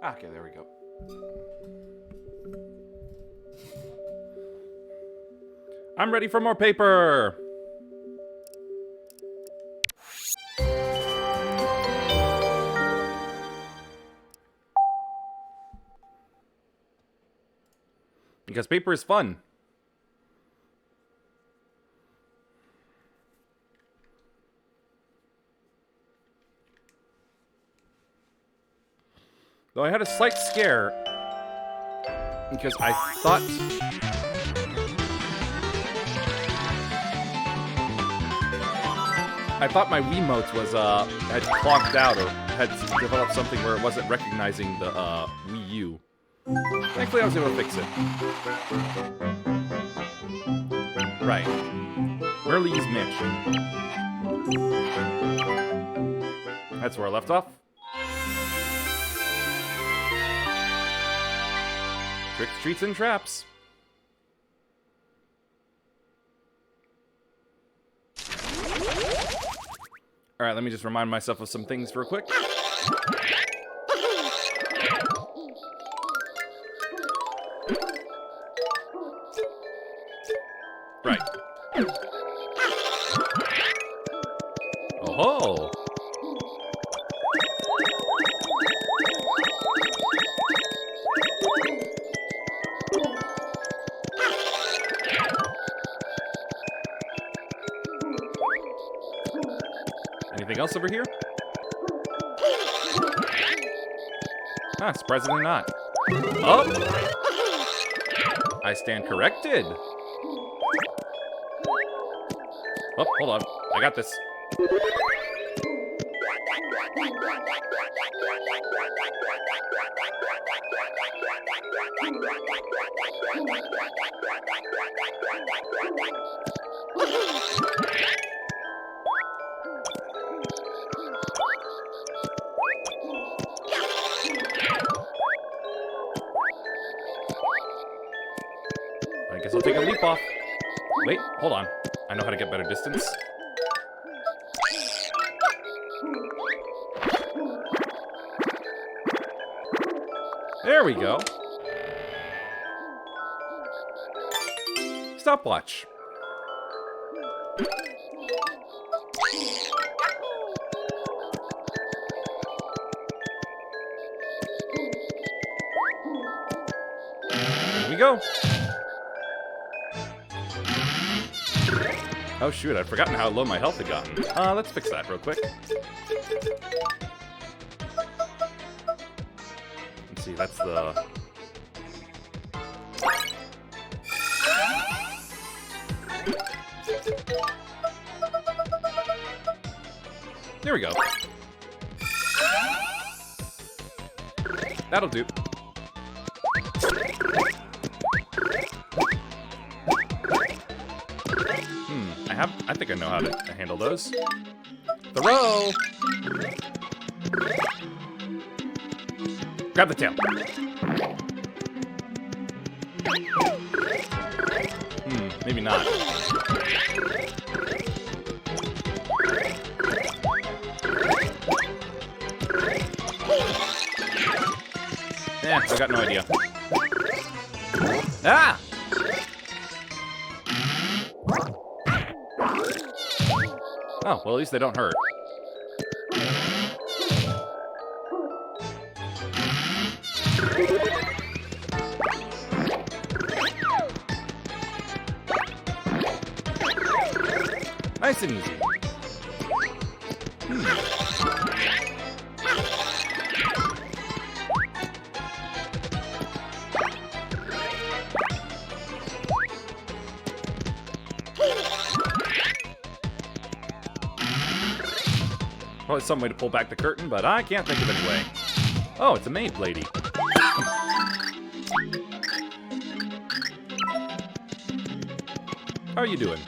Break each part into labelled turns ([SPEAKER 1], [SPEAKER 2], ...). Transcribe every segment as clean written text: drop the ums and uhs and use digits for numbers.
[SPEAKER 1] Okay, there we go. I'm ready for more paper! Because paper is fun. Though I had a slight scare because I thought my Wiimote was had clogged out or had developed something where it wasn't recognizing the Wii U. Thankfully, I was able to fix it. Right. Merle's Mansion. That's where I left off. Tricks, treats, and traps. Alright, let me just remind myself of some things real quick. Right. Oh-ho! Anything else over here? Ah, surprisingly not. Oh! I stand corrected. Oh, hold on. I got this. I guess I'll take a leap off. Wait, hold on. I know how to get better distance. There we go. Stopwatch. There we go. Oh shoot, I'd forgotten how low my health had gotten. Let's fix that real quick. Let's see, that's the... There we go. That'll do. I think I know how to handle those. Throw! Grab the tail. Maybe not. I got no idea. Ah! Oh, well, at least they don't hurt. Nice and easy. Probably some way to pull back the curtain, but I can't think of any way. Oh, it's a maid lady. How are you doing?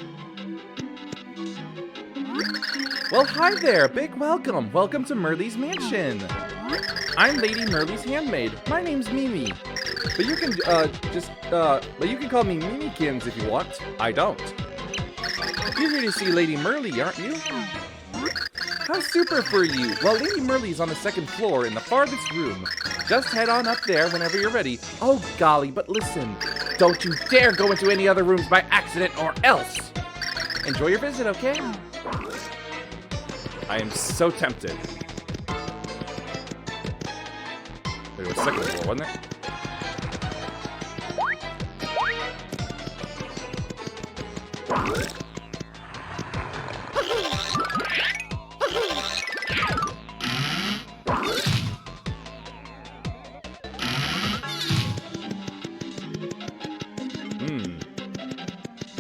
[SPEAKER 1] Well, hi there. Big welcome. Welcome to Merle's Mansion. I'm Lady Merle's handmaid. My name's Mimi. But you can you can call me Mimikins if you want. I don't. You're here to see Lady Merle, aren't you? How super for you! Well, Lady Merle's on the second floor in the farthest room. Just head on up there whenever you're ready. Oh, golly, but listen. Don't you dare go into any other rooms by accident or else! Enjoy your visit, okay? I am so tempted. Wait, it was second floor, wasn't it?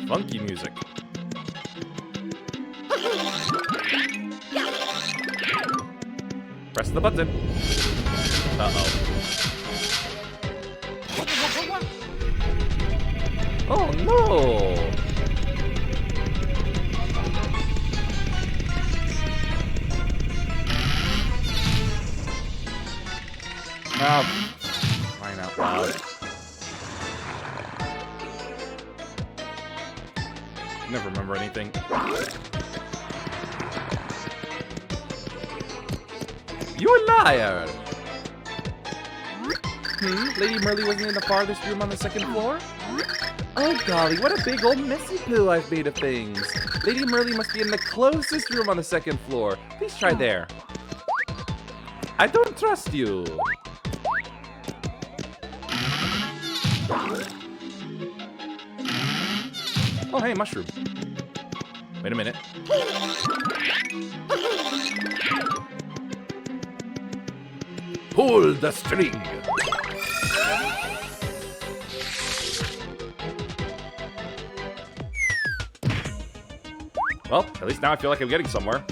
[SPEAKER 1] Funky music. Press the button. Uh-oh. Oh no! Oh, crying out loud. Never remember anything. You a liar! Lady Merle wasn't in the farthest room on the second floor? Oh golly, what a big old messy poo I've made of things. Lady Merle must be in the closest room on the second floor. Please try there. I don't trust you. Oh hey, mushroom. Wait a minute. Pull the string. Well, at least now I feel like I'm getting somewhere.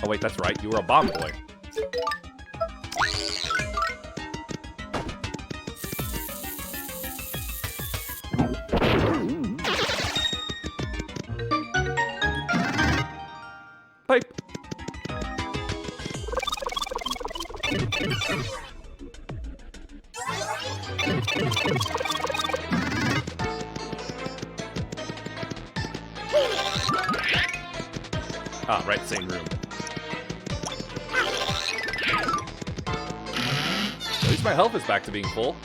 [SPEAKER 1] Oh wait, that's right. You were a bomb boy. Pipe. Ah, right, same room. At least my health is back to being full.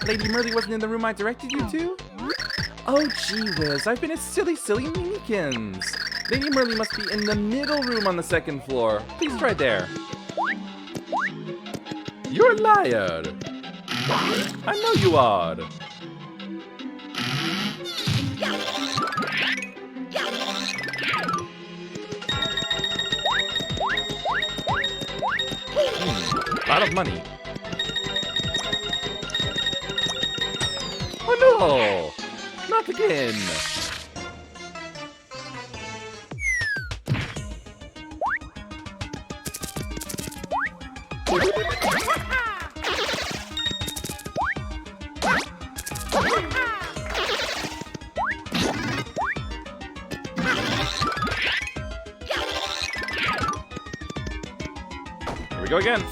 [SPEAKER 1] Lady Merle wasn't in the room I directed you to? Oh, gee whiz, I've been a silly Mimikins. Lady Merle must be in the middle room on the second floor. Please try there. You're a liar. I know you are. A lot of money. Oh no! Not again! Here we go again.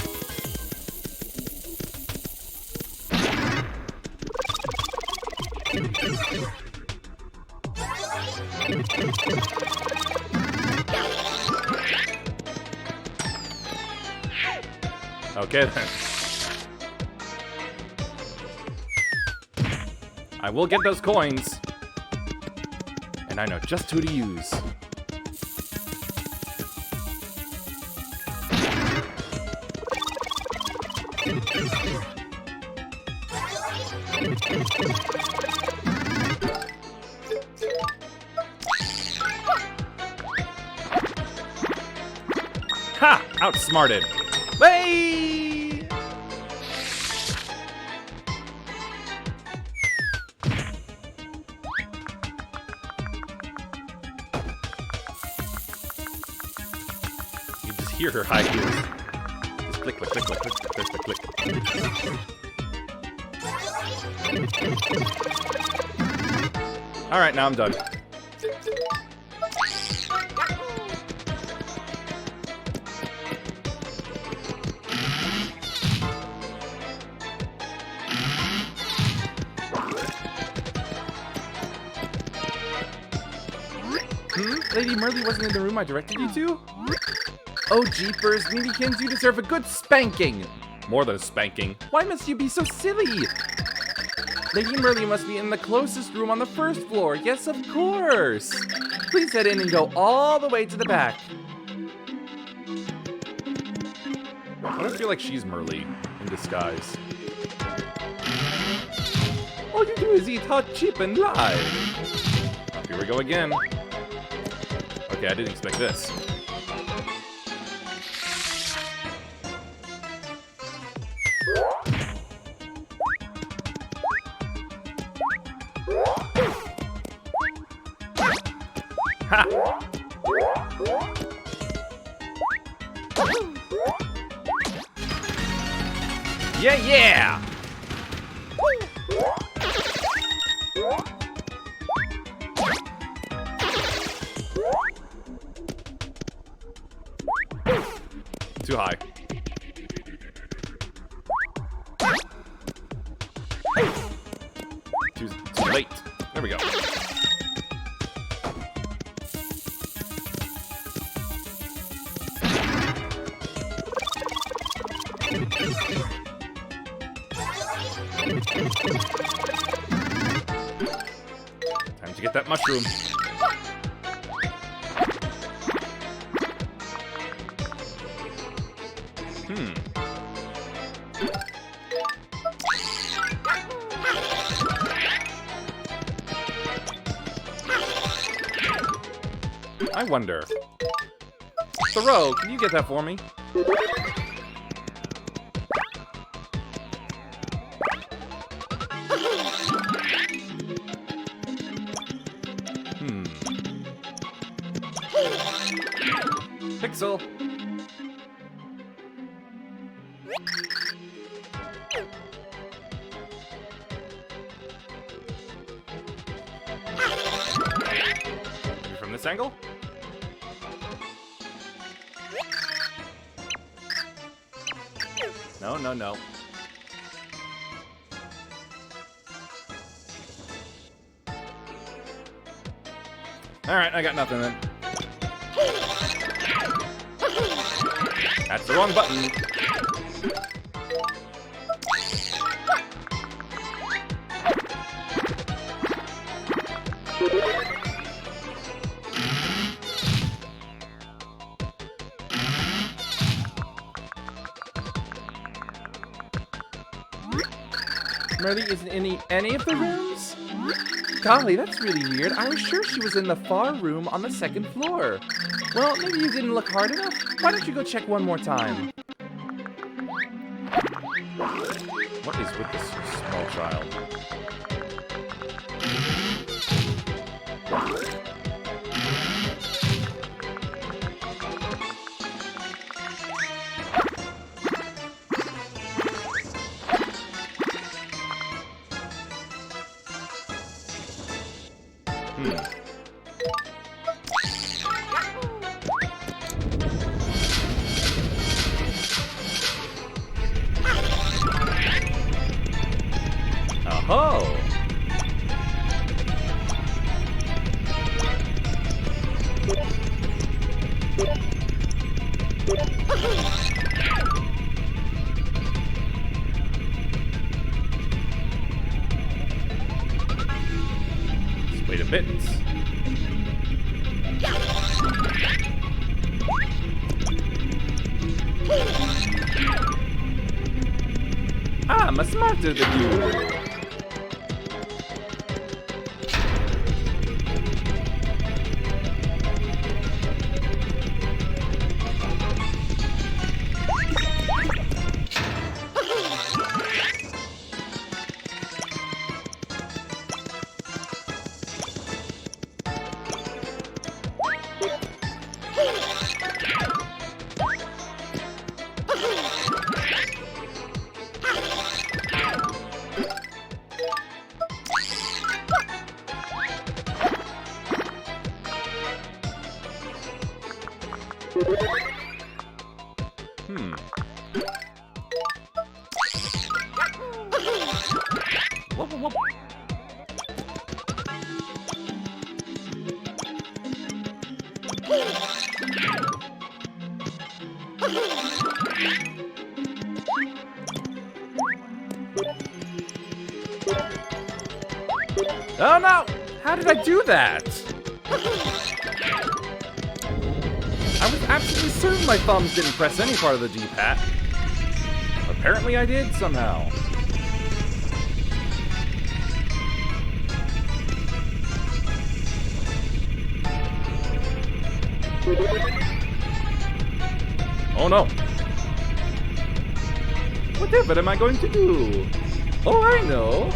[SPEAKER 1] Okay then. I will get those coins. And I know just who to use. Ha! Outsmarted. Hey! You just hear her high heels. Just click, click, click, click, click, click, click, click. All right, now I'm done. Lady Merly wasn't in the room I directed you to? Oh, jeepers, Mimikins, you deserve a good spanking. More than a spanking. Why must you be so silly? Lady Merly must be in the closest room on the first floor. Yes, of course. Please head in and go all the way to the back. I don't feel like she's Merly in disguise. All you do is eat hot, cheap, and lie. Oh, here we go again. Okay, I didn't expect this. Ha! Yeah, yeah! Too high. Too late. There we go. Time to get that mushroom. I wonder. Thoreau, can you get that for me? Pixel. Maybe from this angle? No, no, no. Alright, I got nothing then. That's the wrong button. Merly isn't in any of the rooms? Golly, that's really weird. I was sure she was in the far room on the second floor. Well, maybe you didn't look hard enough. Why don't you go check one more time? What is with this small child? Oh! Just wait a bit. I'm smarter than you. Whoop, whoop, whoop. Oh no! How did I do that? I was absolutely certain my thumbs didn't press any part of the D-pad. Apparently I did somehow. Oh no. Whatever am I going to do? Oh, I know.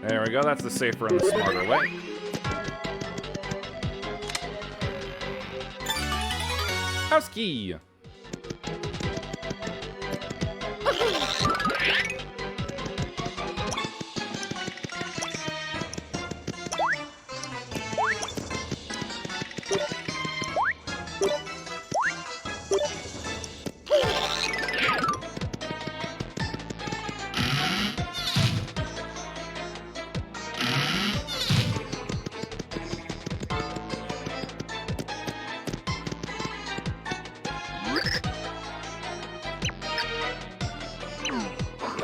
[SPEAKER 1] There we go, that's the safer and the smarter way. House key!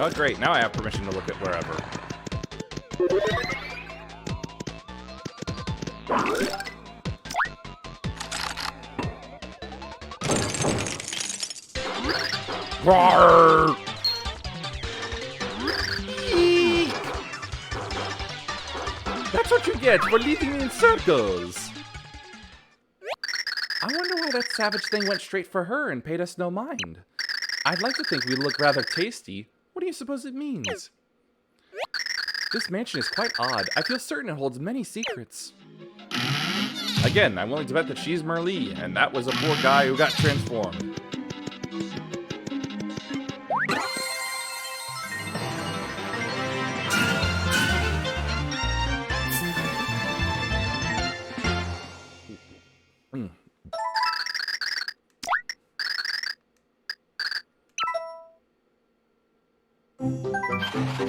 [SPEAKER 1] Oh, great. Now I have permission to look at wherever. Roar! Eek! That's what you get for leading me in circles. I wonder why that savage thing went straight for her and paid us no mind. I'd like to think we look rather tasty. What do you suppose it means? This mansion is quite odd. I feel certain it holds many secrets. Again, I'm willing to bet that she's Merlee, and that was a poor guy who got transformed.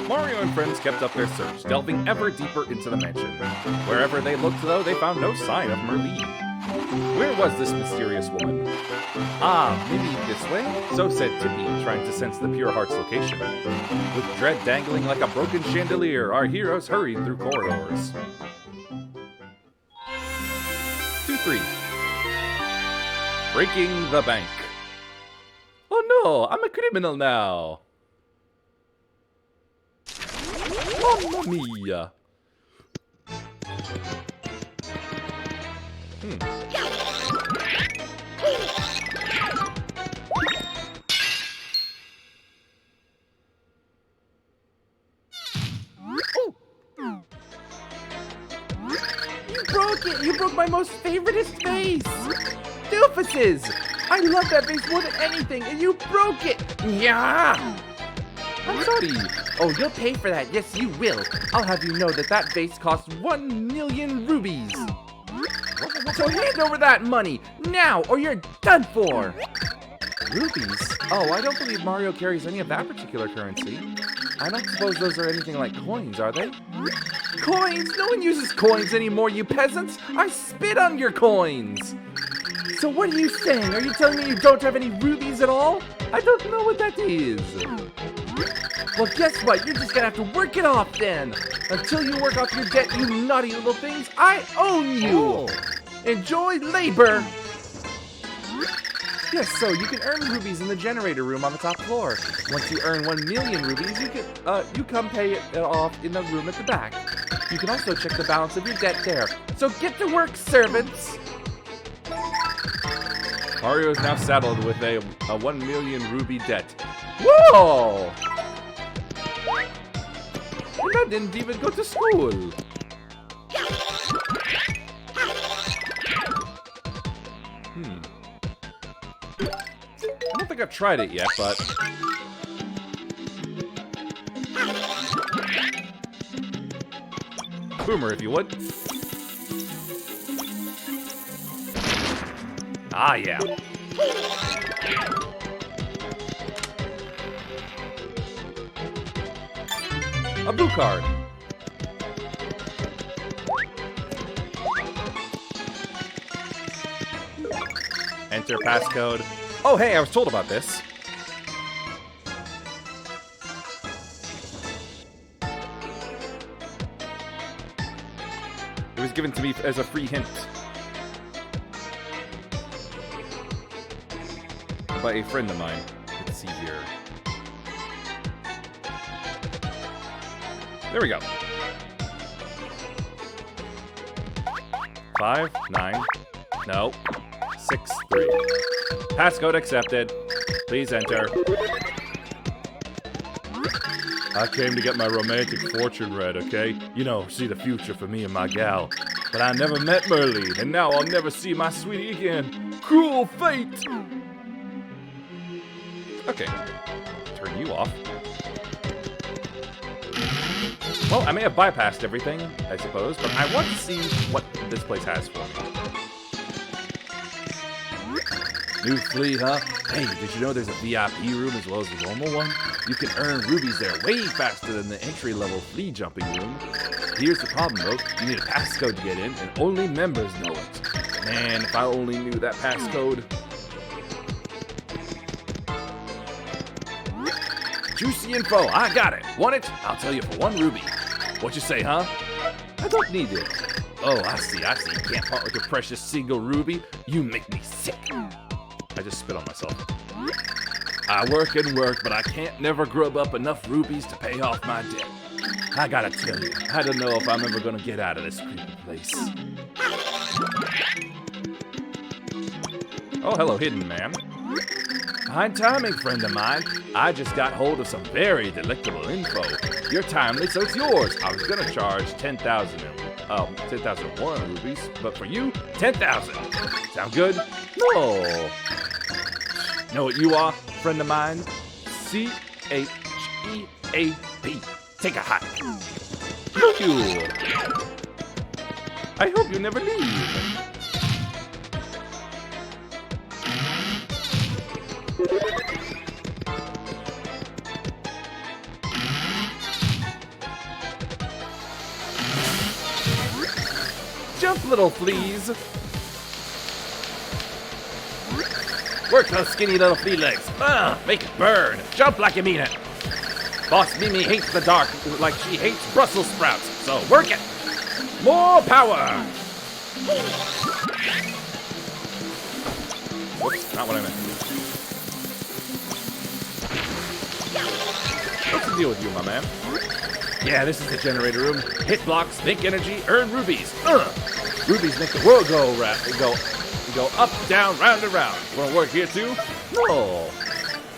[SPEAKER 1] Mario and friends kept up their search, delving ever deeper into the mansion. Wherever they looked, though, they found no sign of Merlee. Where was this mysterious woman? Ah, maybe this way? So said Tippy, trying to sense the Pure Heart's location. With dread dangling like a broken chandelier, our heroes hurried through corridors. 2-3. Breaking the bank. Oh no, I'm a criminal now. Mamma mia. You broke it! You broke my most favoriteest vase! Doofuses! I love that vase more than anything, and you broke it! Yeah! I'm sorry. Oh, you'll pay for that. Yes, you will. I'll have you know that that vase costs 1 million rubies. So hand over that money now, or you're done for. Rubies? Oh, I don't believe Mario carries any of that particular currency. I don't suppose those are anything like coins, are they? Coins? No one uses coins anymore, you peasants. I spit on your coins. So what are you saying? Are you telling me you don't have any rubies at all? I don't know what that is. Well, guess what? You're just gonna have to work it off then. Until you work off your debt, you naughty little things, I own you. Enjoy labor. Yes, so you can earn rubies in the generator room on the top floor. Once you earn 1 million rubies, you come pay it off in the room at the back. You can also check the balance of your debt there. So get to work, servants. Mario is now saddled with a 1 million ruby debt. Whoa! And I didn't even go to school. think I've tried it yet, but... Boomer, if you would. Ah, yeah. A blue card. Enter passcode. Oh, hey, I was told about this. It was given to me as a free hint. By a friend of mine. Let's see here. There we go. 5, 9, no, 6, 3. Passcode accepted. Please enter. I came to get my romantic fortune read, okay? You know, see the future for me and my gal. But I never met Merlene, and now I'll never see my sweetie again. Cruel fate! Okay. Turn you off. Well, I may have bypassed everything, I suppose, but I want to see what this place has for me. New flea, huh? Hey, did you know there's a VIP room as well as the normal one? You can earn rubies there way faster than the entry-level flea jumping room. Here's the problem, though. You need a passcode to get in, and only members know it. Man, if I only knew that passcode. Juicy info, I got it. Want it? I'll tell you for 1 ruby. What you say, huh? I don't need it. Oh, I see. You can't part with your precious single ruby. You make me sick. I just spit on myself. I work and work, but I can't never grub up enough rubies to pay off my debt. I gotta tell you, I don't know if I'm ever gonna get out of this creepy place. Oh, hello, hidden man. Fine timing, friend of mine. I just got hold of some very delectable info. You're timely, so it's yours. I was gonna charge 10,001 rubies, but for you, 10,000. Sound good? No. Know what you are, friend of mine? C-H-E-A-P. Take a hike. Thank you. I hope you never leave. Jump, little fleas. Work those skinny little flea legs. Make it burn. Jump like you mean it. Boss Mimi hates the dark like she hates Brussels sprouts. So work it. More power. Whoops, not what I meant to do. What's the deal with you, my man? Yeah, this is the generator room. Hit blocks, make energy, earn rubies. Rubies make the world go up, down, round and round. You wanna work here too? No.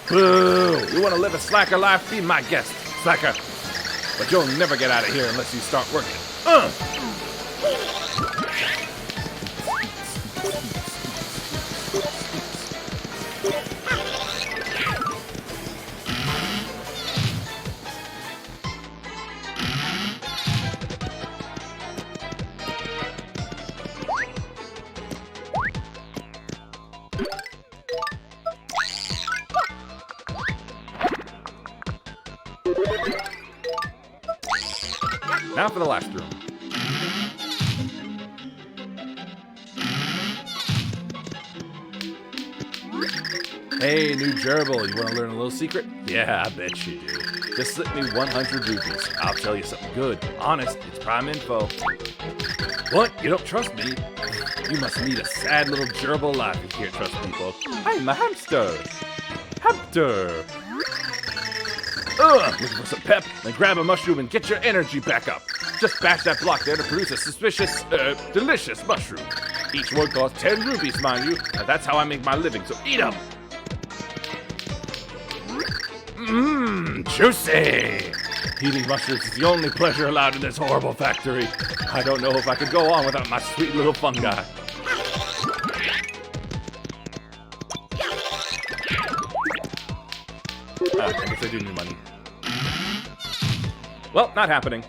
[SPEAKER 1] Boo! You wanna live a slacker life? Be my guest, slacker. But you'll never get out of here unless you start working. Now for the last room. Hey, new gerbil, you want to learn a little secret? Yeah, I bet you do. Just slip me 100 rupees. I'll tell you something good. Honest, it's prime info. What? You don't trust me? You must lead a sad little gerbil life if you can't trust people. I'm a hamster. Hamster. Looking for some pep? Then grab a mushroom and get your energy back up. Just bash that block there to produce a delicious mushroom. Each one costs 10 rupees, mind you, and that's how I make my living, so eat them! Juicy! Eating mushrooms is the only pleasure allowed in this horrible factory. I don't know if I could go on without my sweet little fungi. I guess I do need money. Well, not happening.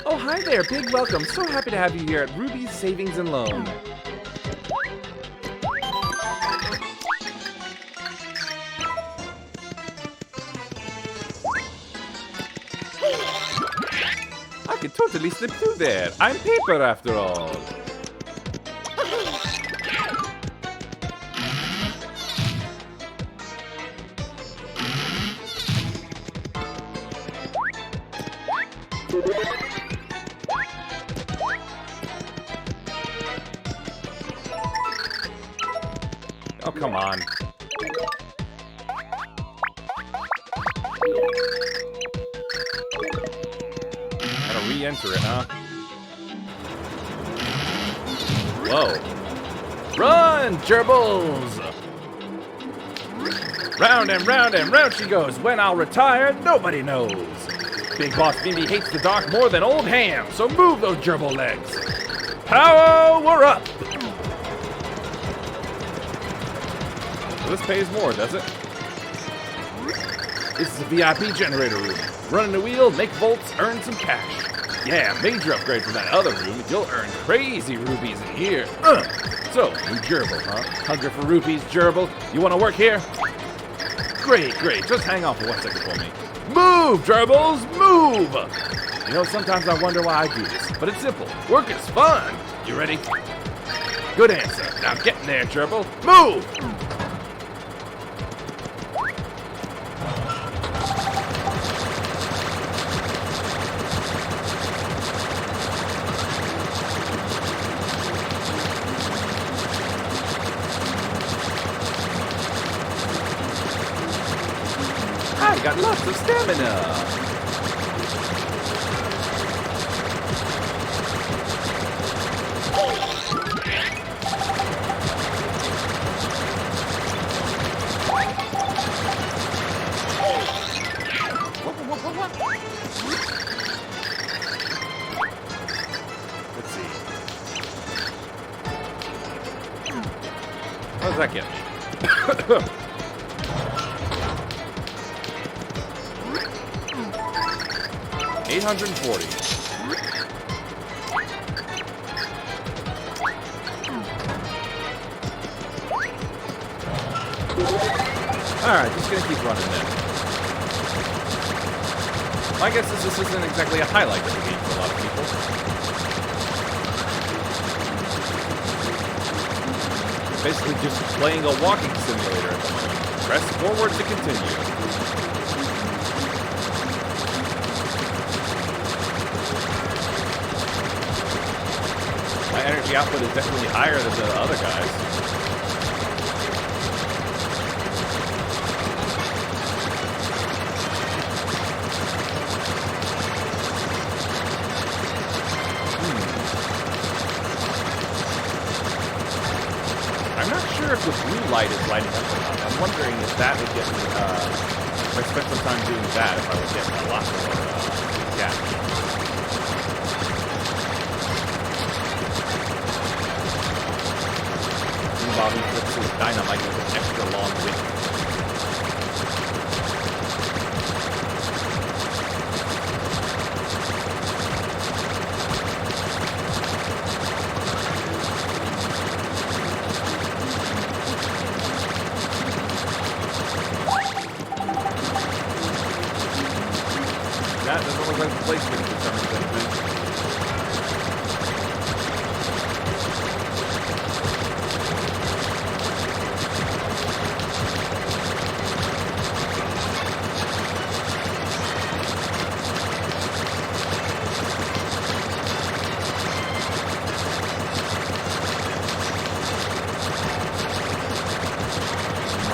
[SPEAKER 1] Oh, hi there. Big welcome. So happy to have you here at Ruby's Savings and Loan. I could totally slip through there. I'm paper after all. Oh, come on. Gotta re-enter it, huh? Whoa. Run, gerbils! Round and round and round she goes. When I'll retire, nobody knows. Big Boss Mimi hates the dark more than old ham, so move those gerbil legs. Power up! This pays more, does it? This is a VIP generator room. Running the wheel, make volts, earn some cash. Yeah, major upgrade from that other room. You'll earn crazy rupees in here. So, new gerbil, huh? Hungry for rupees, gerbil? You want to work here? Great, great. Just hang on for 1 second for me. Move, gerbils, move! You know, sometimes I wonder why I do this, but it's simple. Work is fun. You ready? Good answer. Now get in there, gerbil. Move! I got lots of stamina. Let's see. What does that get me? 840. Alright, just gonna keep running then. My guess is this isn't exactly a highlight of the game for a lot of people. It's basically just playing a walking simulator at the moment. Press forward to continue. My energy output is definitely higher than the other guys. I'm not sure if the blue light is lighting up or not. I'm wondering if that would get me, if I spent some time doing that, if I would get a lot more cash. Bobby flips his dynamite with an extra long wick. That doesn't look like the placement determines anything.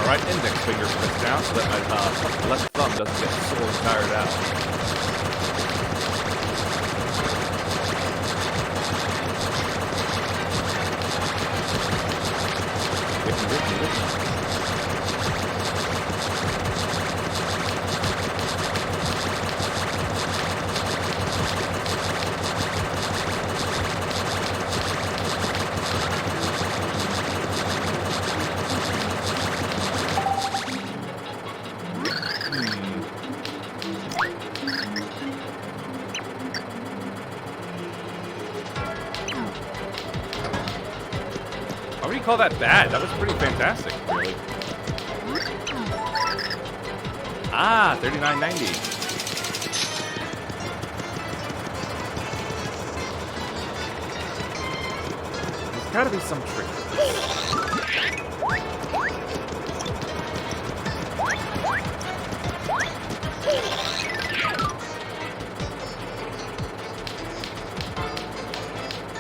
[SPEAKER 1] Right index finger flips down so that my left thumb doesn't get sore and tired out. call that bad. That was pretty fantastic, really. Ah, $39.90. There's gotta be some trick.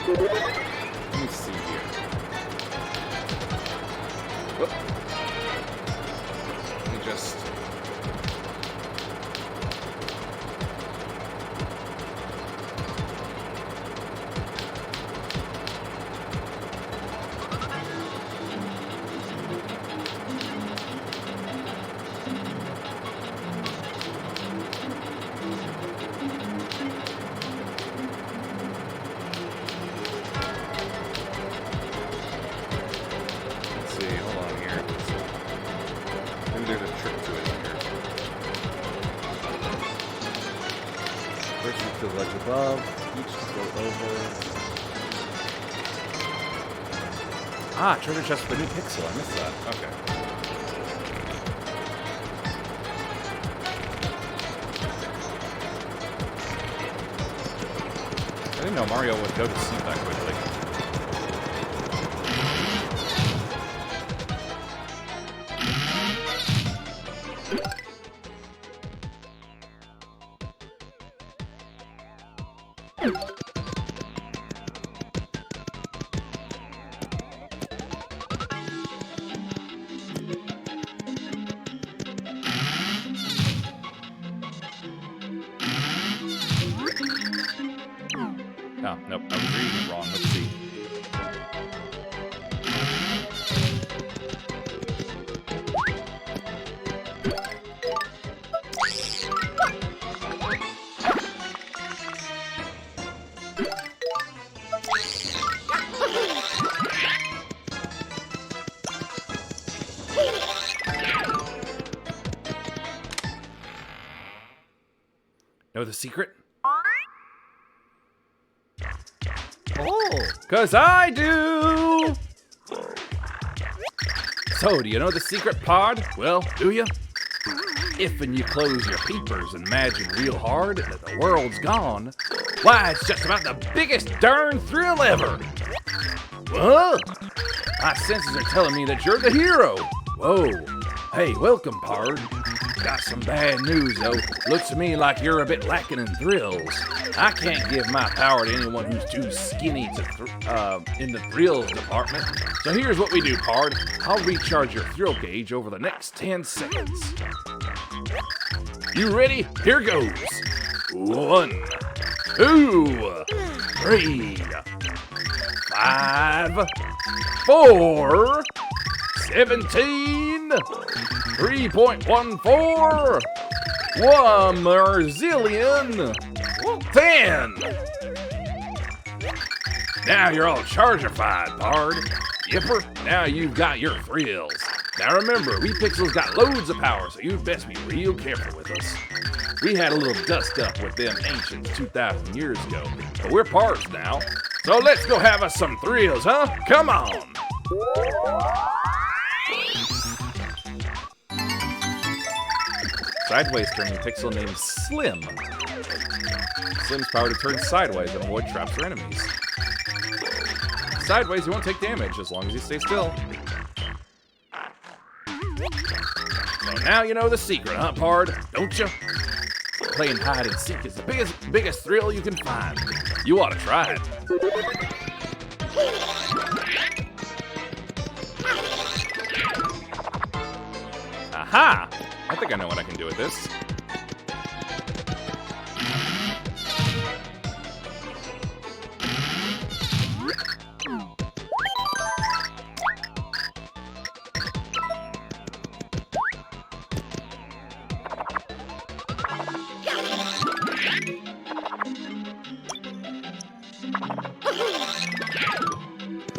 [SPEAKER 1] Let me see here. Whoop. Let me just... There's a trick to it here. First you to the ledge above, each to go over. Ah, treasure chest for the new pixel. I missed that. Okay. I didn't know Mario would go to sleep that quickly. Oh, nope, I was reading it wrong. Let's see. Know the secret? Oh, 'cause I do! So, do you know the secret, Pod? Well, do you? If and you close your peepers and imagine real hard that the world's gone, why, it's just about the biggest darn thrill ever! Whoa! My senses are telling me that you're the hero! Whoa! Hey, welcome, Pard. Got some bad news, though. Looks to me like you're a bit lacking in thrills. I can't give my power to anyone who's too skinny to in the thrills department. So here's what we do, Pard. I'll recharge your thrill gauge over the next 10 seconds. You ready? Here goes. 1, 2, 3, 5, 4, 17, 3.14, 1 Marzillion, 10. Now you're all charger-fied, Pard. Yipper, now you've got your thrills. Now remember, we Pixels got loads of power, so you best be real careful with us. We had a little dust-up with them ancients 2,000 years ago, but we're Pards now. So let's go have us some thrills, huh? Come on! Sideways turning pixel named Slim. Slim's power to turn sideways and avoid traps or enemies. Sideways, you won't take damage as long as you stay still. So now you know the secret, huh, Pard? Don't you? Playing hide and seek is the biggest thrill you can find. You ought to try it. Aha! I think I know what I can do with this.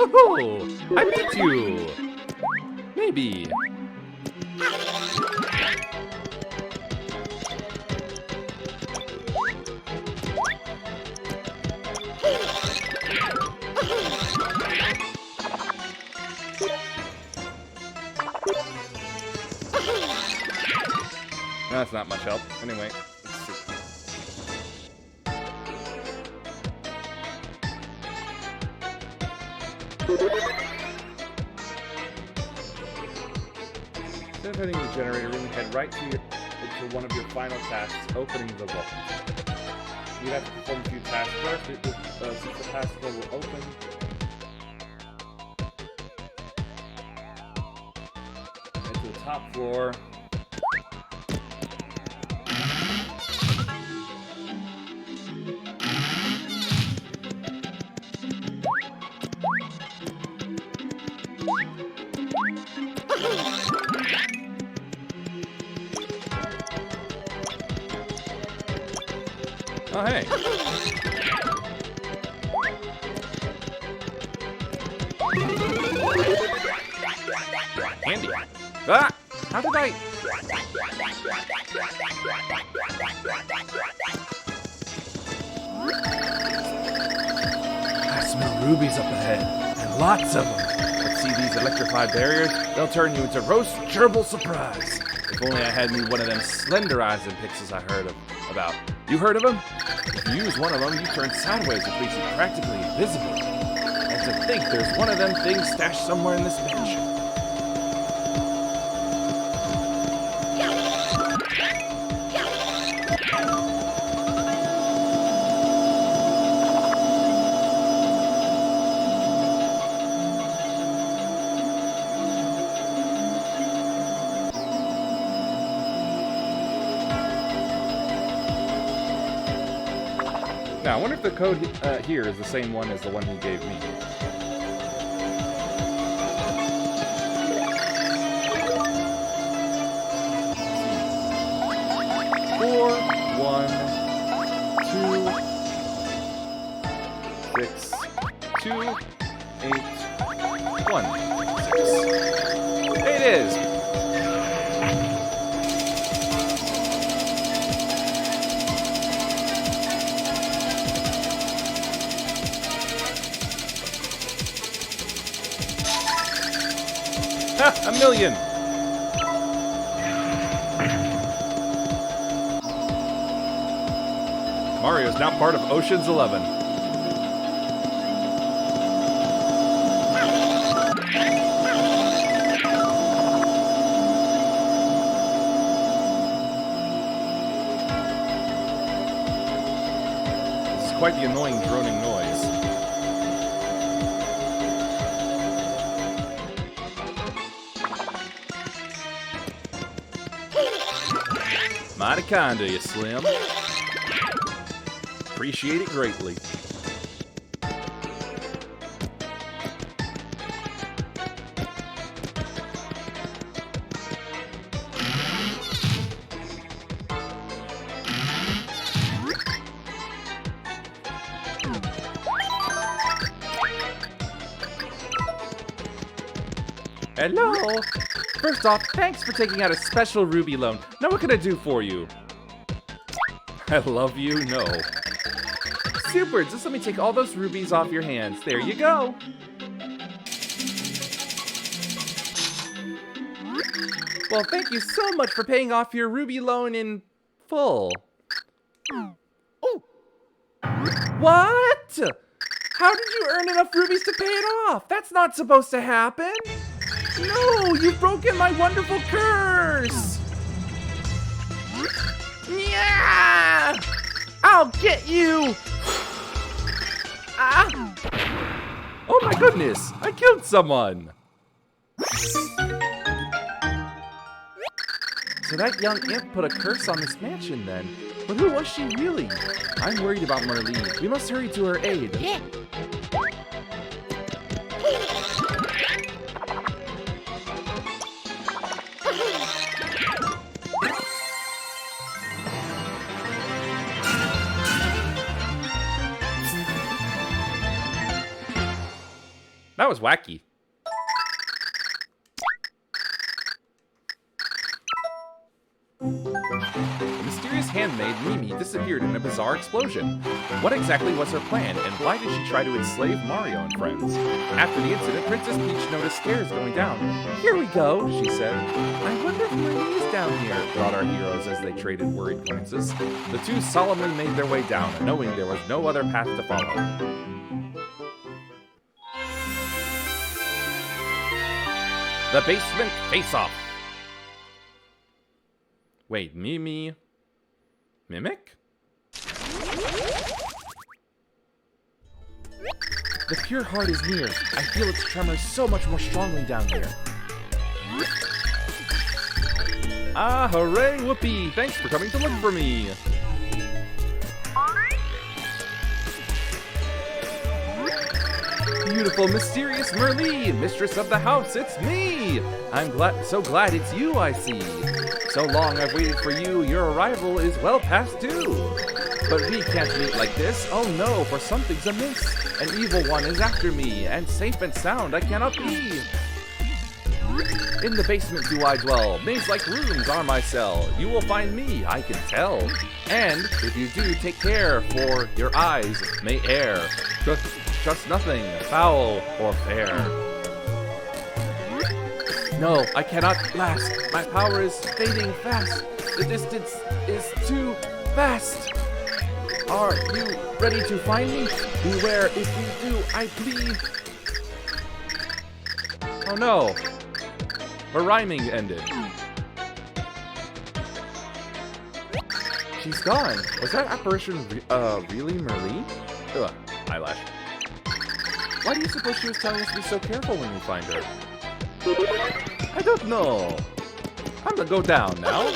[SPEAKER 1] Oh, I beat you! Maybe. That's not much help. Anyway, let's see. Instead of hitting the generator room, head right to one of your final tasks, opening the vault. You have to perform a few tasks first. Since the task door will open, head to the top floor. Oh, hey. Handy. Ah! How did I... I smell rubies up ahead, and lots of them. Let's see these electrified barriers. They'll turn you into roast gerbil surprise. If only I had me one of them slenderizing pixels I heard about. You heard of them? If you use one of them, you turn sideways, which makes you practically invisible. And to think there's one of them things stashed somewhere in this mansion. Now, I wonder if the code here is the same one as the one he gave me. Four, 1, 2, 6, 2, 8, 1, 6. It is. Ha! $1 million! Mario is now part of Ocean's 11. This is quite the annoying droning noise. Mighty kind of you, Slim. Appreciate it greatly. Hello! First off, thanks for taking out a special ruby loan. Now what can I do for you? I love you, no. Super, just let me take all those rubies off your hands. There you go. Well, thank you so much for paying off your ruby loan in full. Oh! What? How did you earn enough rubies to pay it off? That's not supposed to happen. No, you've broken my wonderful curse! Yeah! I'll get you! Ah! Oh my goodness, I killed someone! So that young imp put a curse on this mansion then. But who was she really? I'm worried about Marlene. We must hurry to her aid. Yeah. That was wacky. The mysterious handmaid, Mimi, disappeared in a bizarre explosion. What exactly was her plan, and why did she try to enslave Mario and friends? After the incident, Princess Peach noticed stairs going down. "Here we go," she said. "I wonder if Marie is down here," thought our heroes as they traded worried glances. The two solemnly made their way down, knowing there was no other path to follow. The basement face-off. Wait, Mimi... Mimic? The pure heart is near. I feel its tremors so much more strongly down here. Ah, hooray, whoopee! Thanks for coming to look for me. Beautiful, mysterious Merlee, mistress of the house, it's me! I'm so glad it's you I see. So long I've waited for you, your arrival is well past due. But we can't meet like this, oh no, for something's amiss. An evil one is after me, and safe and sound I cannot be. In the basement do I dwell, maze-like rooms are my cell. You will find me, I can tell. And if you do, take care, for your eyes may err. Trust nothing, foul or fair. No, I cannot last. My power is fading fast. The distance is too vast. Are you ready to find me? Beware if you do, I plead. Oh no. Her rhyming ended. She's gone. Was that apparition really Merlee? Ugh, eyelash. Why do you suppose she was telling us to be so careful when we find her? I don't know. I'm gonna go down now.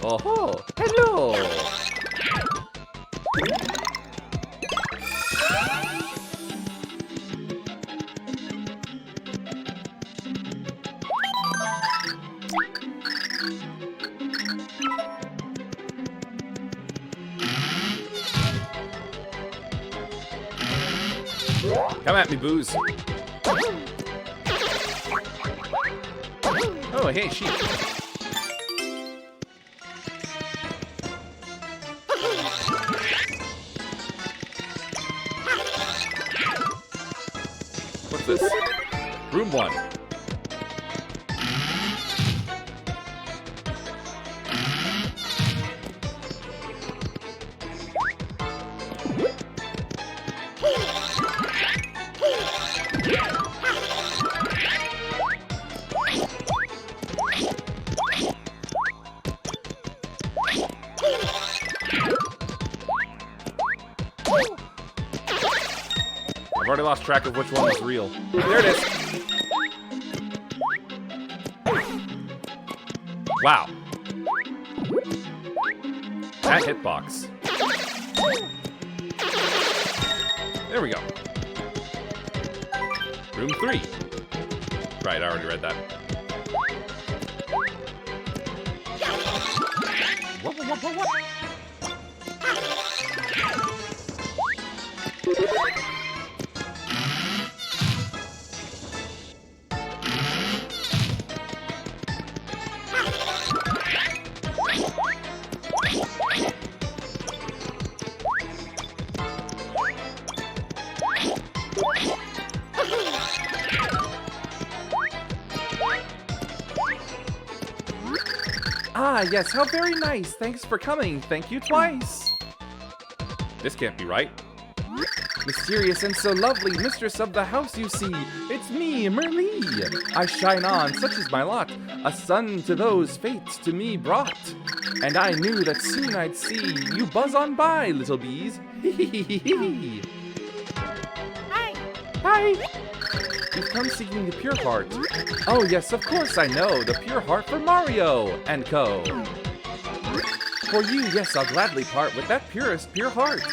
[SPEAKER 1] Oh, hello. Come at me, Booze. Oh, hey, sheep. What's this? Room 1. I've already lost track of which one was real. There it is. Wow. That hitbox. There we go. Room 3. Right, I already read that. What? Ah, yes, how very nice. Thanks for coming. Thank you twice. This can't be right. Mysterious and so lovely, mistress of the house you see. It's me, Merlee. I shine on, such is my lot. A son to those fates to me brought. And I knew that soon I'd see you buzz on by, little bees. Hee. Hi. You've come seeking the pure heart. Oh yes, of course I know. The pure heart for Mario and co. For you, yes, I'll gladly part with that purest pure heart.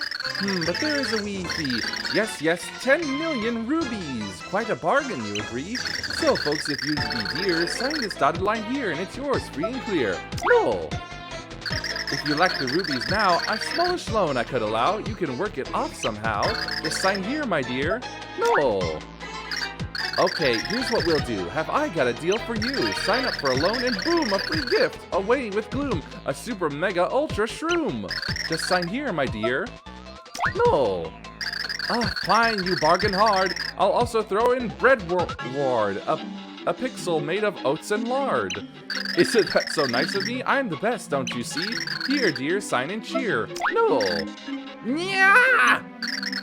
[SPEAKER 1] But there is a wee fee. Yes, 10 million rubies. Quite a bargain, you agree? So, folks, if you'd be dear, sign this dotted line here, and it's yours, free and clear. No! If you lack the rubies now, a smallish loan I could allow. You can work it off somehow. Just sign here, my dear. No! Okay, here's what we'll do. Have I got a deal for you? Sign up for a loan and boom, a free gift. Away with gloom, a super mega ultra shroom. Just sign here, my dear. No. Ah, fine, you bargain hard. I'll also throw in bread ward, a pixel made of oats and lard. Isn't that so nice of me? I'm the best, don't you see? Here, dear, sign and cheer. No. Nya!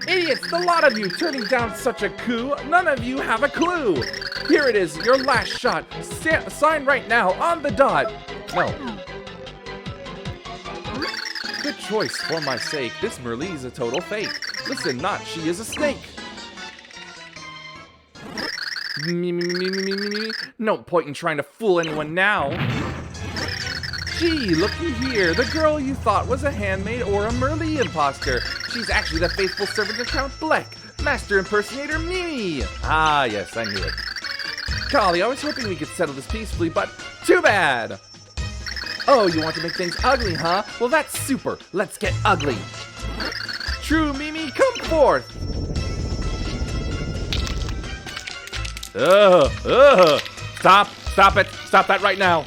[SPEAKER 1] Idiots, the lot of you turning down such a coup. None of you have a clue. Here it is, your last shot. Sign right now, on the dot. No. Good choice for my sake. This Merle's a total fake. Listen, not she is a snake. Me. No point in trying to fool anyone now. Gee, looky here. The girl you thought was a handmaid or a Merle imposter. She's actually the faithful servant of Count Bleck, master impersonator Mimi. Ah, yes, I knew it. Golly, I was hoping we could settle this peacefully, but too bad. Oh, you want to make things ugly, huh? Well, that's super. Let's get ugly. True Mimi, come forth. Stop it. Stop that right now.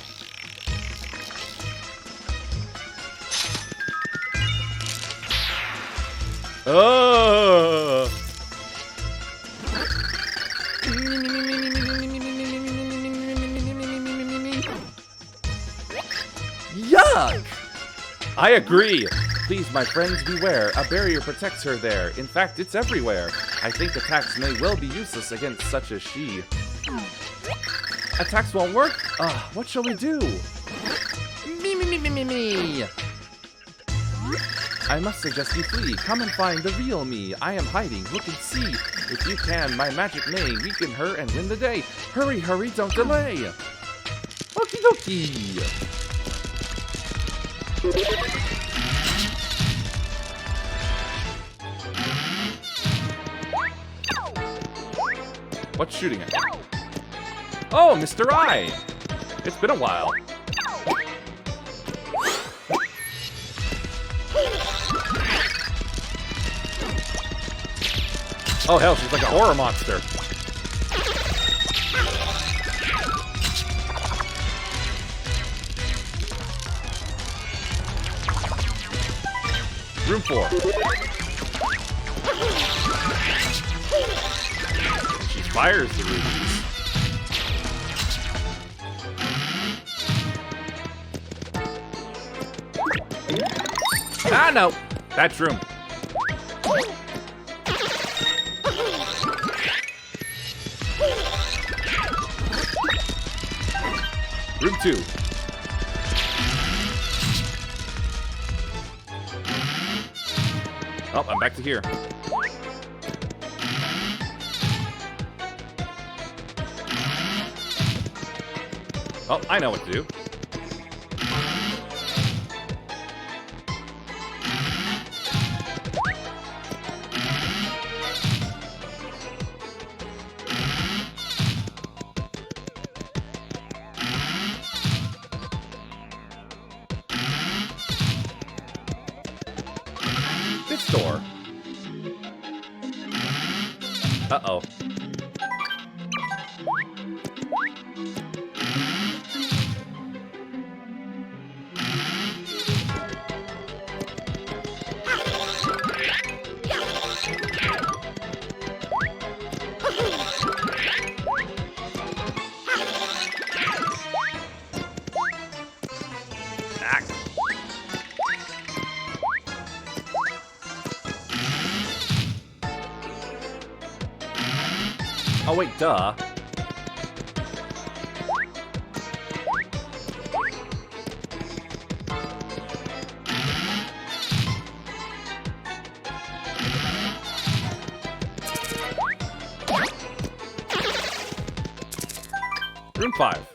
[SPEAKER 1] Yuck! I agree. Please, my friends, beware. A barrier protects her there. In fact, it's everywhere. I think attacks may well be useless against such as she. Attacks won't work? What shall we do? Me. I must suggest you flee. Come and find the real me. I am hiding. Look and see. If you can, my magic may weaken her and win the day. Hurry, don't delay. Okie dokie. What's shooting at? Oh, Mr. I! It's been a while. Oh hell, she's like a horror monster. Room 4. She fires the rubies. Ah, no. That's room. Room 2. Oh, I'm back to here. Oh, I know what to do. This door. Uh-oh. Oh wait, duh. Room 5.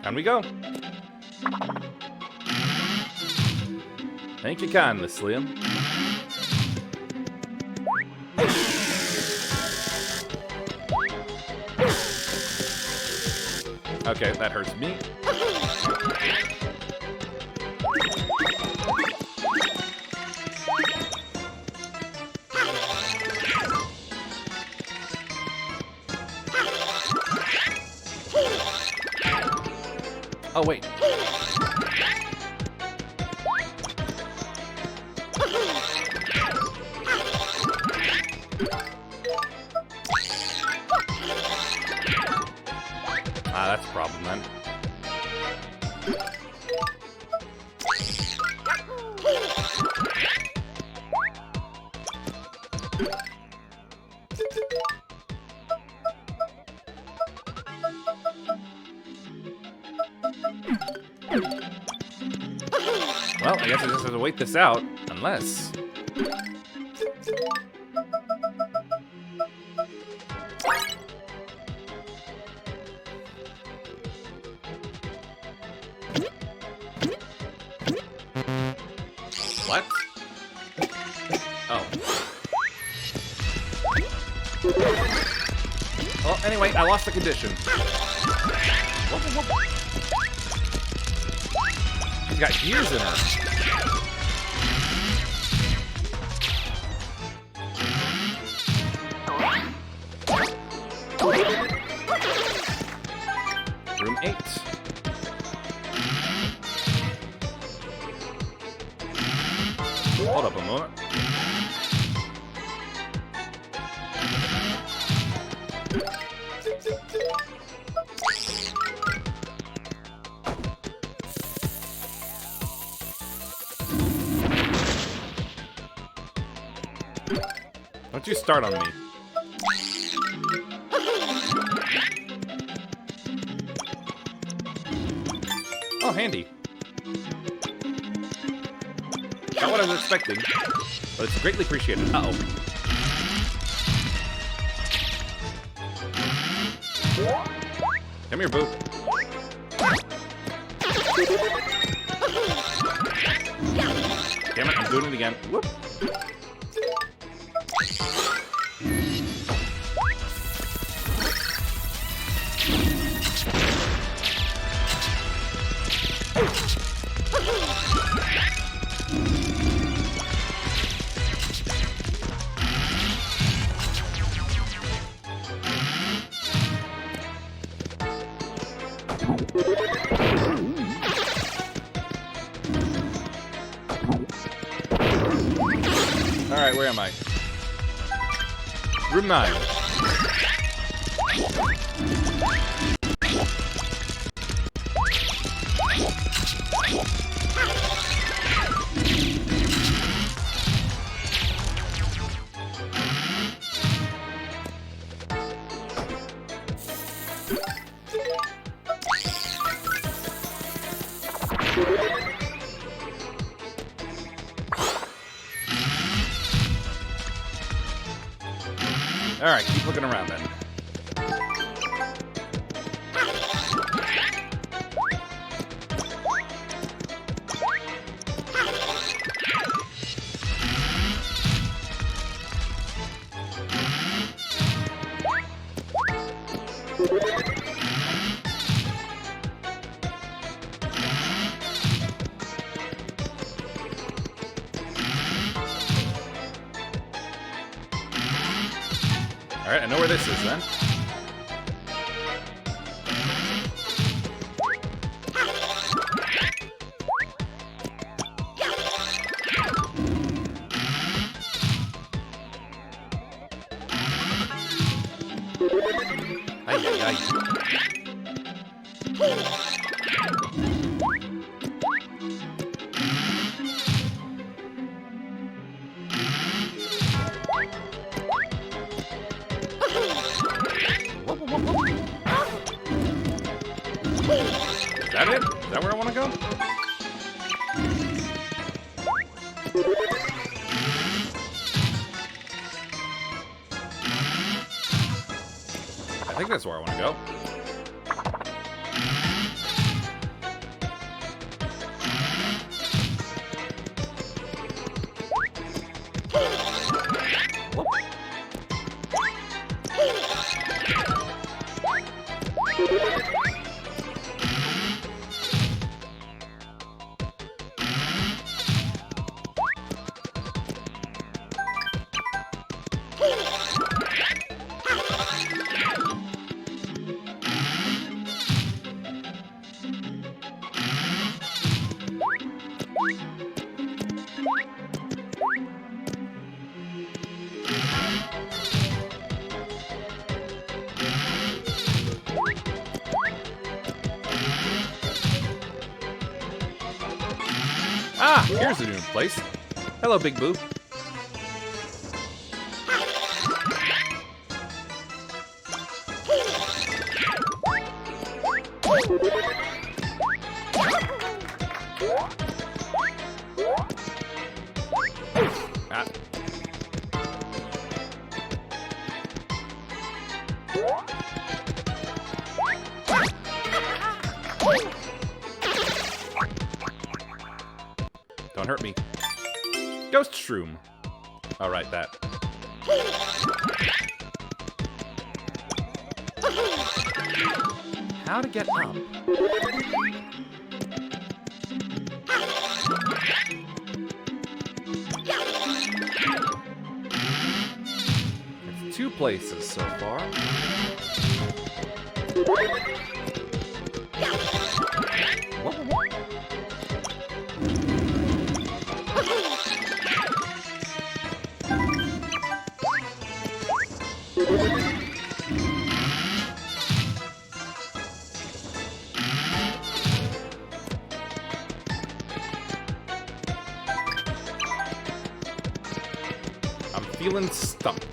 [SPEAKER 1] Can we go? Thank you kindly, Slim. Okay, that hurts me. Oh, wait. Ah, that's a problem then. Well, I guess I just have to wait this out, unless... What? Oh. Well, anyway, I lost the condition. She's got gears in her. Room 8. Hold up a moment. Don't you start on me. Oh, handy. Not what I was expecting, but it's greatly appreciated. Uh-oh. Come here, boo. Damn it, I'm doing it again. Whoop. Alright, where am I? Room 9. Alright, keep looking around then. Alright, I know where this is then. Ay, ay, ay. Is that it? Is that where I want to go? I think that's where I want to go. Ah, here's a new place. Hello, Big Boo. Ah. Don't hurt me. Ghost Shroom. All right, that. How to get up? It's 2 places so far. Whoa. I'm feeling stumped.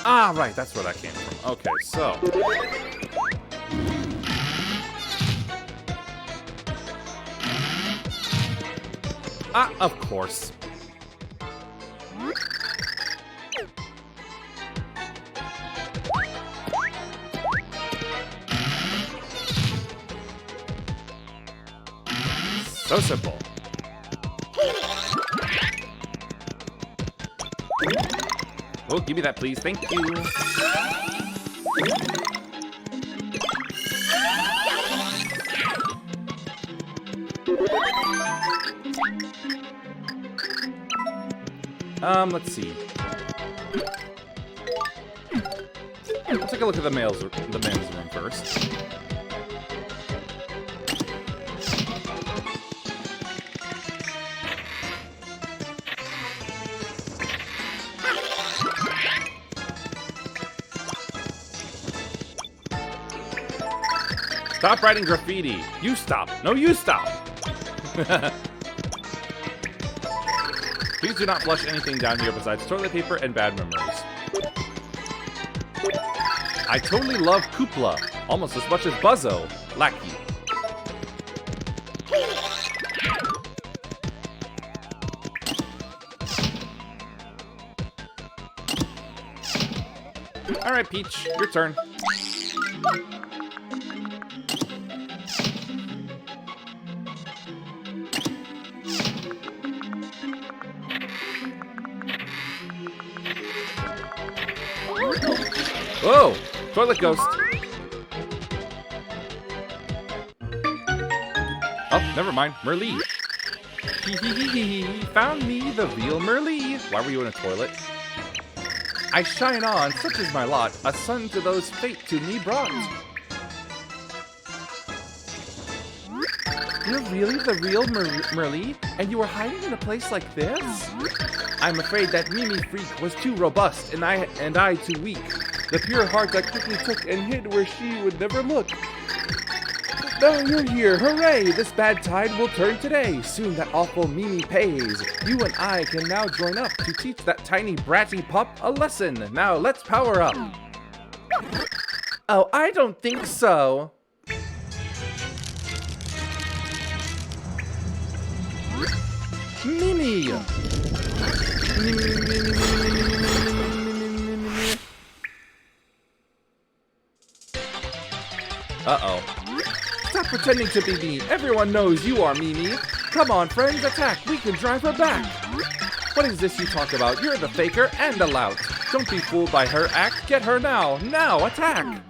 [SPEAKER 1] Ah, right, that's where that came from. Okay, so. Ah, of course. So simple. Oh, give me that, please. Thank you. Let's see. Let's take a look at the men's room first. Stop writing graffiti. You stop. No, you stop. Please do not flush anything down here besides toilet paper and bad memories. I totally love Koopla, almost as much as Buzzo. Lackey. Alright, Peach, your turn. Whoa! Toilet ghost. Oh, never mind. Merlee. Hee. Found me, the real Merlee. Why were you in a toilet? I shine on, such is my lot, a son to those fate to me brought. You're really the real Merlee, and you were hiding in a place like this? I'm afraid that Mimi freak was too robust, and I too weak. The pure heart I quickly took and hid where she would never look. Now you're here, hooray! This bad tide will turn today. Soon that awful Mimi pays. You and I can now join up to teach that tiny bratty pup a lesson. Now let's power up. Oh, I don't think so. Mimi! Uh-oh. Stop pretending to be me. Everyone knows you are Mimi. Come on, friends, attack. We can drive her back. What is this you talk about? You're the faker and a lout. Don't be fooled by her act. Get her now. Now, attack.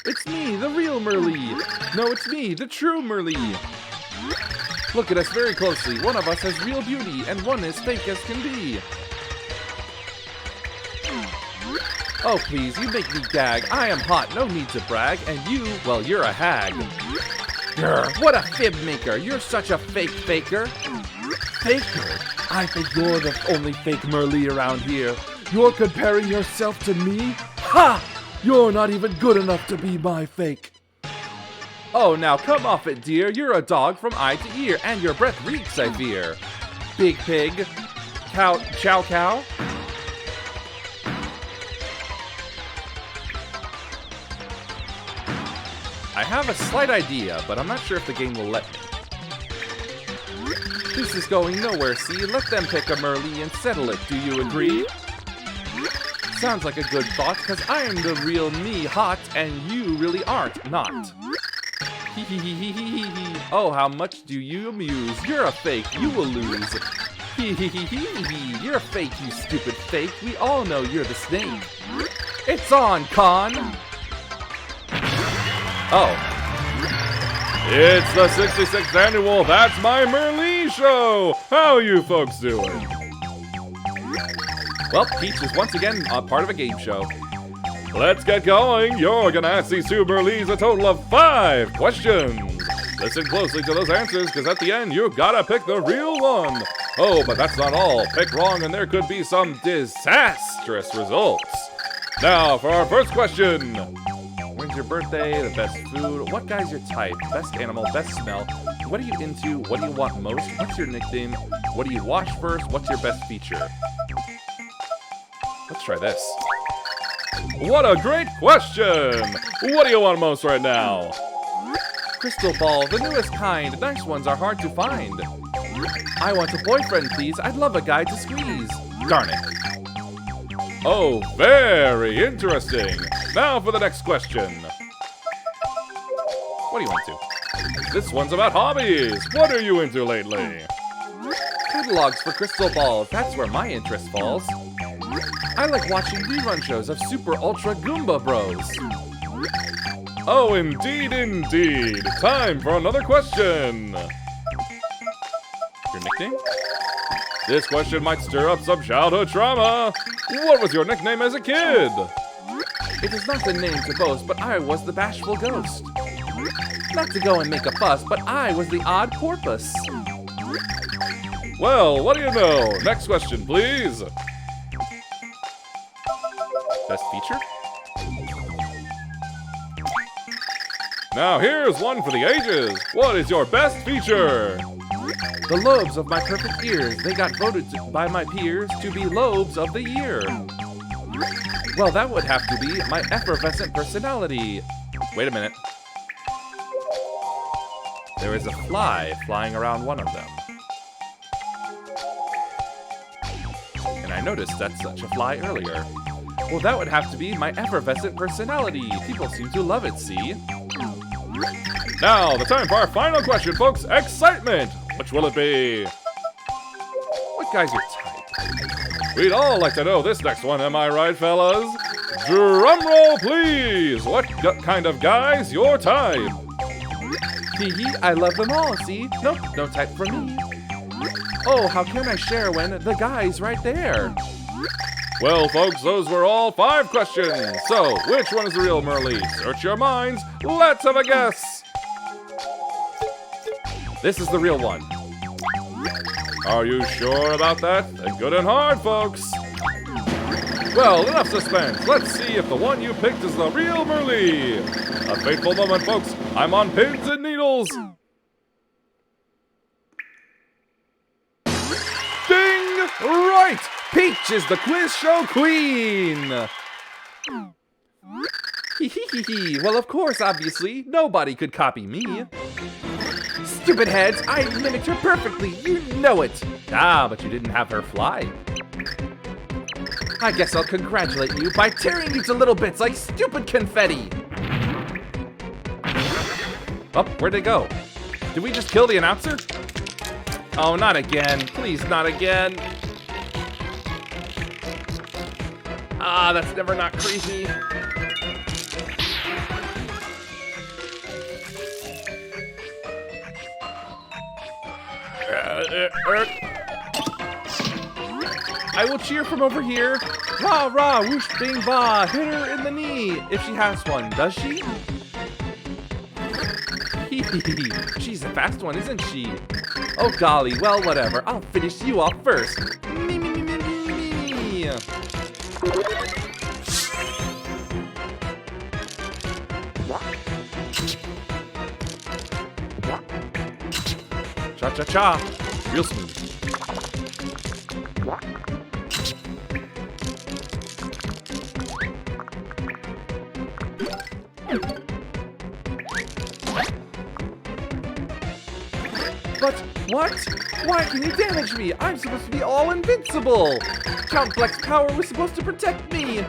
[SPEAKER 1] It's me, the real Merlee. No, it's me, the true Merlee. Look at us very closely. One of us has real beauty, and one is fake as can be. Oh, please, you make me gag. I am hot, no need to brag. And you, well, you're a hag. Grr, what a fib maker. You're such a fake faker. Faker? I think you're the only fake Merlee around here. You're comparing yourself to me? Ha! You're not even good enough to be my fake. Oh, now come off it, dear. You're a dog from eye to ear, and your breath reeks, I fear. Big pig. Chow cow. I have a slight idea, but I'm not sure if the game will let me. This is going nowhere, see? Let them pick a Merlee and settle it, do you agree? Sounds like a good thought, cause I am the real me hot, and you really aren't not. Hee. Oh, how much do you amuse? You're a fake, you will lose. Hee. You're a fake, you stupid fake. We all know you're the snake. It's on, Con! Oh. It's the 66th annual That's My Merlee show! How you folks doing? Well, Peach is once again part of a game show. Let's get going. You're gonna ask these two Merlees a total of 5 questions. Listen closely to those answers, because at the end, you gotta pick the real one. Oh, but that's not all. Pick wrong and there could be some disastrous results. Now, for our first question. When's your birthday? The best food? What guy's your type? Best animal? Best smell? What are you into? What do you want most? What's your nickname? What do you wash first? What's your best feature? Let's try this. What a great question! What do you want most right now? Crystal ball, the newest kind. Nice ones are hard to find. I want a boyfriend, please. I'd love a guy to squeeze. Darn it. Oh, very interesting. Now for the next question. What are you into? This one's about hobbies. What are you into lately? Catalogs for crystal balls. That's where my interest falls. I like watching rerun shows of Super Ultra Goomba Bros. Oh, indeed, indeed. Time for another question. Your nickname? This question might stir up some childhood trauma. What was your nickname as a kid? It is not a name to boast, but I was the bashful ghost. Not to go and make a fuss, but I was the odd porpoise. Well, what do you know? Next question, please. Best feature? Now here's one for the ages. What is your best feature? The lobes of my perfect ears. They got voted by my peers to be lobes of the year. Well, that would have to be my effervescent personality. Wait a minute. There is a fly flying around one of them. And I noticed that such a fly earlier. Well, that would have to be my effervescent personality. People seem to love it, see? Now, the time for our final question, folks. Excitement! Which will it be? What guy's your type? We'd all like to know this next one, am I right, fellas? Drum roll, please! What kind of guy's your type? Hee hee, I love them all, see? Nope, no type for me. Oh, how can I share when the guy's right there? Well, folks, those were all 5 questions. So, which one is the real Merly? Search your minds. Let's have a guess. This is the real one. Are you sure about that? Good and hard, folks. Well, enough suspense. Let's see if the one you picked is the real Merly. A fateful moment, folks. I'm on pins and needles. Ding! Right! Peach is the quiz show queen! Hee. Well, of course, obviously. Nobody could copy me. Stupid heads, I mimicked her perfectly. You know it. Ah, but you didn't have her fly. I guess I'll congratulate you by tearing you to little bits like stupid confetti. Oh, where'd they go? Did we just kill the announcer? Oh, not again. Please, not again. Ah, that's never not creepy. I will cheer from over here. Rah, rah, whoosh, bing, bah. Hit her in the knee, if she has one. Does she? She's a fast one, isn't she? Oh, golly. Well, whatever. I'll finish you off first. Me. Cha-cha-cha. Real smooth. But what? Why can you damage me? I'm supposed to be all invincible. Count Black's power was supposed to protect me.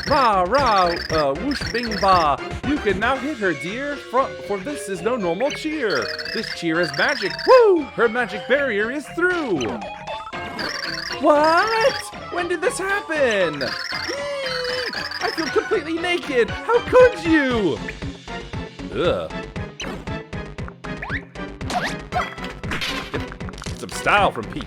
[SPEAKER 1] Rah, rah, whoosh, bing, bah. You can now hit her, dear, for this is no normal cheer. This cheer is magic. Woo! Her magic barrier is through. What? When did this happen? I feel completely naked. How could you? Ugh. Get some style from Peach.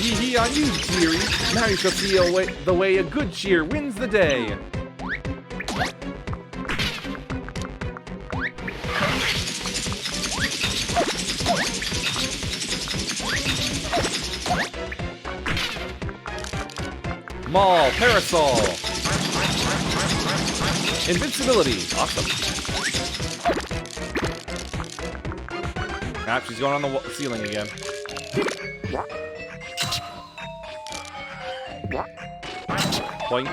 [SPEAKER 1] Hee on you, dearie. Now you shall see the way a good cheer wins the day. Maul, parasol. Invincibility, awesome. Ah, she's going on the ceiling again. Boing.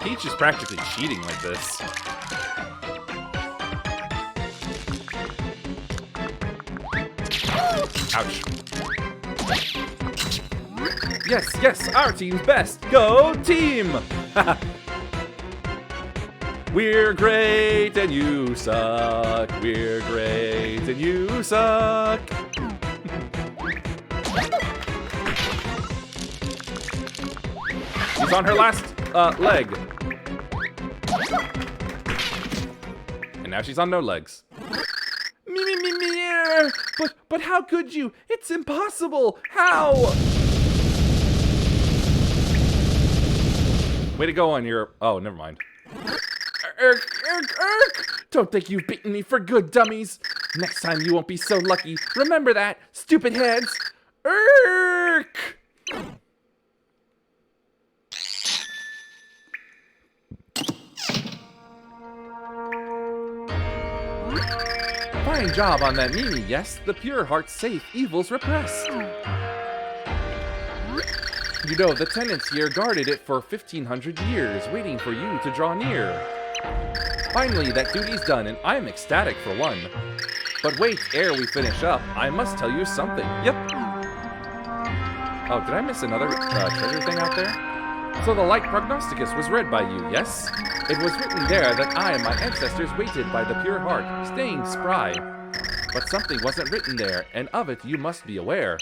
[SPEAKER 1] Peach is practically cheating like this. Ouch. Yes, our team's best. Go team! We're great and you suck. We're great and you suck. She's on her last leg. And now she's on no legs. Me. But how could you? It's impossible. How? Way to go on your... Oh, never mind. Erk. Don't think you've beaten me for good, dummies. Next time you won't be so lucky. Remember that, stupid heads. Erk! Fine job on that Mimi, yes? The pure heart's safe, evil's repressed. You know, the tenants here guarded it for 1,500 years, waiting for you to draw near. Finally, that duty's done, and I'm ecstatic for one. But wait, ere we finish up, I must tell you something. Yep. Oh, did I miss another treasure thing out there? So the light prognosticus was read by you, yes? It was written there that I and my ancestors waited by the pure heart, staying spry. but something wasn't written there, and of it you must be aware.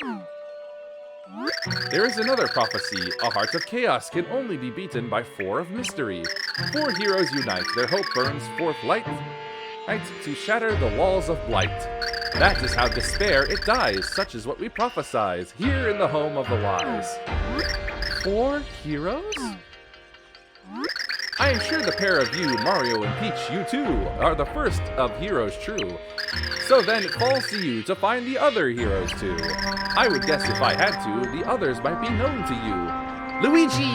[SPEAKER 1] There is another prophecy. A heart of chaos can only be beaten by 4 of mystery. 4 heroes unite, their hope burns forth light to shatter the walls of blight. That is how despair it dies, such is what we prophesize, here in the home of the wise. 4 heroes? I am sure the pair of you, Mario and Peach, you too, are the first of heroes true. So then it falls to you to find the other heroes too. I would guess if I had to, the others might be known to you. Luigi!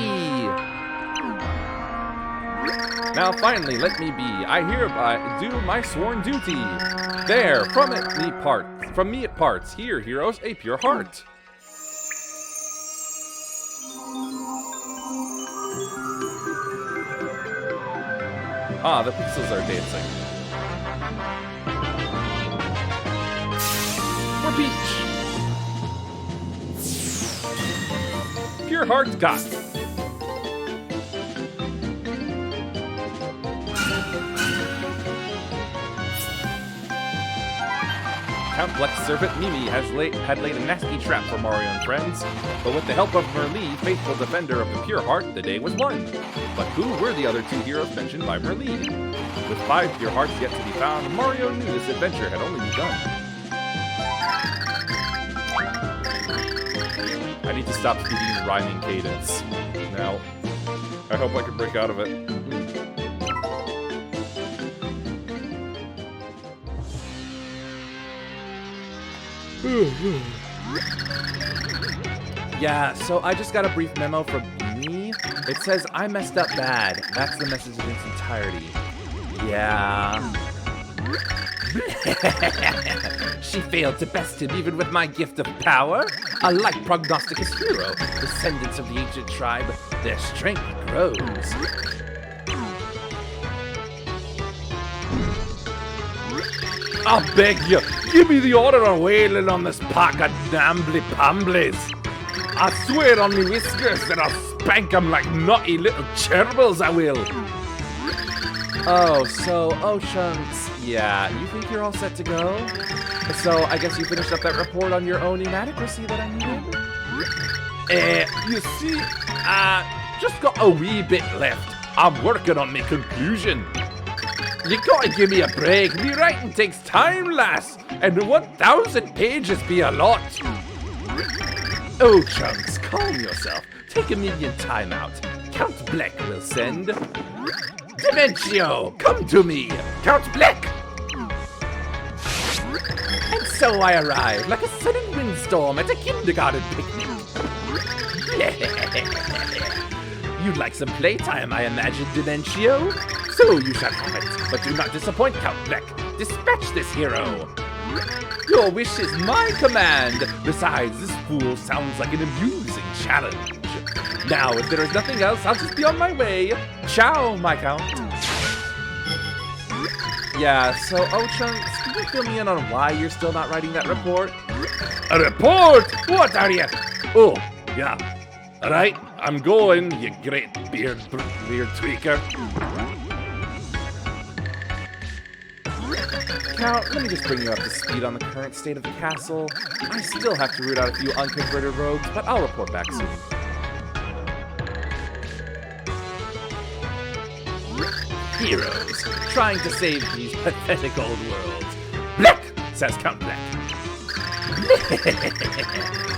[SPEAKER 1] Now finally, let me be. I hereby do my sworn duty. There, from me it parts. Here, heroes, a pure heart. Ah, the pixels are dancing. For Peach. Pure heart got. Count Bleck's servant Mimi had laid a nasty trap for Mario and friends, but with the help of Merlee, faithful defender of the pure heart, the day was won. But who were the other 2 heroes mentioned by Merlee? With 5 pure hearts yet to be found, Mario knew this adventure had only begun. I need to stop speaking in rhyming cadence. Now, I hope I can break out of it. Yeah, so I just got a brief memo from me. It says I messed up bad. That's the message in its entirety. Yeah. She failed to best him even with my gift of power. A light prognosticus hero, descendants of the ancient tribe, their strength grows. I beg you, give me the order of whaling on this pack of dambly-pamblies. I swear on me whiskers that I'll spank 'em like naughty little gerbils, I will. Oh, Chunks, yeah, you think you're all set to go? So, I guess you finished up that report on your own inadequacy that I needed? You see, just got a wee bit left. I'm working on my conclusion. You gotta give me a break. Me writing takes time, lass, and 1,000 pages be a lot. Oh, Chunks, calm yourself. Take a minion timeout. Count Bleck will send. Dimentio, come to me, Count Bleck. And so I arrived like a sudden windstorm at a kindergarten picnic. You'd like some playtime, I imagine, Dimentio? So you shall have it, but do not disappoint, Count Bleck. Dispatch this hero. Your wish is my command. Besides, this fool sounds like an amusing challenge. Now, if there is nothing else, I'll just be on my way. Ciao, my Count. Yeah, so, Chunks, can you fill me in on why you're still not writing that report? A report? What are you? Oh, yeah. All right, I'm going, you great beard tweaker. Count, let me just bring you up to speed on the current state of the castle. I still have to root out a few unconverted rogues, but I'll report back soon. Heroes, trying to save these pathetic old worlds. Bleck, says Count Bleck.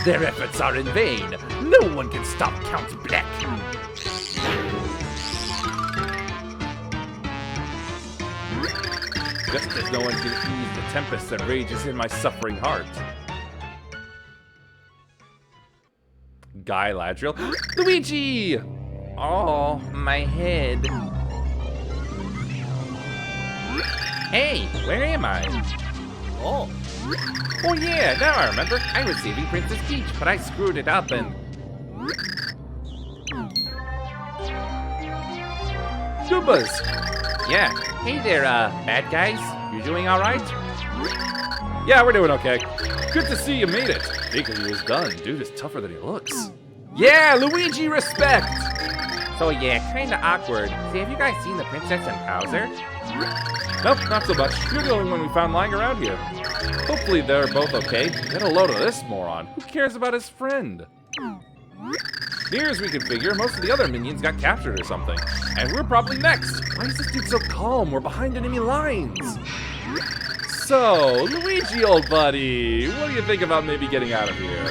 [SPEAKER 1] Their efforts are in vain. No one can stop Count Bleck. Just as no one can ease the tempest that rages in my suffering heart. Guy Ladriel. Luigi! Oh, my head. Hey, where am I? Oh yeah, now I remember. I was saving Princess Peach, but I screwed it up and... Goobas! Yeah, hey there, bad guys. You doing alright? Yeah, we're doing okay. Good to see you made it. Because he was done. Dude is tougher than he looks. Yeah, Luigi respect! So yeah, kinda awkward. Say, have you guys seen the Princess and Bowser? Nope, not so much. You're the only one we found lying around here. Hopefully they're both okay. Get a load of this moron. Who cares about his friend? Near as we can figure, most of the other minions got captured or something. And we're probably next. Why is this dude so calm? We're behind enemy lines. So, Luigi, old buddy, what do you think about maybe getting out of here?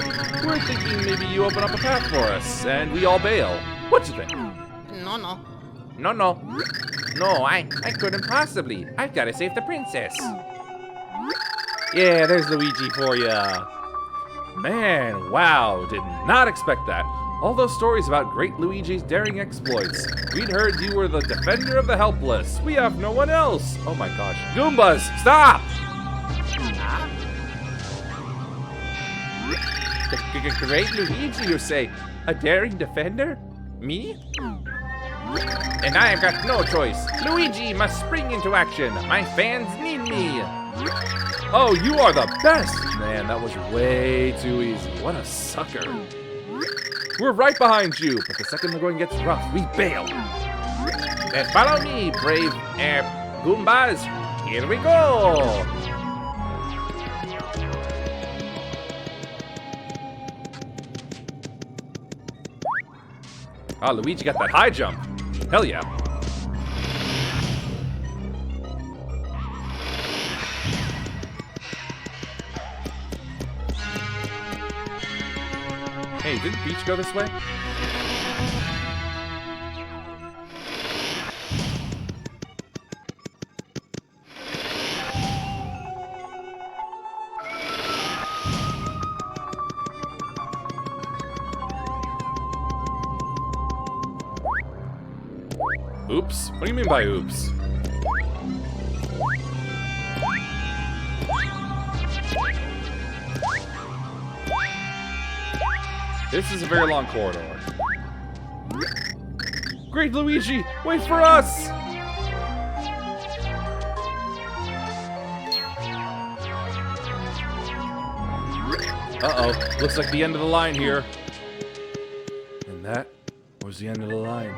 [SPEAKER 1] We're thinking maybe you open up a path for us, and we all bail. What you think?
[SPEAKER 2] No.
[SPEAKER 1] No, I couldn't possibly. I've got to save the princess. Yeah, there's Luigi for ya. Man, wow, did not expect that. All those stories about great Luigi's daring exploits. We'd heard you were the defender of the helpless. We have no one else. Oh my gosh. Goombas, stop! Great Luigi, you say? A daring defender? Me? And I've got no choice. Luigi must spring into action. My fans need me. Oh, you are the best! Man, that was way too easy. What a sucker. We're right behind you, but the second the going gets rough, we bail. And follow me, brave Goombas. Here we go. Ah, Luigi got that high jump. Hell yeah. Hey, didn't Peach go this way? Oops? What do you mean by oops? This is a very long corridor. Great Luigi, wait for us! Uh-oh, looks like the end of the line here. And that was the end of the line.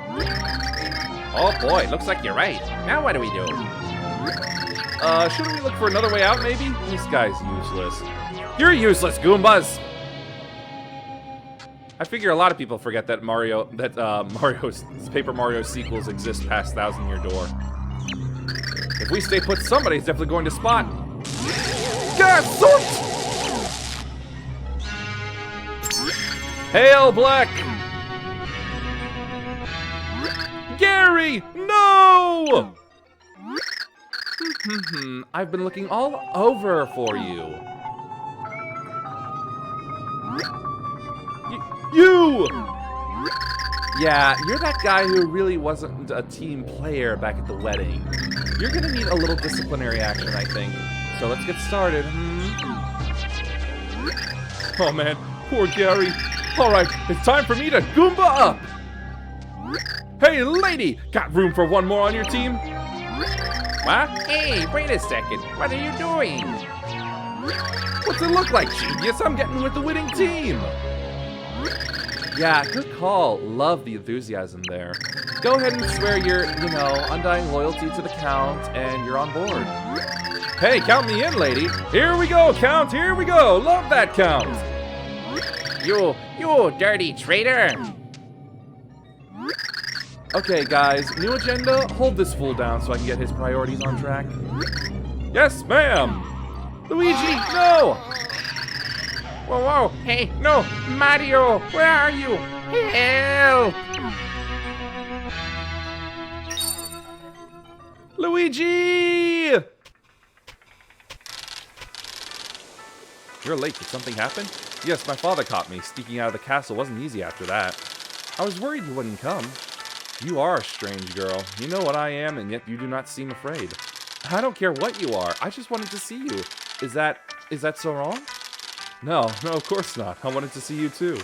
[SPEAKER 1] Oh boy, looks like you're right. Now what do we do? Shouldn't we look for another way out, maybe? This guy's useless. You're useless, Goombas! I figure a lot of people forget that Paper Mario sequels exist past 1,000-Year Door. If we stay put, somebody's definitely going to spot. Gasort! Hail, Black! Gary, no! I've been looking all over for you. You! Yeah, you're that guy who really wasn't a team player back at the wedding. You're gonna need a little disciplinary action, I think. So let's get started. Oh man, poor Gary. Alright, it's time for me to Goomba up! Hey lady, got room for one more on your team? What? Hey, wait a second, what are you doing? What's it look like, genius? I'm getting with the winning team! Yeah, good call. Love the enthusiasm there. Go ahead and swear your, undying loyalty to the Count, and you're on board. Hey, count me in, lady. Here we go, Count, here we go. Love that, Count. You dirty traitor. Okay, guys, new agenda. Hold this fool down so I can get his priorities on track. Yes, ma'am. Luigi, no! Whoa, hey, no, Mario, where are you? Help! Luigi! You're late, did something happen? Yes, my father caught me. Sneaking out of the castle wasn't easy after that. I was worried you wouldn't come. You are a strange girl. You know what I am, and yet you do not seem afraid. I don't care what you are, I just wanted to see you. Is that so wrong? No, of course not. I wanted to see you too.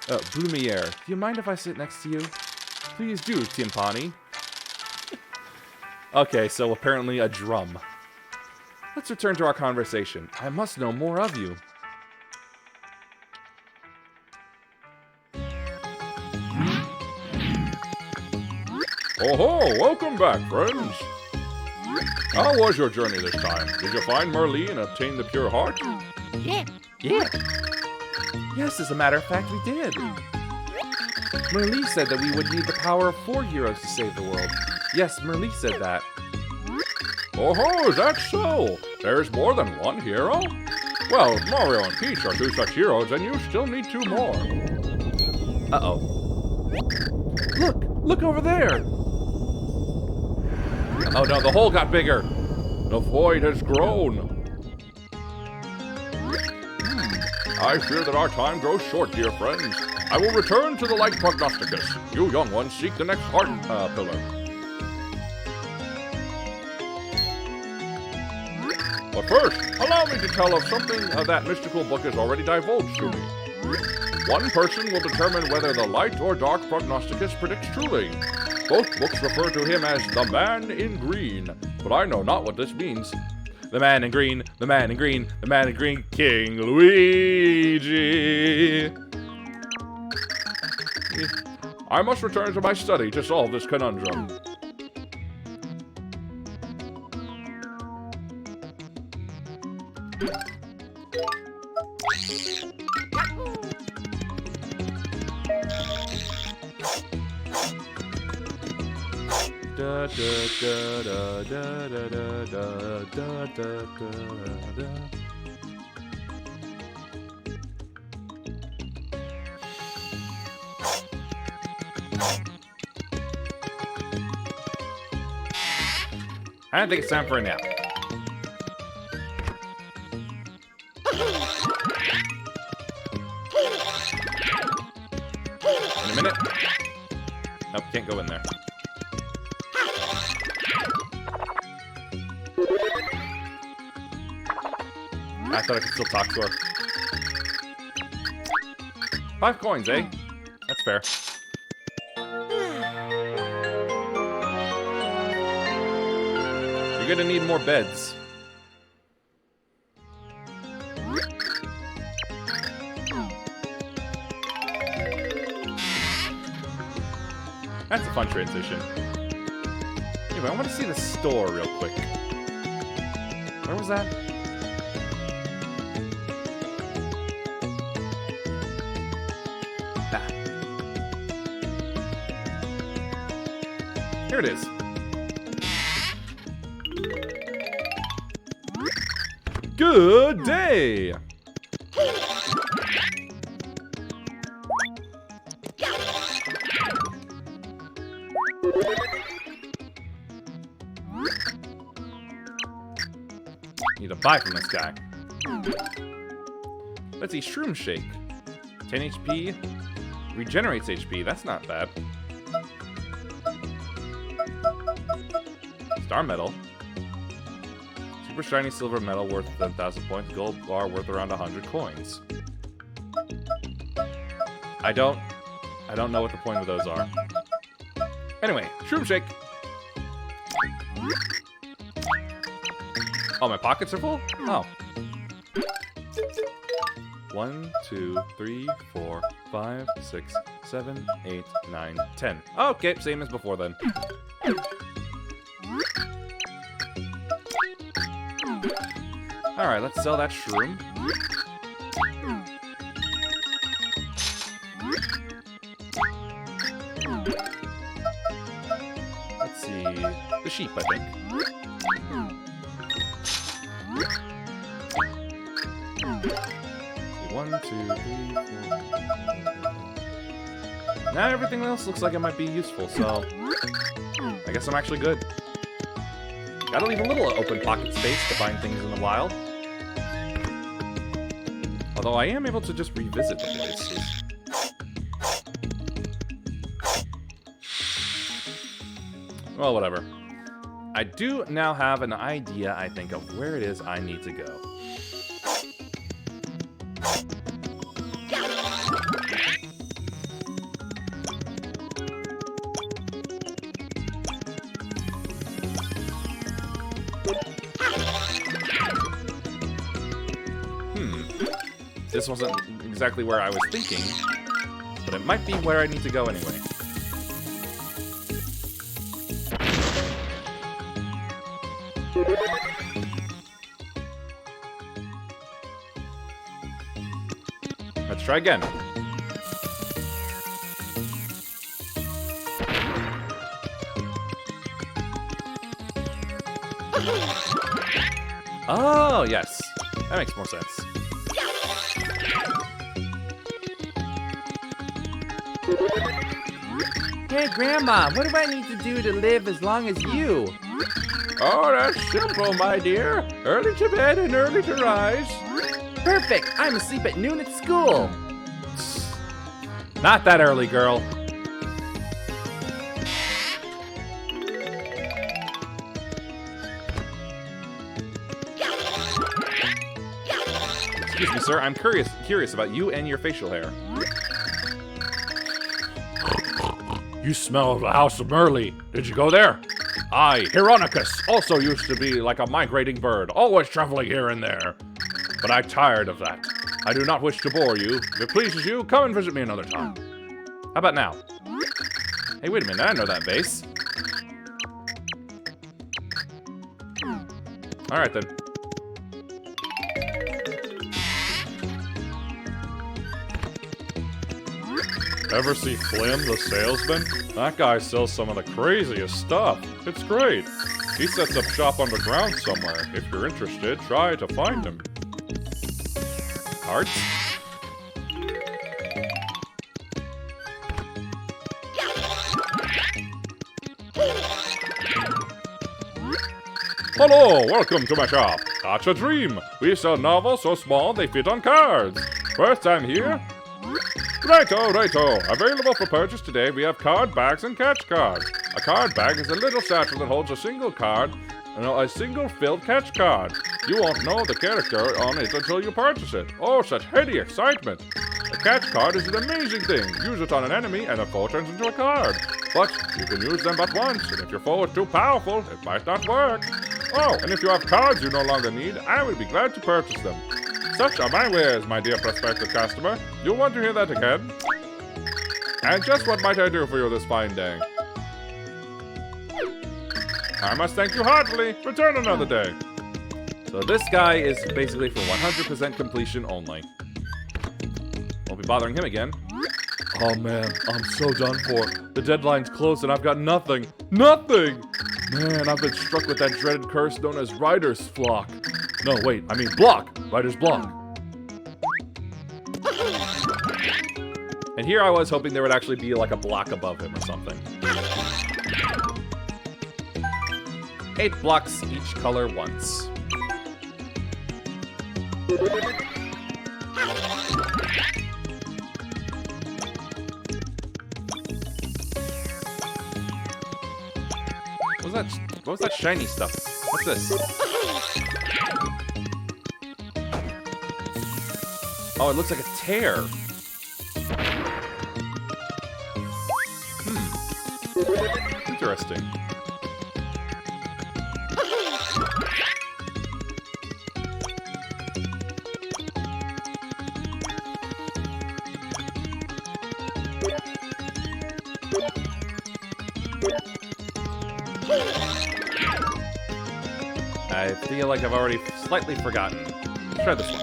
[SPEAKER 1] Blumiere, do you mind if I sit next to you? Please do, Timpani. Okay, so apparently a drum. Let's return to our conversation. I must know more of you. Oh ho, welcome back, friends.
[SPEAKER 2] How was your journey this time? Did you find Merlin and obtain the pure heart?
[SPEAKER 1] Yeah. Yes, as a matter of fact, we did. Merlin said that we would need the power of 4 heroes to save the world. Yes, Merlin said that.
[SPEAKER 2] Oh, is that so? There's more than one hero? Well, if Mario and Peach are 2 such heroes, then you still need 2 more.
[SPEAKER 1] Uh-oh. Look over there. Oh no, the hole got bigger.
[SPEAKER 2] The void has grown. I fear that our time grows short, dear friends. I will return to the light prognosticus. You young ones seek the next heart pillar. But first, allow me to tell of something that mystical book has already divulged to me. One person will determine whether the light or dark prognosticus predicts truly. Both books refer to him as the Man in Green, but I know not what this means.
[SPEAKER 1] The man in green, the man in green, the man in green, King Luigi.
[SPEAKER 2] I must return to my study to solve this conundrum.
[SPEAKER 1] Da, da, da, da, da, da, da, da, da, da. I don't think it's time for a nap. In a minute. Nope, can't go in there. I thought I could still talk to her. 5 coins, eh? That's fair. You're gonna need more beds. That's a fun transition. Anyway, I want to see the store real quick. Where was that? Ah. Here it is. Good day! Need to buy from this guy. Let's see, Shroom Shake. 10 HP. Regenerates HP, that's not bad. Star Medal. Super shiny silver medal worth 10,000 points. Gold bar worth around 100 coins. I don't know what the point of those are. Anyway, Shroom Shake. Oh, my pockets are full? Oh. 1, 2, 3, 4, 5, 6, 7, 8, 9, 10. Okay, same as before then. Alright, let's sell that shroom. Let's see. The sheep, I think. 1, 2, 3, 4. Now everything else looks like it might be useful, so I guess I'm actually good. Gotta leave a little open pocket space to find things in the wild. Although I am able to just revisit the places. Well, whatever. I do now have an idea, I think, of where it is I need to go. This wasn't exactly where I was thinking, but it might be where I need to go anyway. Let's try again. Oh, yes. That makes more sense. Hey, Grandma, what do I need to do to live as long as you?
[SPEAKER 2] Oh, that's simple, my dear. Early to bed and early to rise.
[SPEAKER 1] Perfect! I'm asleep at noon at school! Not that early, girl. Excuse me, sir. I'm curious about you and your facial hair.
[SPEAKER 2] You smell the house of Merly. Did you go there? I, Hieronicus, also used to be like a migrating bird, always traveling here and there. But I'm tired of that. I do not wish to bore you. If it pleases you, come and visit me another time.
[SPEAKER 1] How about now? Hey, wait a minute. I know that bass. Alright, then.
[SPEAKER 2] Ever see Flim, the salesman? That guy sells some of the craziest stuff. It's great. He sets up shop underground somewhere. If you're interested, try to find him.
[SPEAKER 1] Cards?
[SPEAKER 2] Hello, welcome to my shop. Catch a dream. We sell novels so small they fit on cards. First time here? Righto. Available for purchase today, we have card bags and catch cards. A card bag is a little satchel that holds a single card and a single filled catch card. You won't know the character on it until you purchase it. Oh, such heady excitement. A catch card is an amazing thing. Use it on an enemy and a foe turns into a card. But you can use them but once, and if your foe is too powerful, it might not work. Oh, and if you have cards you no longer need, I would be glad to purchase them. Such are my wares, my dear prospective customer. You'll want to hear that again. And just what might I do for you this fine day? I must thank you heartily. Return another day.
[SPEAKER 1] So this guy is basically for 100% completion only. Won't be bothering him again. Oh man, I'm so done for. The deadline's close and I've got nothing. Nothing! Man, I've been struck with that dreaded curse known as Writer's Flock. No, wait, I mean block. Writer's block. And here I was hoping there would actually be like a block above him or something. 8 blocks, each color once. What was that shiny stuff? What's this? Oh, it looks like a tear. Interesting. I feel like I've already slightly forgotten. Let's try this one.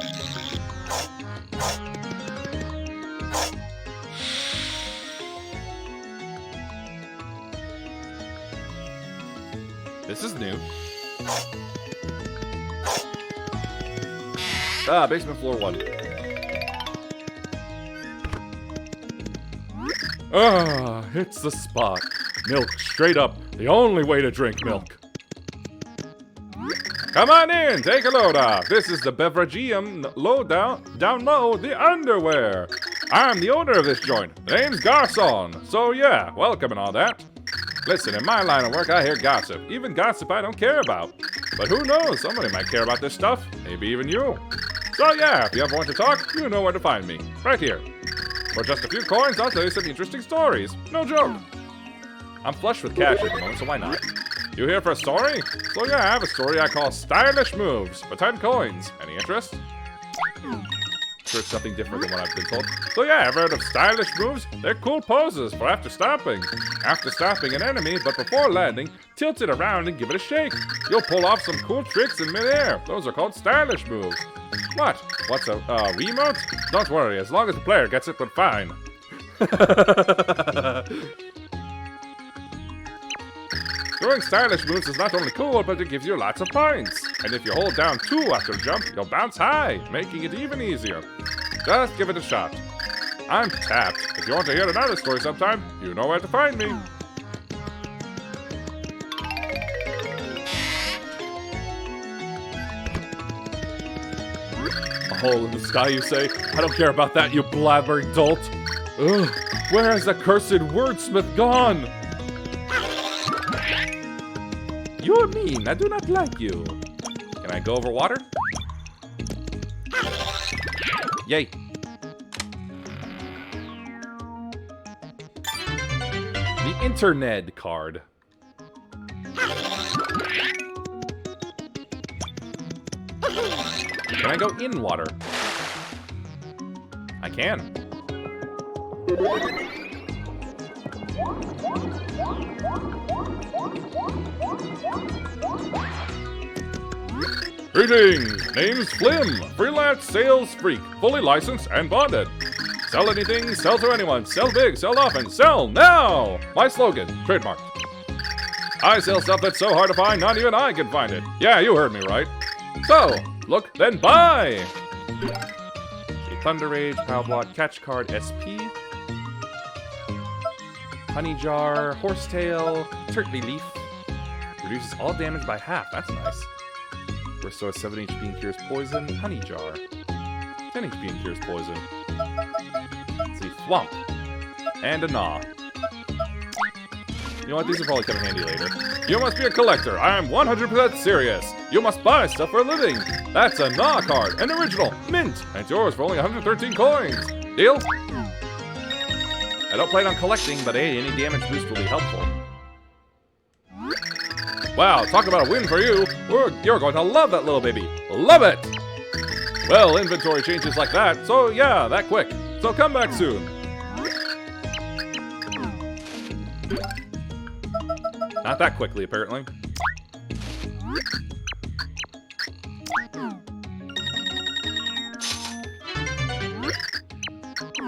[SPEAKER 1] This is new. Ah, basement floor 1.
[SPEAKER 2] Ah, it's the spot. Milk, straight up. The only way to drink milk. Come on in, take a load off. This is the Beverageum down low, the underwear. I'm the owner of this joint. The name's Garçon. So yeah, welcome and all that. Listen, in my line of work, I hear gossip. Even gossip I don't care about. But who knows, somebody might care about this stuff. Maybe even you. So yeah, if you ever want to talk, you know where to find me. Right here. For just a few coins, I'll tell you some interesting stories. No joke.
[SPEAKER 1] I'm flush with cash at the moment, so why not?
[SPEAKER 2] You here for a story? So yeah, I have a story I call Stylish Moves for 10 coins. Any interest? Sure, it's nothing different than what I've been told. So yeah, ever heard of stylish moves? They're cool poses for after stopping. After stopping an enemy, but before landing, tilt it around and give it a shake. You'll pull off some cool tricks in midair. Those are called stylish moves. What? What's a remote? Don't worry, as long as the player gets it, then fine. Doing stylish moves is not only cool, but it gives you lots of points. And if you hold down 2 after a jump, you'll bounce high, making it even easier. Just give it a shot. I'm Tapped. If you want to hear another story sometime, you know where to find me. A hole in the sky, you say? I don't care about that, you blabbering dolt. Ugh, where has that cursed wordsmith gone?
[SPEAKER 1] You are mean. I do not like you.
[SPEAKER 2] Can I go over water?
[SPEAKER 1] Yay. The internet card.
[SPEAKER 2] Can I go in water? I can. Greetings! Name's Flim, freelance sales freak, fully licensed and bonded. Sell anything, sell to anyone, sell big, sell often, sell now! My slogan, trademarked. I sell stuff that's so hard to find, not even I can find it. Yeah, you heard me right. So, look, then buy! See, Thunder Rage, Powblot, Catch Card, SP. Honey Jar, Horsetail, Turtley Leaf. Reduces all damage by half, that's nice. Restores 7 HP and cures poison. Honey Jar. 10 HP and cures poison. Let's see, Thwomp. And a Gnaw. You know what, these will probably come in handy later. You must be a collector. I am 100% serious. You must buy stuff for a living. That's a Gnaw card, an original, mint, and it's yours for only 113 coins. Deal? I don't plan on collecting, but hey, any damage boost will be helpful. Wow, talk about a win for you. You're going to love that little baby. Love it! Well, inventory changes like that, so yeah, that quick. So come back soon. Not that quickly, apparently.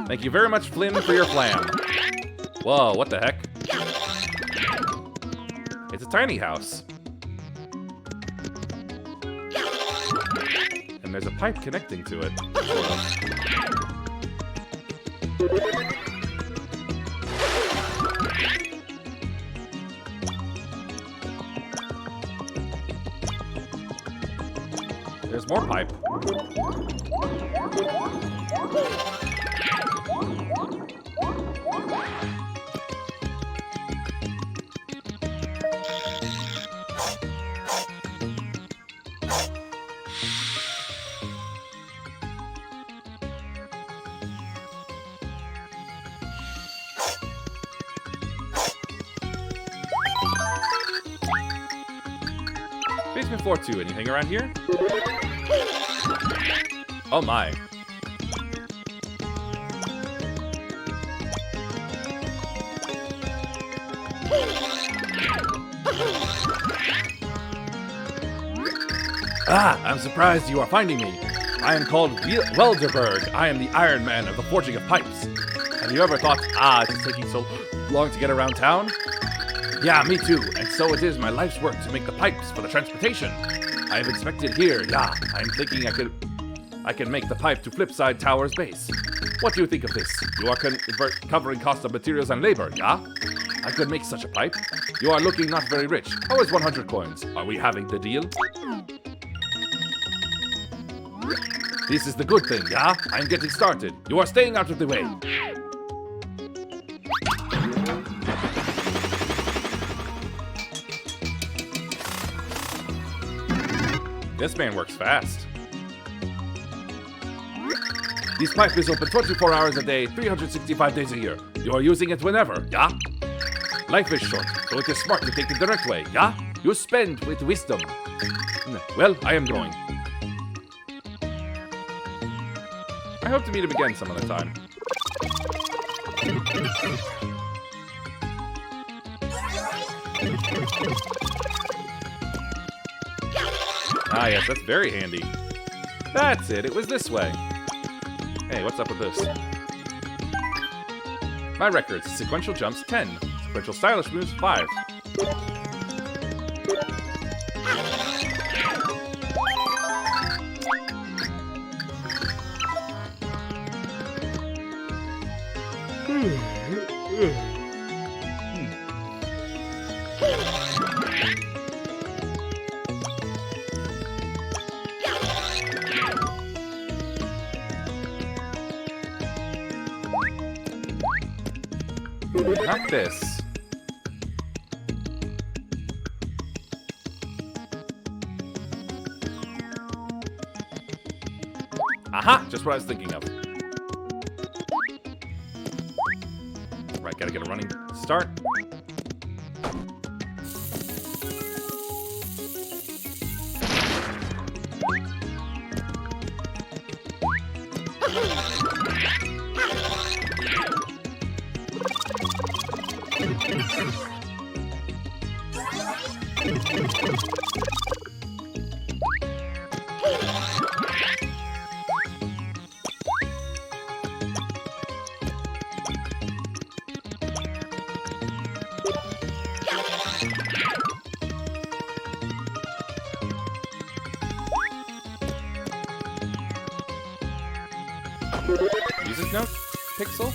[SPEAKER 2] Thank you very much, Flynn, for your flam. Whoa, what the heck? It's a tiny house. And there's a pipe connecting to it, sort of. There's more pipe. Basement floor 2, anything around here? Oh my. Ah, I'm surprised you are finding me. I am called Welderberg. I am the Iron Man of the forging of pipes. Have you ever thought, it's taking so long to get around town? Yeah, me too, and so it is my life's work to make the pipes for the transportation. I have inspected here, yeah. I'm thinking I can make the pipe to Flipside Tower's base. What do you think of this? You are covering cost of materials and labor, yeah? I could make such a pipe. You are looking not very rich. How is 100 coins? Are we having the deal? This is the good thing, yeah? I'm getting started. You are staying out of the way. This man works fast. This pipe is open 24 hours a day, 365 days a year. You are using it whenever, yeah? Life is short, so it is smart to take the direct way, yeah? You spend with wisdom. Well, I am going.
[SPEAKER 1] I hope to meet him again some other time. Ah, yes, that's very handy. That's it, it was this way. Hey, what's up with this? My records, sequential jumps 10, sequential stylish moves 5. Not this. Aha! Just what I was thinking of. Right, gotta get a running start. Uses no pixel?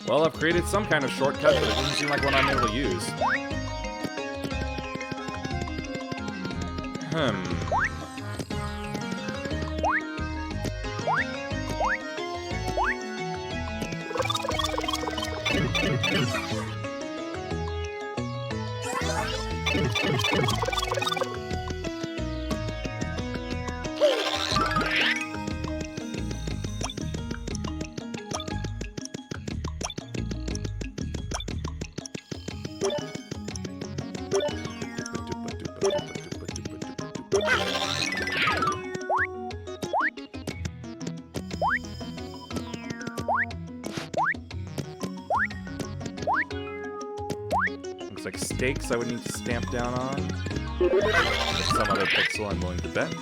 [SPEAKER 1] Well, I've created some kind of shortcut, but it doesn't seem like one I'm able to use. Looks like stakes I would need to stamp down on. Some other pixel I'm willing to bet.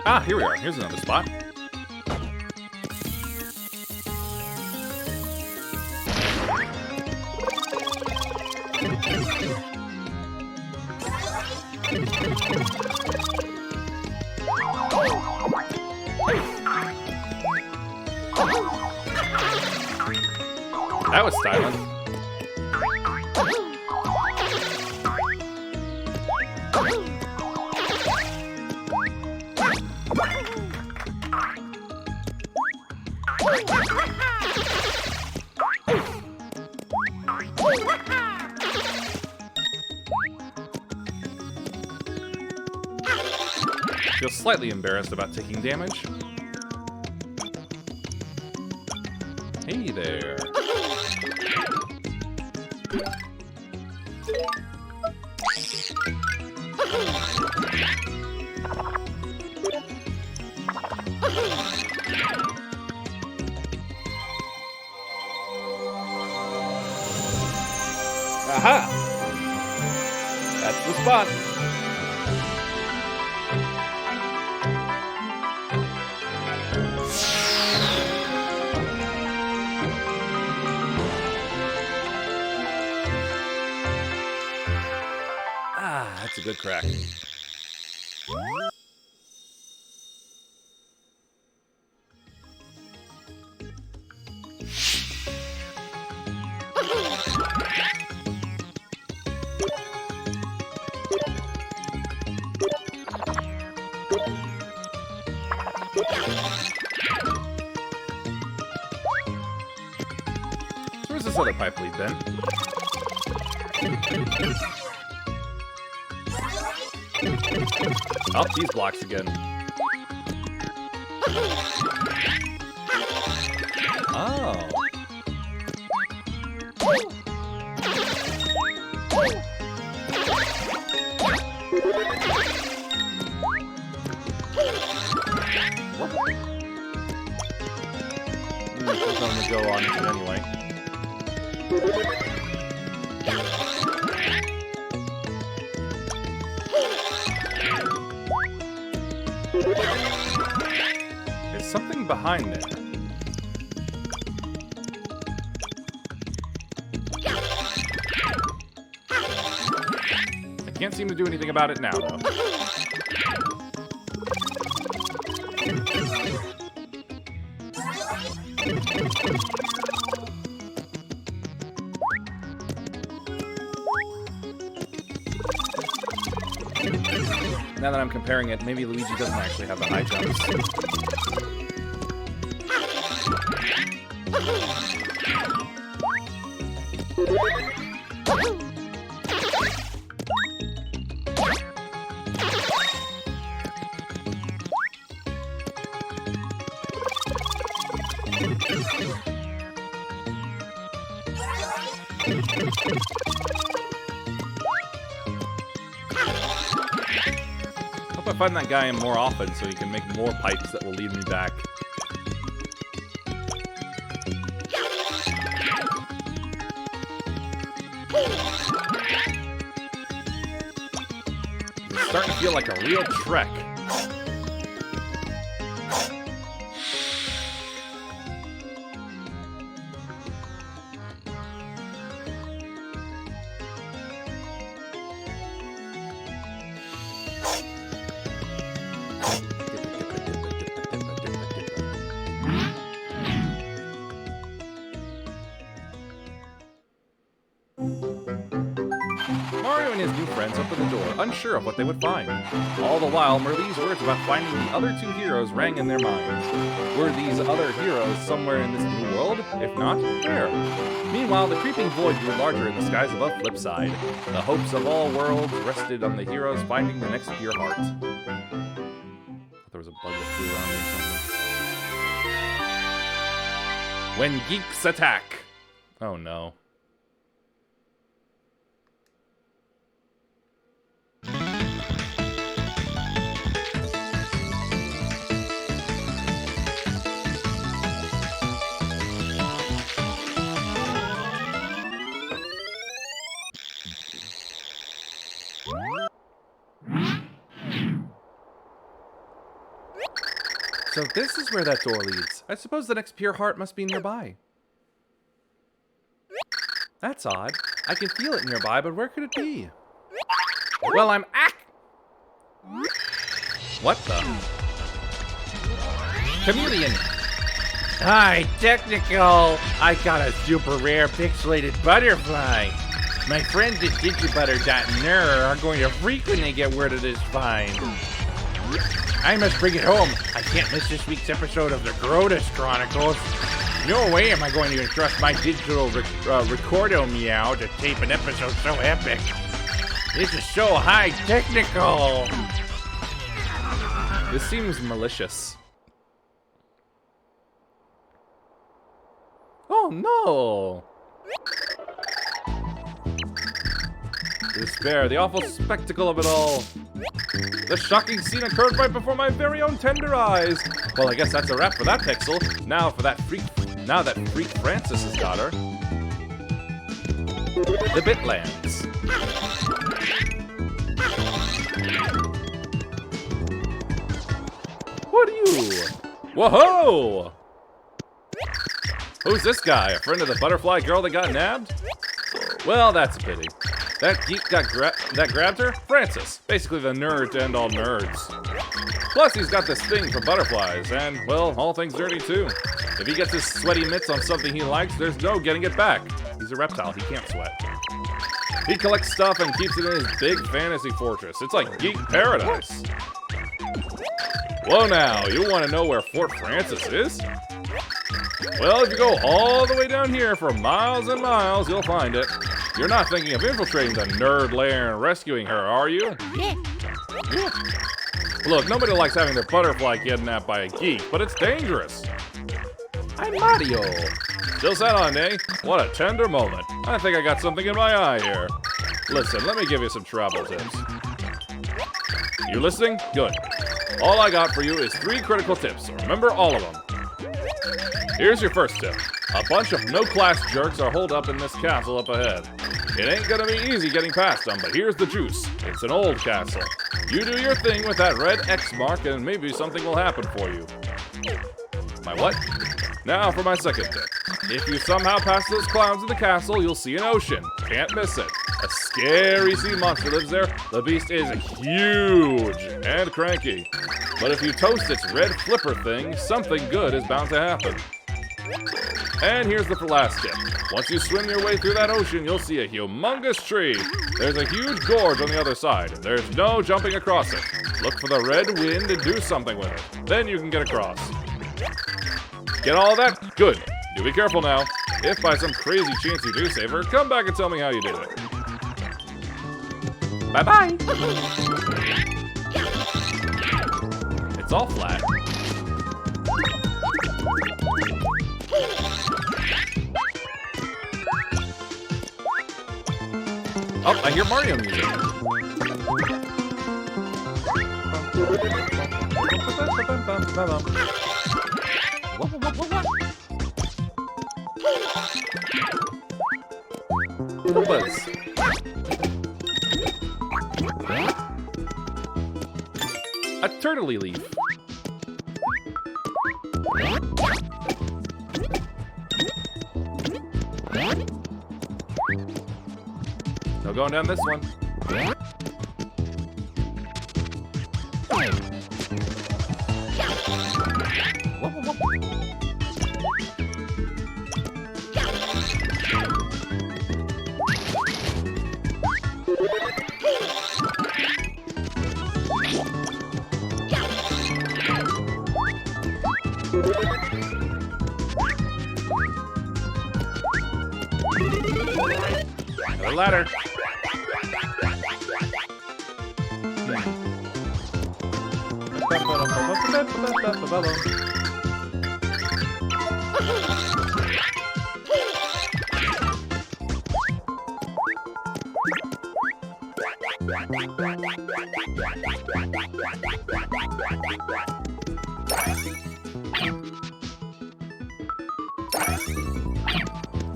[SPEAKER 1] Ah, here we are. Here's another spot. That was styling. Feel slightly embarrassed about taking damage. Hey there. Aha! That's the spot. Ah, that's a good crack. other pipe lead then. Up these blocks again. Oh. There's nothing to go on to anyway. There's something behind there. I can't seem to do anything about it now, though. Now that I'm comparing it, maybe Luigi doesn't actually have the high jumps. Hope I find that guy more often so he can make more pipes that will lead me back. It's starting to feel like a real trek. Mario and his new friends opened the door, unsure of what they would find. All the while, Merlee's words about finding the other two heroes rang in their minds. Were these other heroes somewhere in this new world? If not, where? Meanwhile, the creeping void grew larger in the skies above Flipside. The hopes of all worlds rested on the heroes finding the next pure heart. I thought there was a bug that flew around me or something. When geeks attack! Oh no. So this is where that door leads. I suppose the next pure heart must be nearby. That's odd. I can feel it nearby, but where could it be? Well, I'm What the? Chameleon!
[SPEAKER 3] Hi, Technical! I got a super rare pixelated butterfly. My friends at digibutter.ner are going to frequently get word of this find. I must bring it home. I can't miss this week's episode of the Grotus Chronicles. No way am I going to entrust my digital recordo meow to tape an episode so epic. This is so high technical.
[SPEAKER 1] This seems malicious. Oh no! Despair, the awful spectacle of it all. The shocking scene occurred right before my very own tender eyes. Well, I guess that's a wrap for that pixel. Now for that freak. Now that freak Francis has got her. The Bitlands. What are you? Whoa! Who's this guy? A friend of the butterfly girl that got nabbed? Well, that's a pity. That geek that grabbed her? Francis. Basically the nerd to end all nerds. Plus, he's got this thing for butterflies, and, well, all things dirty, too. If he gets his sweaty mitts on something he likes, there's no getting it back. He's a reptile. He can't sweat. He collects stuff and keeps it in his big fantasy fortress. It's like geek paradise. Whoa now, you want to know where Fort Francis is?
[SPEAKER 2] Well, if you go all the way down here for miles and miles, you'll find it. You're not thinking of infiltrating the nerd lair and rescuing her, are you?
[SPEAKER 4] Yeah.
[SPEAKER 2] Look, nobody likes having their butterfly kidnapped by a geek, but it's dangerous.
[SPEAKER 1] I'm Mario.
[SPEAKER 2] Still set on, eh? What a tender moment. I think I got something in my eye here. Listen, let me give you some travel tips. You listening? Good. All I got for you is 3 critical tips, so remember all of them. Here's your first tip. A bunch of no-class jerks are holed up in this castle up ahead. It ain't gonna be easy getting past them, but here's the juice. It's an old castle. You do your thing with that red X mark and maybe something will happen for you. My what? Now for my second tip. If you somehow pass those clowns in the castle, you'll see an ocean. Can't miss it. A scary sea monster lives there. The beast is huge and cranky. But if you toast its red flipper thing, something good is bound to happen. And here's the last tip. Once you swim your way through that ocean, you'll see a humongous tree. There's a huge gorge on the other side. There's no jumping across it. Look for the red wind and do something with it. Then you can get across. Get all that? Good. Do be careful now. If by some crazy chance you do save her, come back and tell me how you did it.
[SPEAKER 1] Bye-bye.
[SPEAKER 2] It's all flat.
[SPEAKER 1] Oh, I hear Mario music. Buzz. A turtley leaf. No going down this one.
[SPEAKER 2] Another ladder.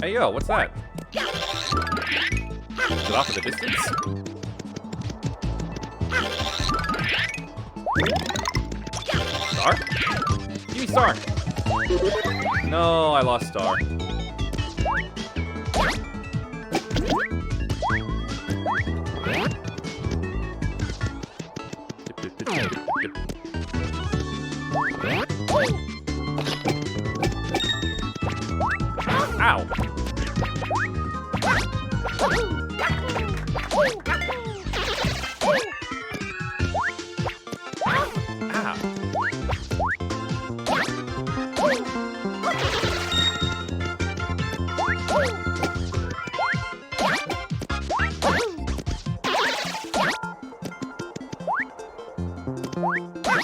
[SPEAKER 1] Hey, yo, what's that?
[SPEAKER 2] Is it off in the distance?
[SPEAKER 1] Star? Give me star. No, I lost star. Ow.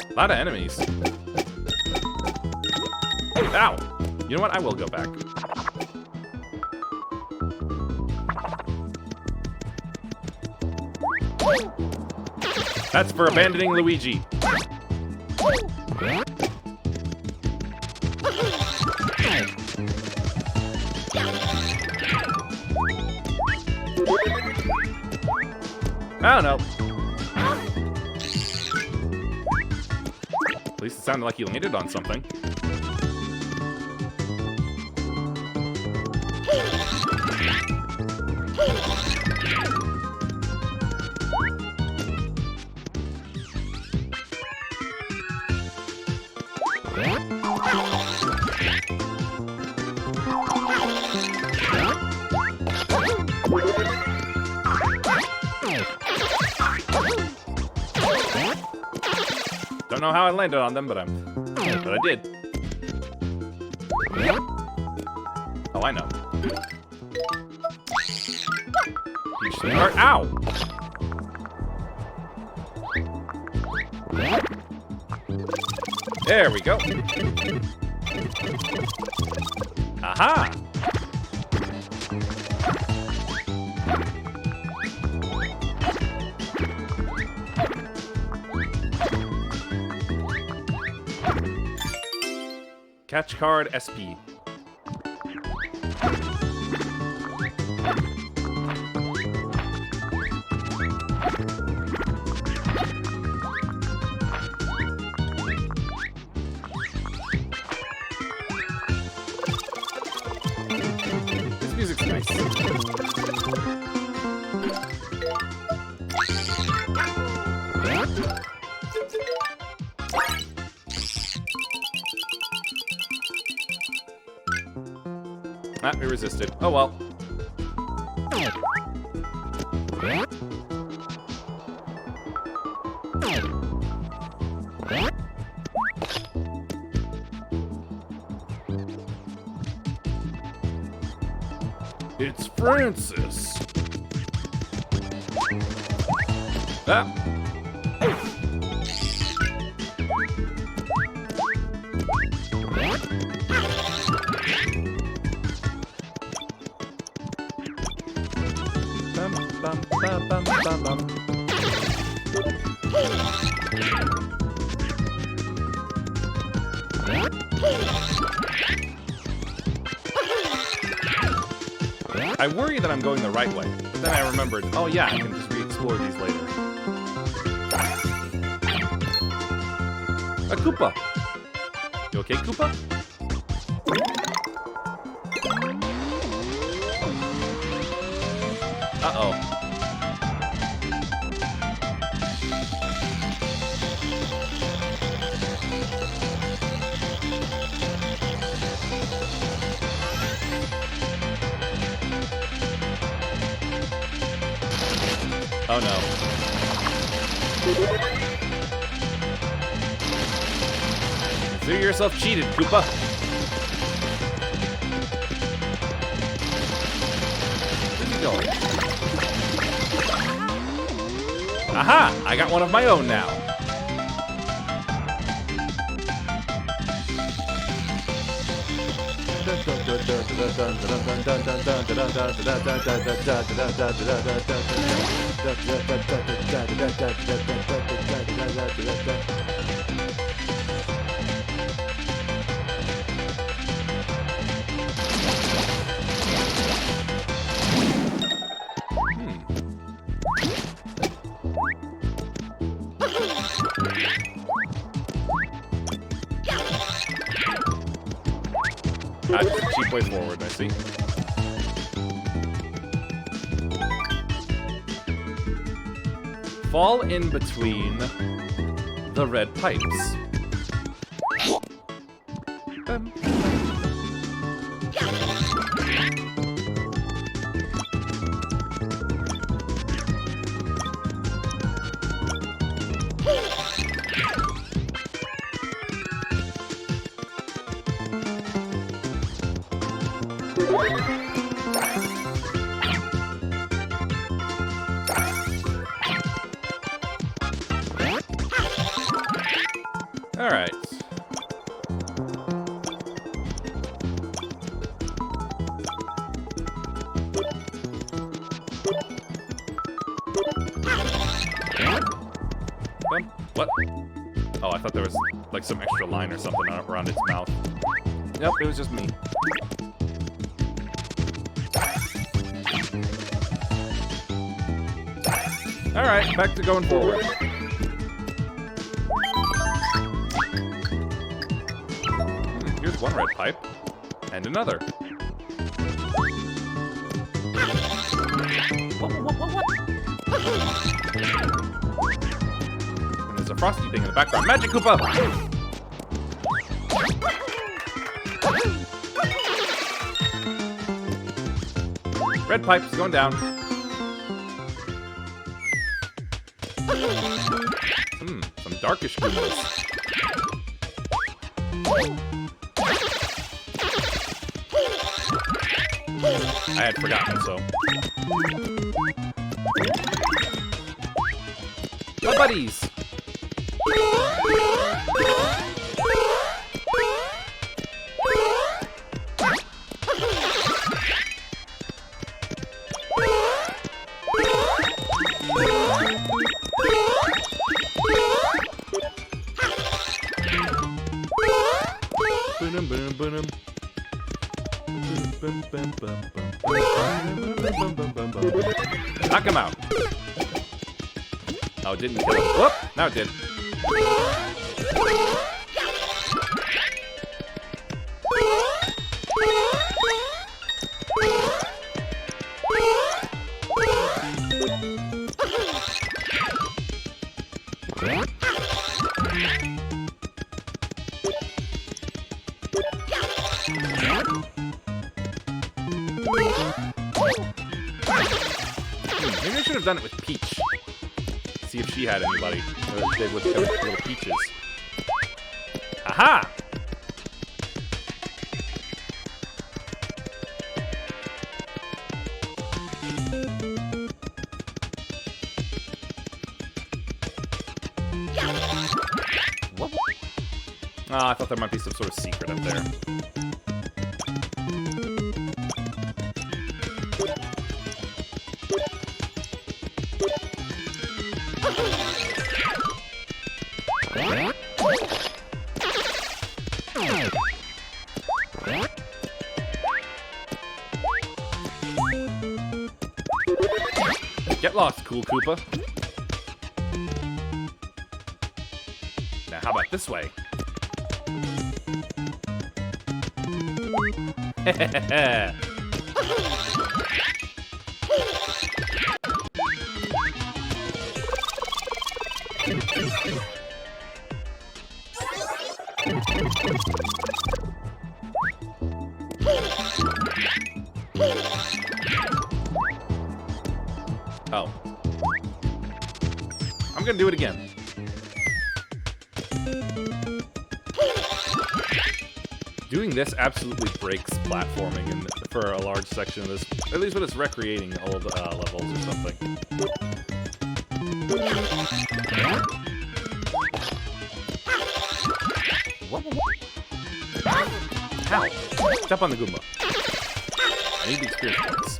[SPEAKER 1] A lot of enemies. Ow! You know what? I will go back. That's for abandoning Luigi. I don't know. At least it sounded like you landed on something. Don't know how I landed on them, but I did. Yep. Oh, I know. Peach sweetheart. Ow! There we go. Aha! Catch card SP. This music's nice. Ah, we resisted. Oh well. It's Francis. Ah. Bum, bum, bum, bum, bum, bum. I worry that I'm going the right way, but then I remembered, oh yeah, I can just re-explore these later. A Koopa! You okay, Koopa? Uh-oh. Oh no. Consider yourself cheated, Koopa. Where's he going? Aha! I got one of my own now. That's a cheap way forward, I see. Fall in between the red pipes. All right. What? Oh, I thought there was like some extra line or something around its mouth. Nope, it was just me. All right, back to going forward. Here's one red pipe, and another. And there's a frosty thing in the background. Magic Koopa! Red pipe's going down. Some darkish Koopas. I had forgotten, so. My buddies! Knock him out. Oh, it didn't kill him. Whoop! Now it did. Maybe I should have done it with Peach. See if she had anybody. They would have little peaches. Aha! Whoop. Oh, I thought there might be some sort of secret up there. Get lost, cool Koopa. Now, how about this way? Oh. I'm gonna do it again. Doing this absolutely breaks platforming for a large section of this, at least when it's recreating old levels or something. Ow! Step on the Goomba. I need the experience points.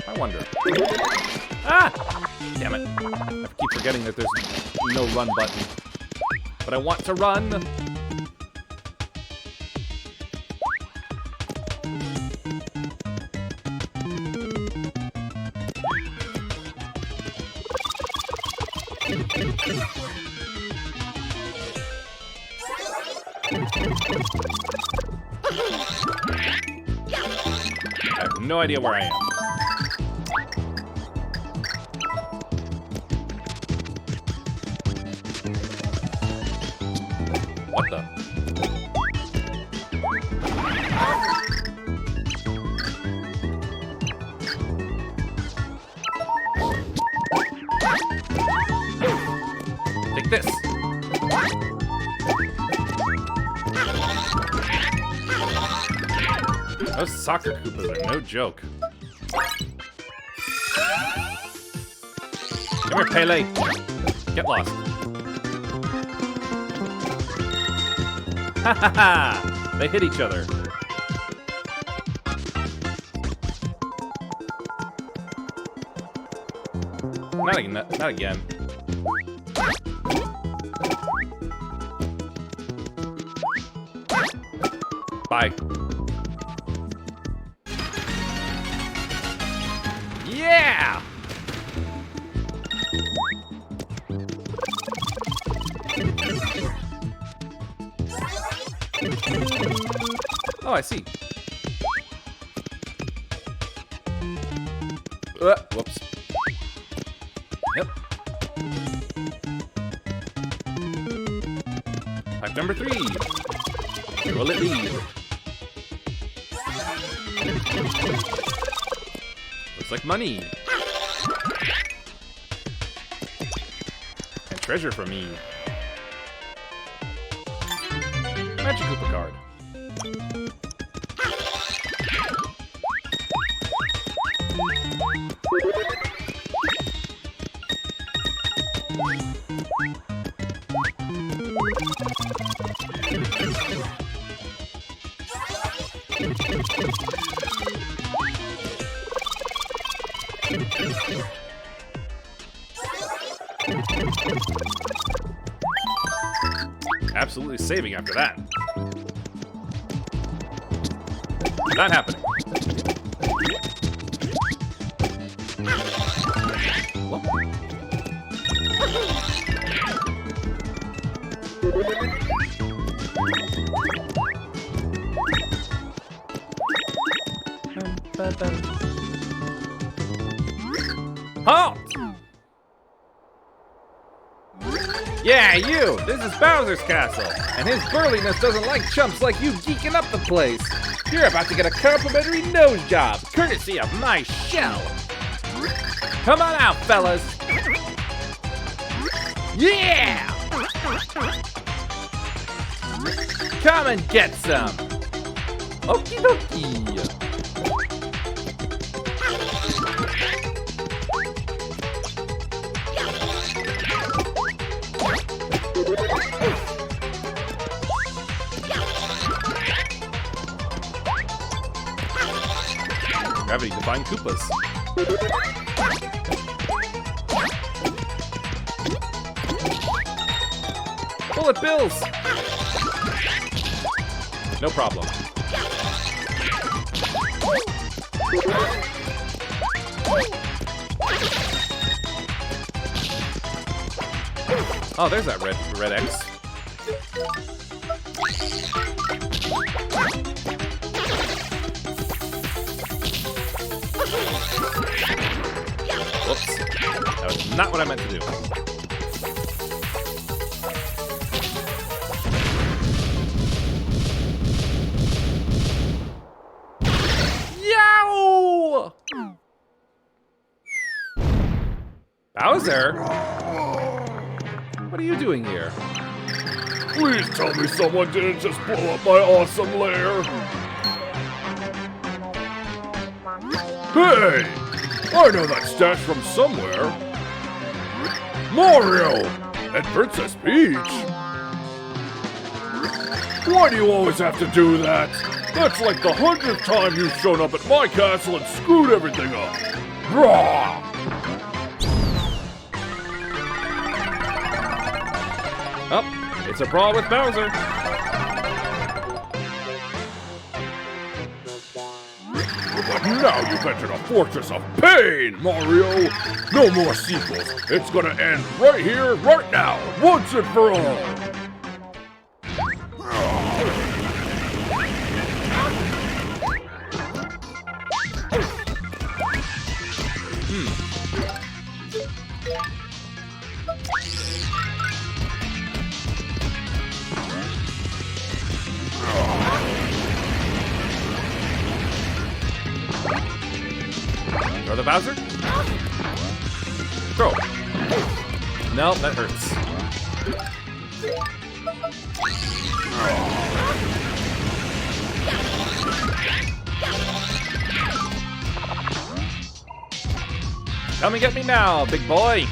[SPEAKER 1] I wonder. Ah! Damn it. I keep forgetting that there's no run button. But I want to run! I have no idea where I am. What the? Take this. Those soccer Koopas are no joke. Come here, Pele. Get lost. Ha ha ha! They hit each other. Not again. Bye. Yeah! Oh, I see. Whoops. Yep. Pipe number 3. Where will it lead? Looks like money. And treasure for me. Magic Koopa card. Absolutely saving after that. Not happening. Halt! Yeah, you! This is Bowser's castle, and his burliness doesn't like chumps like you geeking up the place. You're about to get a complimentary nose job, courtesy of my shell. Come on out, fellas. Yeah! Come and get some. Okie dokie. Gravity-defying Koopas. Bullet bills! No problem. Oh, there's that red X. Whoops. That was not what I meant to do. Yow! Bowser? What are you doing here?
[SPEAKER 2] Please tell me someone didn't just blow up my awesome lair. Hey! I know that stash from somewhere. Mario! And Princess Peach. Why do you always have to do that? That's like the 100th time you've shown up at my castle and screwed everything up. Rah!
[SPEAKER 1] Oh, it's a brawl with Bowser.
[SPEAKER 2] Now you've entered a fortress of pain, Mario! No more sequels. It's gonna end right here, right now, once and for all!
[SPEAKER 1] Throw the Bowser? Throw. No, that hurts. Come and get me now, big boy.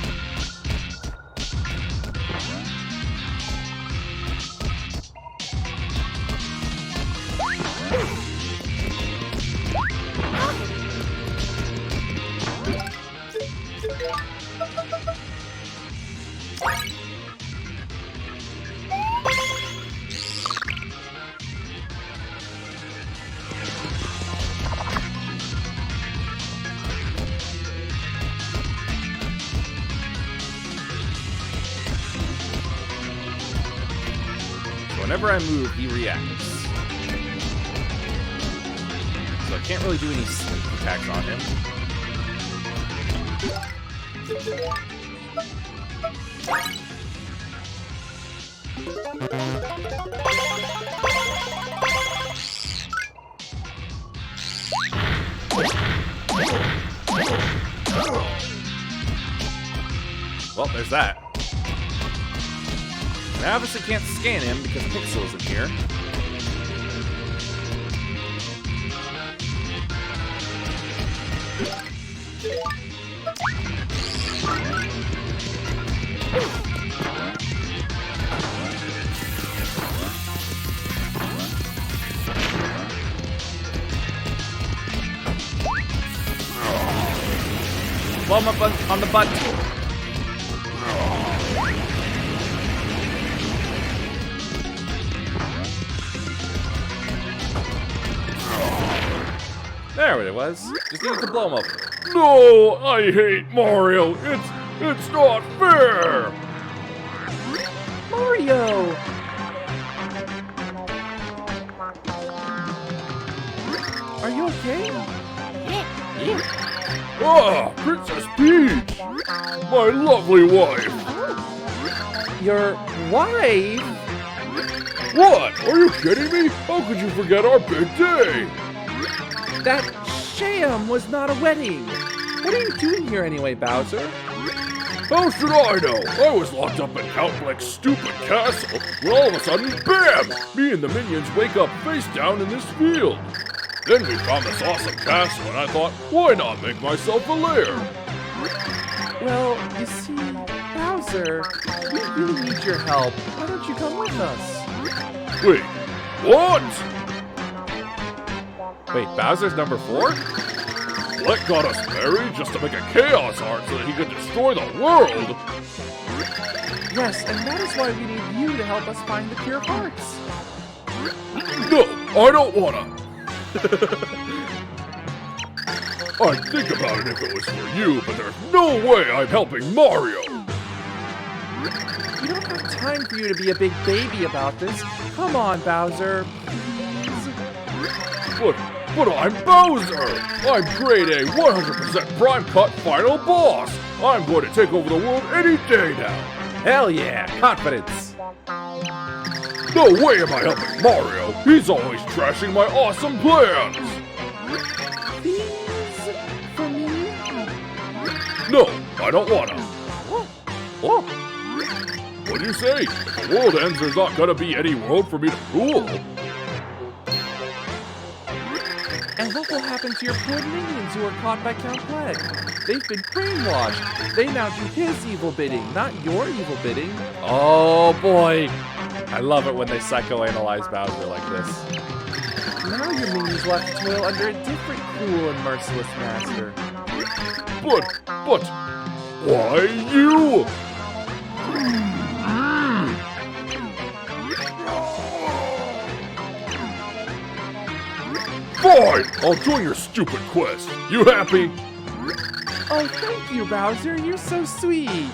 [SPEAKER 1] Whenever I move, he reacts. So I can't really do any sneak attacks on him. Well, there's that. I obviously can't scan him because Pixel isn't here. on the butt. There it was. Just needed to blow him up.
[SPEAKER 2] No, I hate Mario. It's not fair.
[SPEAKER 1] Mario! Are you okay?
[SPEAKER 2] Ah, Princess Peach! My lovely wife!
[SPEAKER 1] Your wife?
[SPEAKER 2] What? Are you kidding me? How could you forget our big day?
[SPEAKER 1] That sham was not a wedding. What are you doing here anyway, Bowser?
[SPEAKER 2] How should I know? I was locked up in Count Black's stupid castle when all of a sudden, BAM! Me and the minions wake up face down in this field. Then we found this awesome castle and I thought, why not make myself a lair?
[SPEAKER 1] Well, you see, Bowser, we really need your help. Why don't you come with us?
[SPEAKER 2] Wait, what?
[SPEAKER 1] Wait, Bowser's number 4?
[SPEAKER 2] Black got us married just to make a chaos art so that he could destroy the world?
[SPEAKER 1] Yes, and that is why we need you to help us find the pure hearts.
[SPEAKER 2] No, I don't wanna. I'd think about it if it was for you, but there's no way I'm helping Mario!
[SPEAKER 1] We don't have time for you to be a big baby about this. Come on, Bowser.
[SPEAKER 2] But I'm Bowser! I'm grade A 100% prime cut final boss! I'm going to take over the world any day now!
[SPEAKER 1] Hell yeah, confidence.
[SPEAKER 2] No way am I helping Mario! He's always trashing my awesome plans!
[SPEAKER 1] These for me?
[SPEAKER 2] No, I don't wanna.
[SPEAKER 1] Oh,
[SPEAKER 2] What do you say? If the world ends, there's not gonna be any world for me to rule.
[SPEAKER 1] and what will happen to your poor minions who are caught by Count Plague? They've been brainwashed. They now do his evil bidding, not your evil bidding.
[SPEAKER 3] Oh boy. I love it when they psychoanalyze Bowser like this.
[SPEAKER 1] Now your minions will have to toil under a different cruel and merciless master.
[SPEAKER 2] But, why you? Fine, I'll join your stupid quest. You happy?
[SPEAKER 1] Oh, thank you, Bowser. You're so sweet.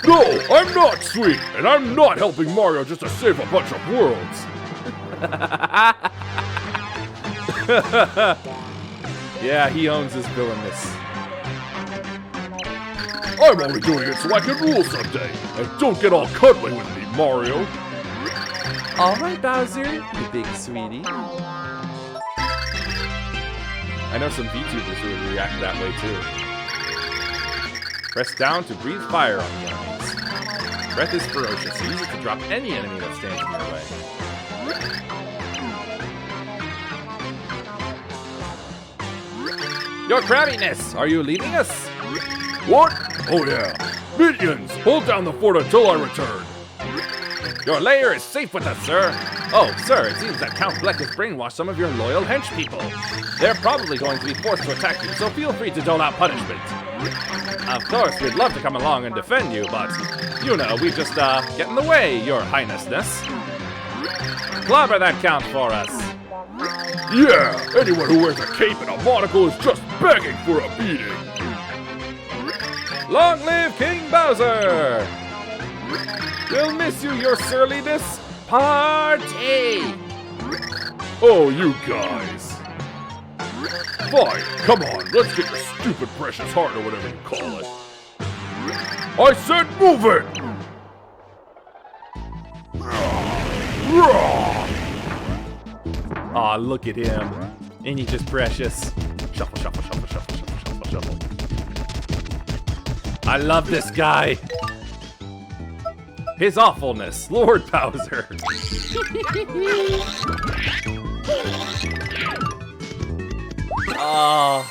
[SPEAKER 2] No, I'm not sweet, and I'm not helping Mario just to save a bunch of worlds.
[SPEAKER 3] Yeah, he owns his villainous.
[SPEAKER 2] I'm only doing it so I can rule someday. And don't get all cuddly with me, Mario.
[SPEAKER 1] All right, Bowser, you big sweetie.
[SPEAKER 3] I know some VTubers who would react that way too. Press down to breathe fire on the enemies. Breath is ferocious, so use it to drop any enemy that stands in your way. Your crabbiness! Are you leaving us?
[SPEAKER 2] What? Oh yeah. Minions, hold down the fort until I return.
[SPEAKER 3] Your lair is safe with us, sir. Oh, sir, it seems that Count Bleck has brainwashed some of your loyal hench people. They're probably going to be forced to attack you, so feel free to dole out punishment. Of course, we'd love to come along and defend you, but, you know, we just, get in the way, your highnessness. Clobber that Count for us.
[SPEAKER 2] Yeah, anyone who wears a cape and a monocle is just begging for a beating.
[SPEAKER 3] Long live King Bowser! We'll miss you, your surliness. Party!
[SPEAKER 2] Oh, you guys. Fine, come on, let's get your stupid precious heart or whatever you call it. I said move it!
[SPEAKER 3] Aw, look at him. Ain't he just precious? Shuffle, shuffle, shuffle, shuffle, shuffle, shuffle, shuffle. I love this guy. His awfulness, Lord Bowser. Oh,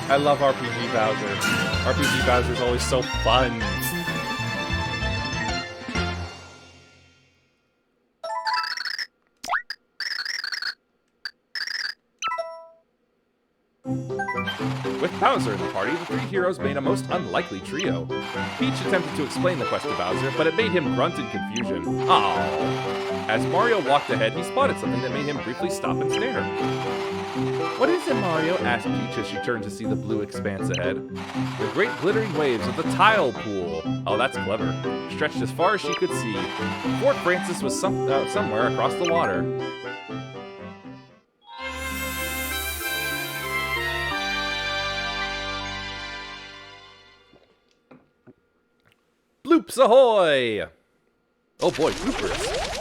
[SPEAKER 3] I love RPG Bowser. RPG Bowser's always so fun. With
[SPEAKER 1] Bowser in the party, the three heroes made a most unlikely trio. Peach attempted to explain the quest to Bowser, but it made him grunt in confusion. Aww. As Mario walked ahead, he spotted something that made him briefly stop and stare. What is it, Mario? Asked Peach as she turned to see the blue expanse ahead. The great glittering waves of the tile pool. Oh, that's clever. Stretched as far as she could see. Fort Francis was somewhere across the water. Bloops ahoy! Oh boy, bloopers.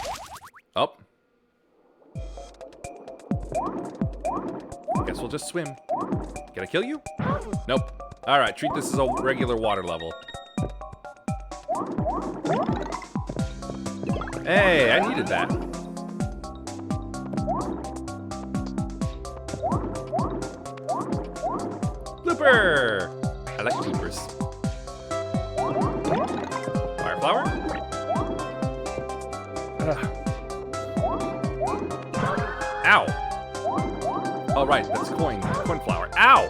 [SPEAKER 1] Oh. Guess we'll just swim. Can I kill you? Nope. Alright, treat this as a regular water level. Hey, I needed that. Blooper! I like bloopers. Fire flower? Ow! Oh, right, that's coin flower. Ow!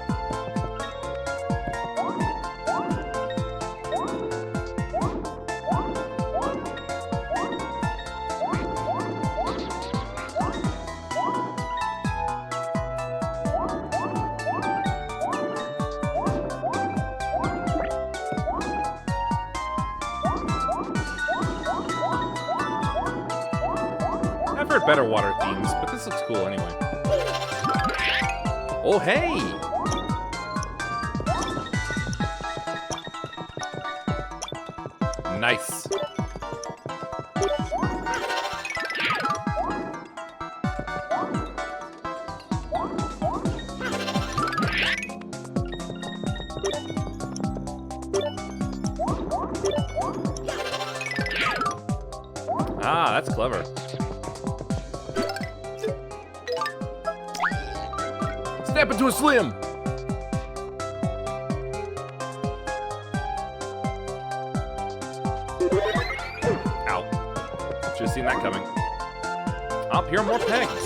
[SPEAKER 1] I've heard better water themes, but this looks cool anyway. Oh, hey! Nice. Ah, that's clever. Snap into a slim! Ow. Should've seen that coming. Oh, here are more pegs.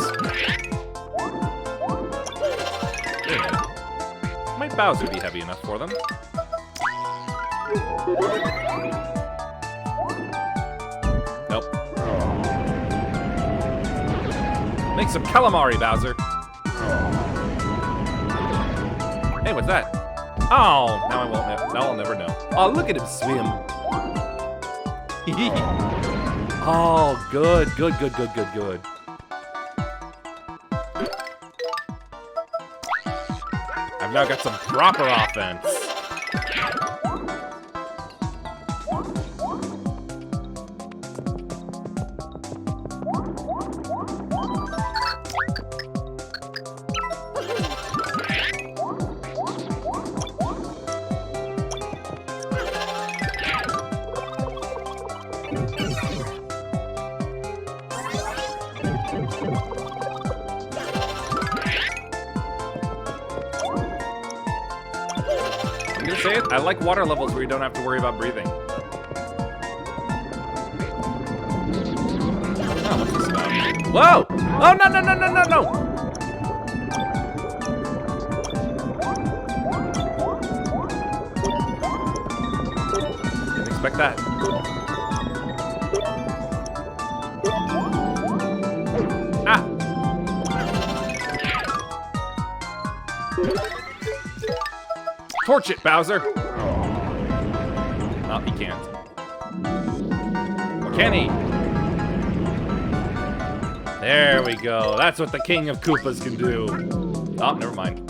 [SPEAKER 1] Wait a minute. Might Bowser be heavy enough for them? Nope. Make some calamari, Bowser. Hey, what's that? Oh, now I won't. Now I'll never know. Oh, look at him swim. Oh, good. I've now got some proper offense. I'm gonna say it, I like water levels where you don't have to worry about breathing. Oh, what's this about? Whoa! Oh, no! Didn't expect that. Ah! Torch it, Bowser! Oh, he can't. Or can he? There we go. That's what the King of Koopas can do. Oh, never mind.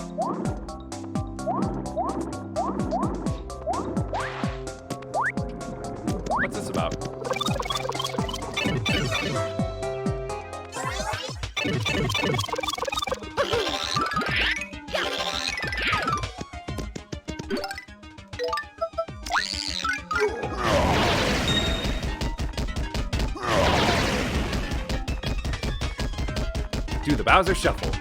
[SPEAKER 1] What's this about? Do the Bowser Shuffle.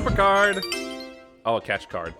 [SPEAKER 1] super card. Oh, a catch card.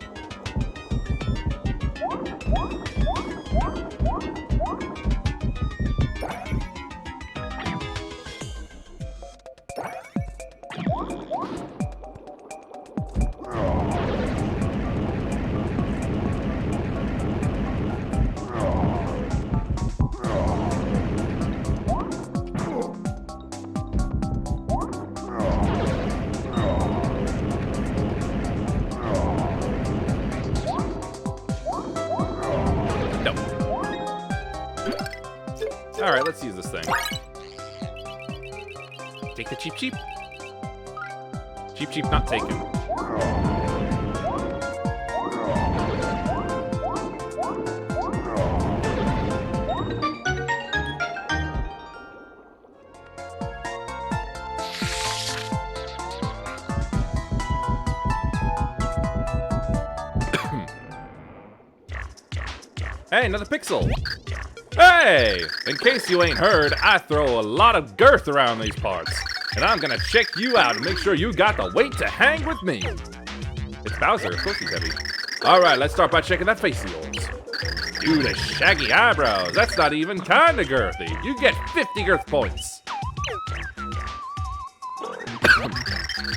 [SPEAKER 1] Alright, let's use this thing. Take the cheap cheap. Cheap cheap not taken. Hey, another pixel! Hey! In case you ain't heard, I throw a lot of girth around these parts. And I'm gonna check you out and make sure you got the weight to hang with me. It's Bowser, of course he's heavy. Alright, let's start by checking that face of yours. Dude, the shaggy eyebrows, that's not even kinda girthy. You get 50 girth points.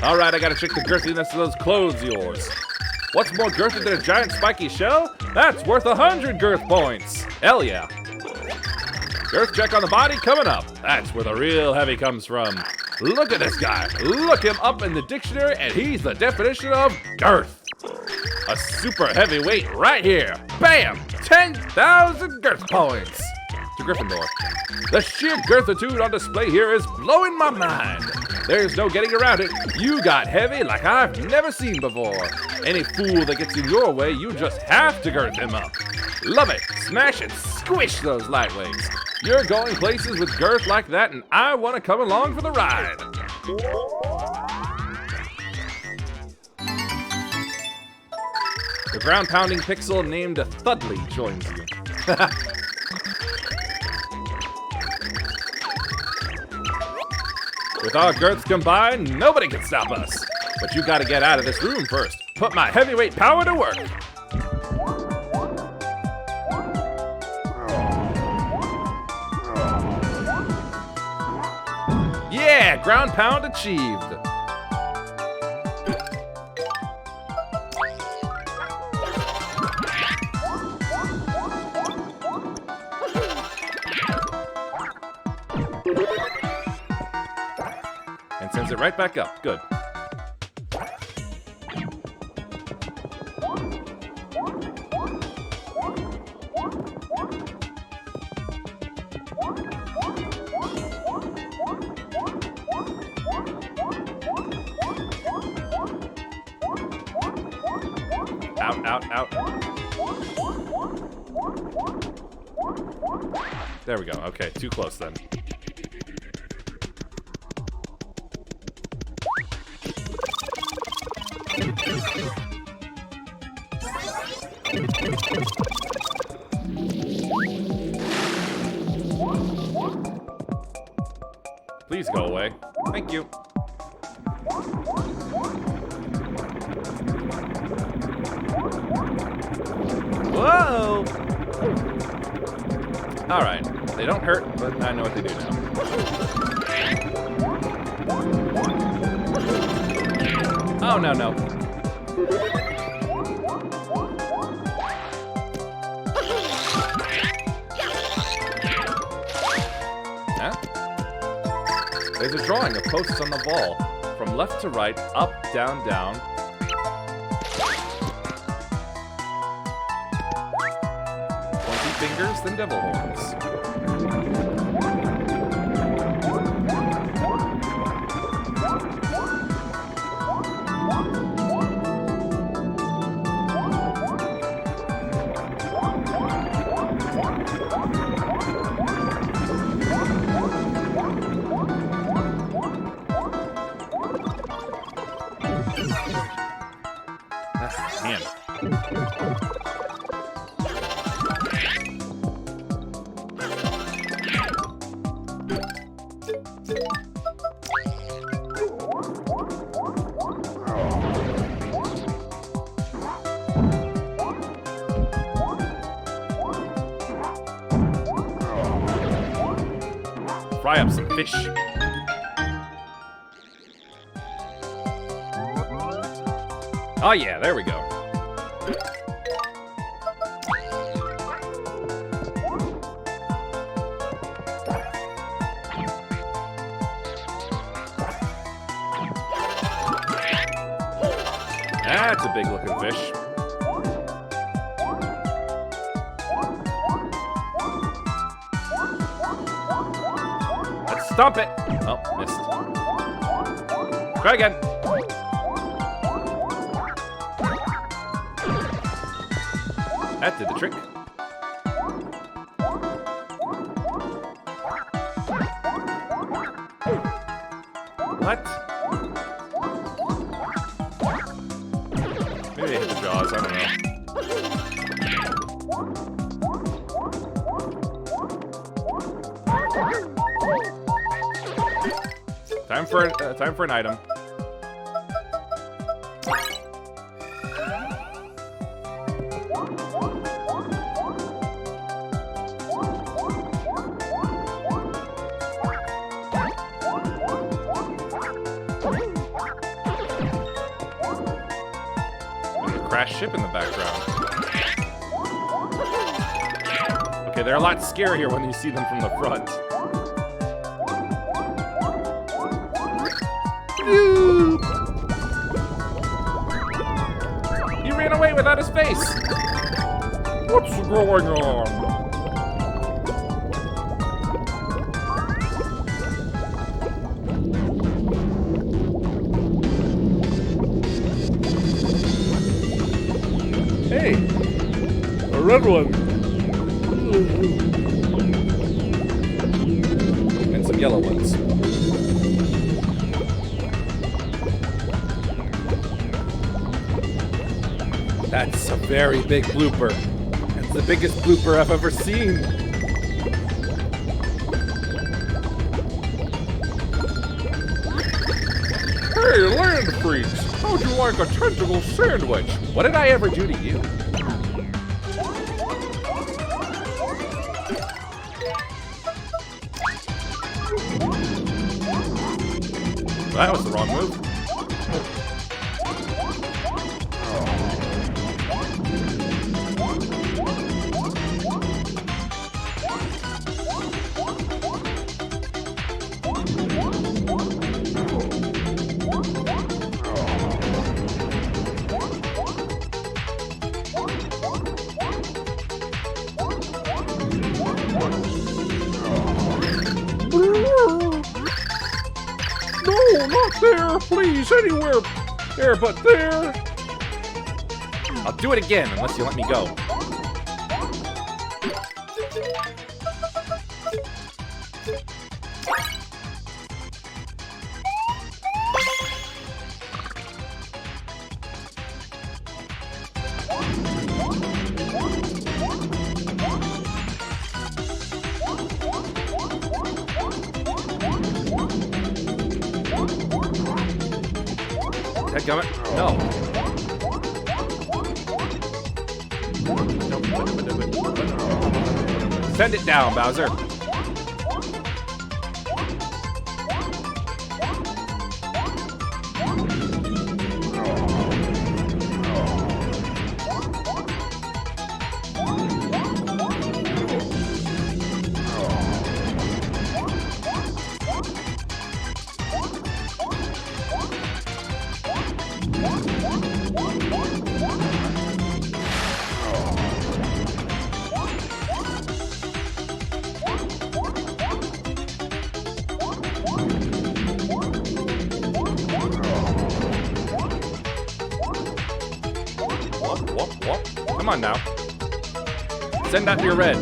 [SPEAKER 1] Alright, I gotta check the girthiness of those clothes of yours. What's more girthy than a giant spiky shell? That's worth 100 girth points. Hell yeah. Girth check on the body coming up. That's where the real heavy comes from. Look at this guy. Look him up in the dictionary and he's the definition of girth. A super heavy weight right here. Bam! 10,000 girth points. To Gryffindor. The sheer girthitude on display here is blowing my mind. There's no getting around it. You got heavy like I've never seen before. Any fool that gets in your way, you just have to girth him up. Love it. Smash and squish those lightweights. You're going places with girth like that, and I want to come along for the ride. The ground-pounding pixel named Thudley joins you. With our girths combined, nobody can stop us. But you gotta get out of this room first. Put my heavyweight power to work. Yeah, ground pound achieved. And sends it right back up. Good. Out, out, out. There we go. Okay, too close then. Please go away. Thank you. Whoa! Alright. They don't hurt, but I know what they do now. Oh, no, no. Huh? There's a drawing of posts on the wall. From left to right, up, down, down. Fingers than devil horns. Man. fry up some fish. Oh yeah, there we go. That's a big looking fish. Let's stomp it. Oh, missed. Try again. That did the trick. What? Maybe I hit the jaws, I don't know. Time for an item. Crash ship in the background. Okay, they're a lot scarier when you see them from the front. He ran away without his face.
[SPEAKER 2] What's going on?
[SPEAKER 4] Hey, a red one.
[SPEAKER 1] And some yellow ones. That's a very big blooper. That's the biggest blooper I've ever seen.
[SPEAKER 2] Hey, land freaks! How'd you like a tentacle sandwich?
[SPEAKER 1] What did I ever do to you? That was the wrong move.
[SPEAKER 2] No, not there, please, anywhere there but there.
[SPEAKER 1] I'll do it again unless you let me go. Dadgummit. No. Send it down, Bowser. Whoop. Come on now. Send out your red.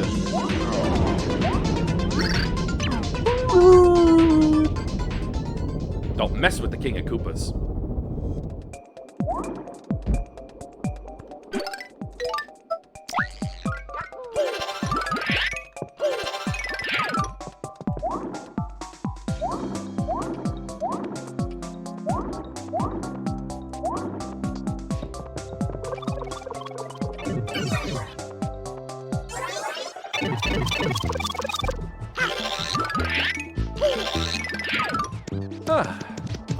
[SPEAKER 1] Don't mess with the King of Koopas.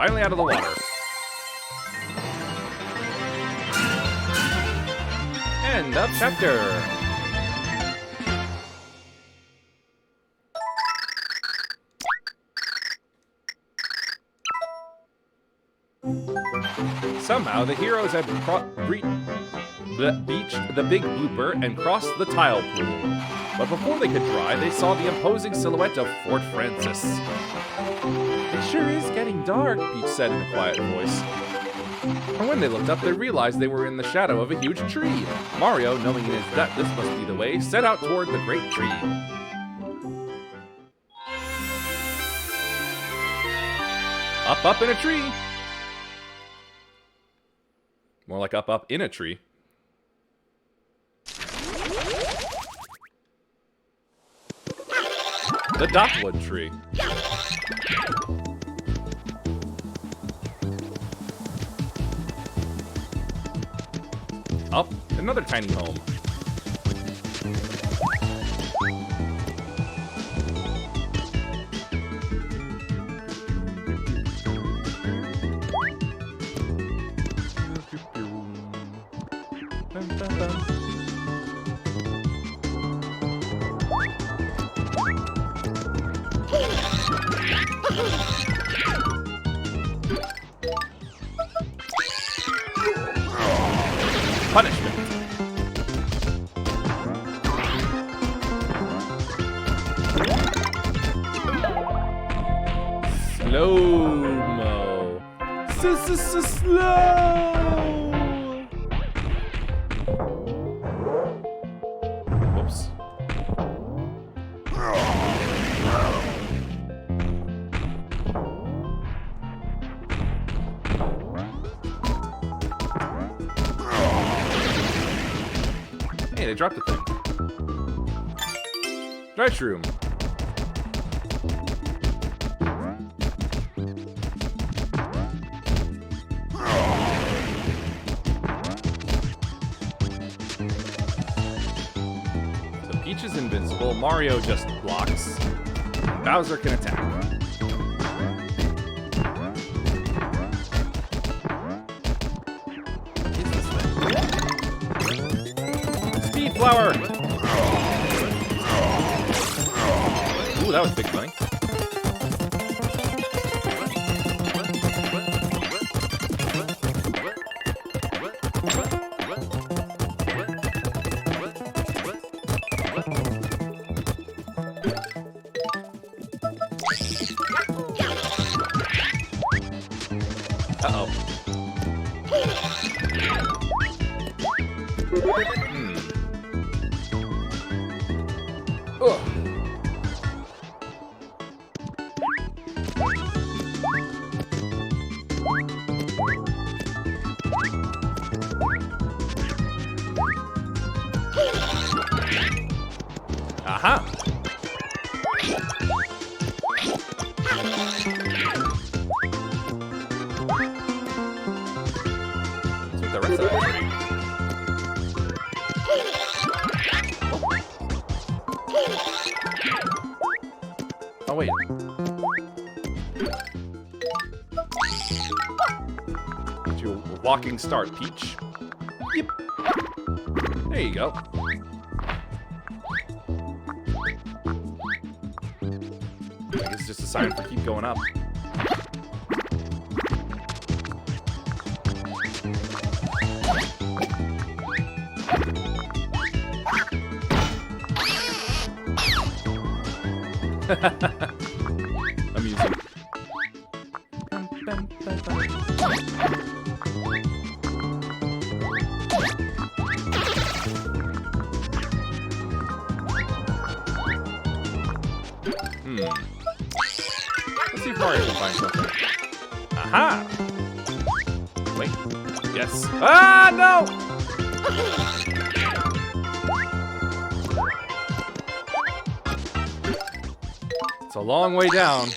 [SPEAKER 1] finally out of the water. End of chapter. Somehow, the heroes had beached the big blooper and crossed the tile pool. But before they could dry, they saw the imposing silhouette of Fort Francis. It sure is getting dark, Peach said in a quiet voice. And when they looked up, they realized they were in the shadow of a huge tree. Mario, knowing in his gut this must be the way, set out toward the great tree. Up in a tree. More like up in a tree. The dotwood tree. Up, another tiny home. Punishment. Slow-mo. Slow. Whoops. Hey, they dropped the thing. Dry shroom. So Peach is invincible, Mario just blocks, and Bowser can attack. What is this thing? Speed flower! Ooh, that was big money. Uh-oh. Ugh. Aha! Let's get the rest of that tree. Oh, wait. Get you a walking start, Peach. Yep. There you go. I guess it's just a sign for keep going up. Amusing. Let's see if Mario can find something. Aha! Wait. Yes. Ah, no! It's a long way down.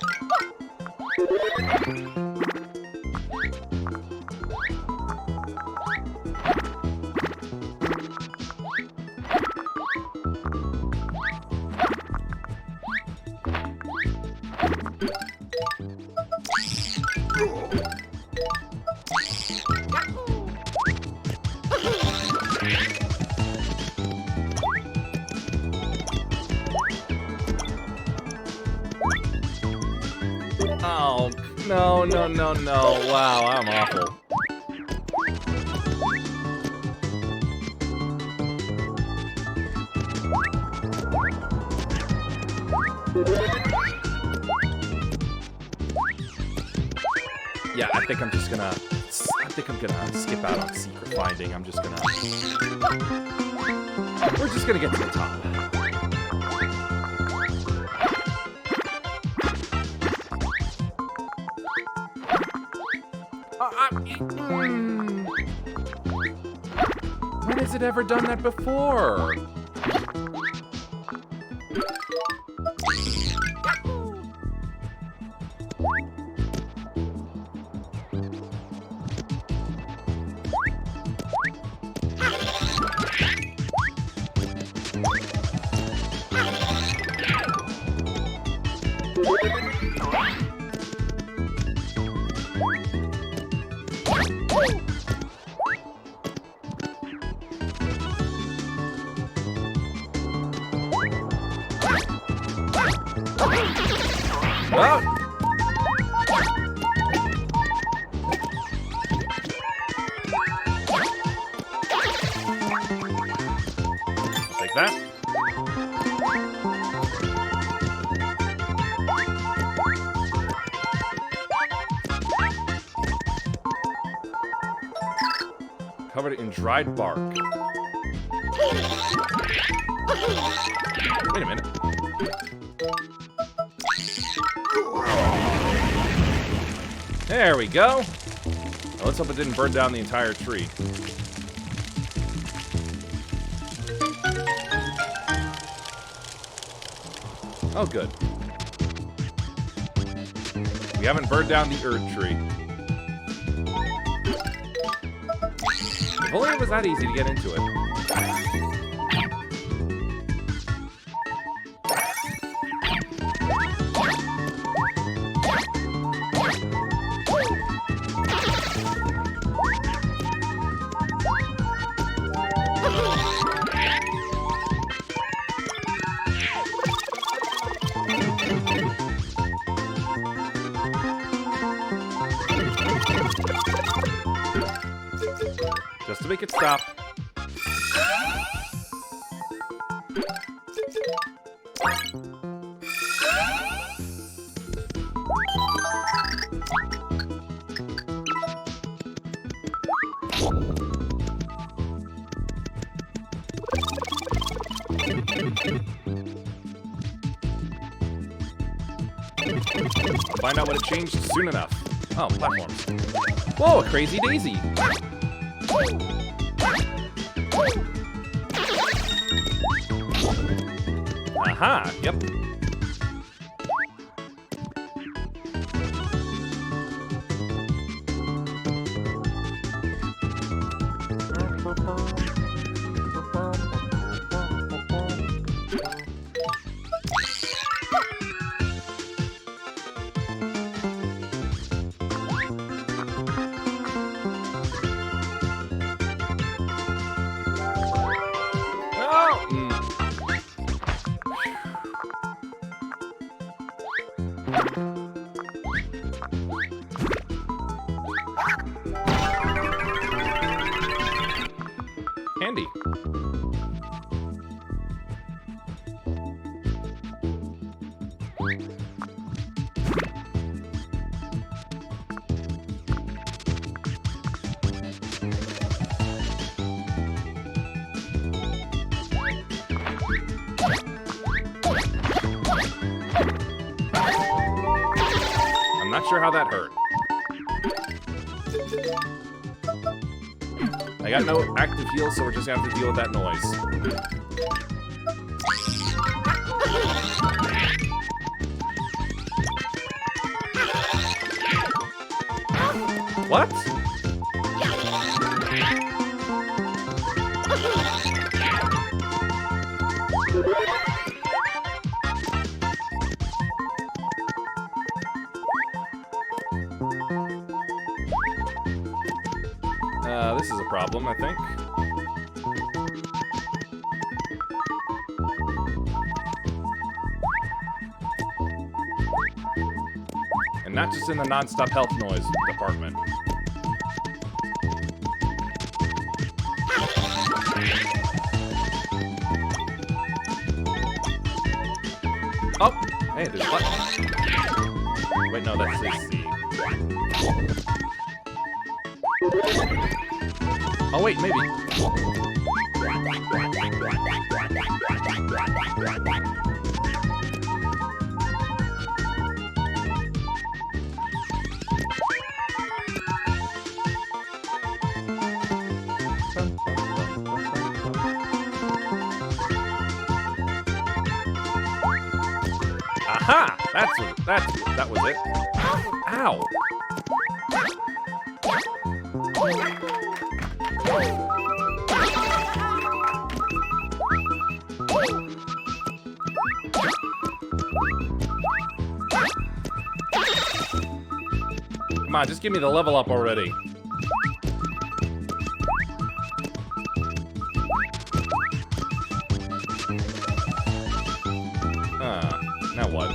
[SPEAKER 1] No, no, no, no. Wow, I'm awful. Yeah, I think I'm gonna skip out on secret finding. We're just gonna get to the top. When has it ever done that before? Oh. Take that. Covered in dried bark. Wait a minute. There we go. Now let's hope it didn't burn down the entire tree. Oh, good. We haven't burned down the Erd tree. If only it was that easy to get into it. Just to make it stop. I'll find out what it changed soon enough. Oh, platforms. Whoa, a crazy daisy. Aha, yep. Handy. I'm not sure how that hurt. I got no active heals, so we're just gonna have to deal with that noise. What? This is a problem, I think. And not just in the non-stop health noise department. Oh, hey, there's a button. Wait, no, that's his C. Oh, wait, maybe. Aha! That was it. Ow! Come on, just give me the level up already. Now what?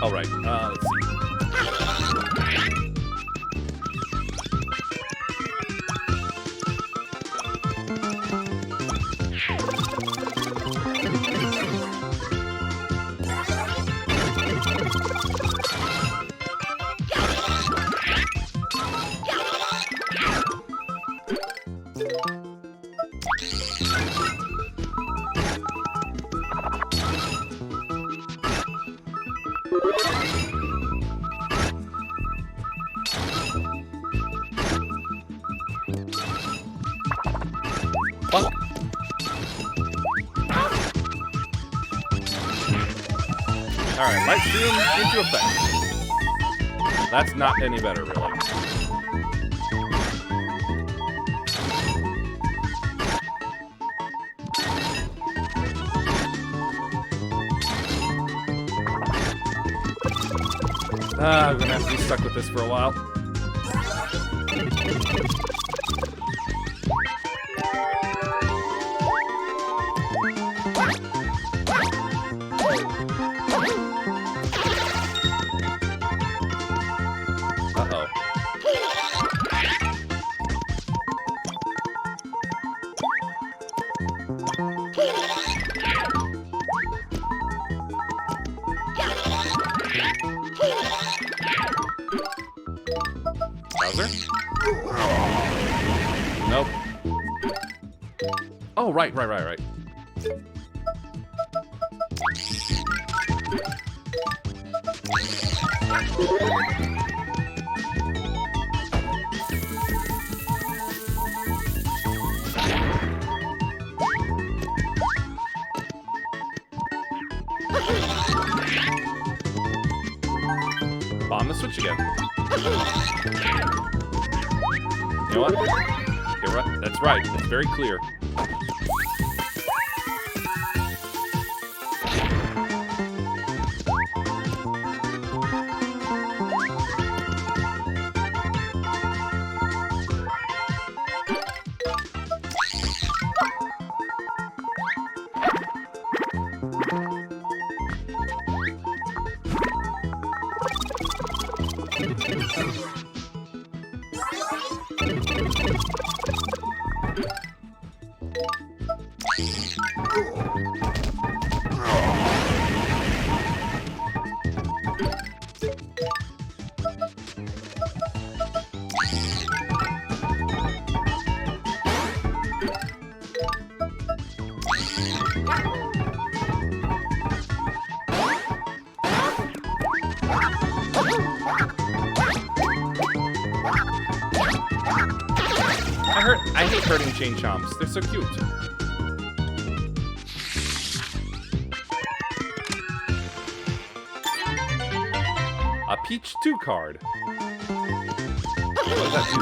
[SPEAKER 1] All right, let's see. Fuck. Alright, light stream into effect. That's not any better, really. I'm gonna have to be stuck with this for a while. Uh-oh. Bowser? Nope. Oh, right. Bomb the switch again. You know what? You're right. That's right. It's very clear. I hate hurting chain chomps. They're so cute. A Peach 2 card. What does that do?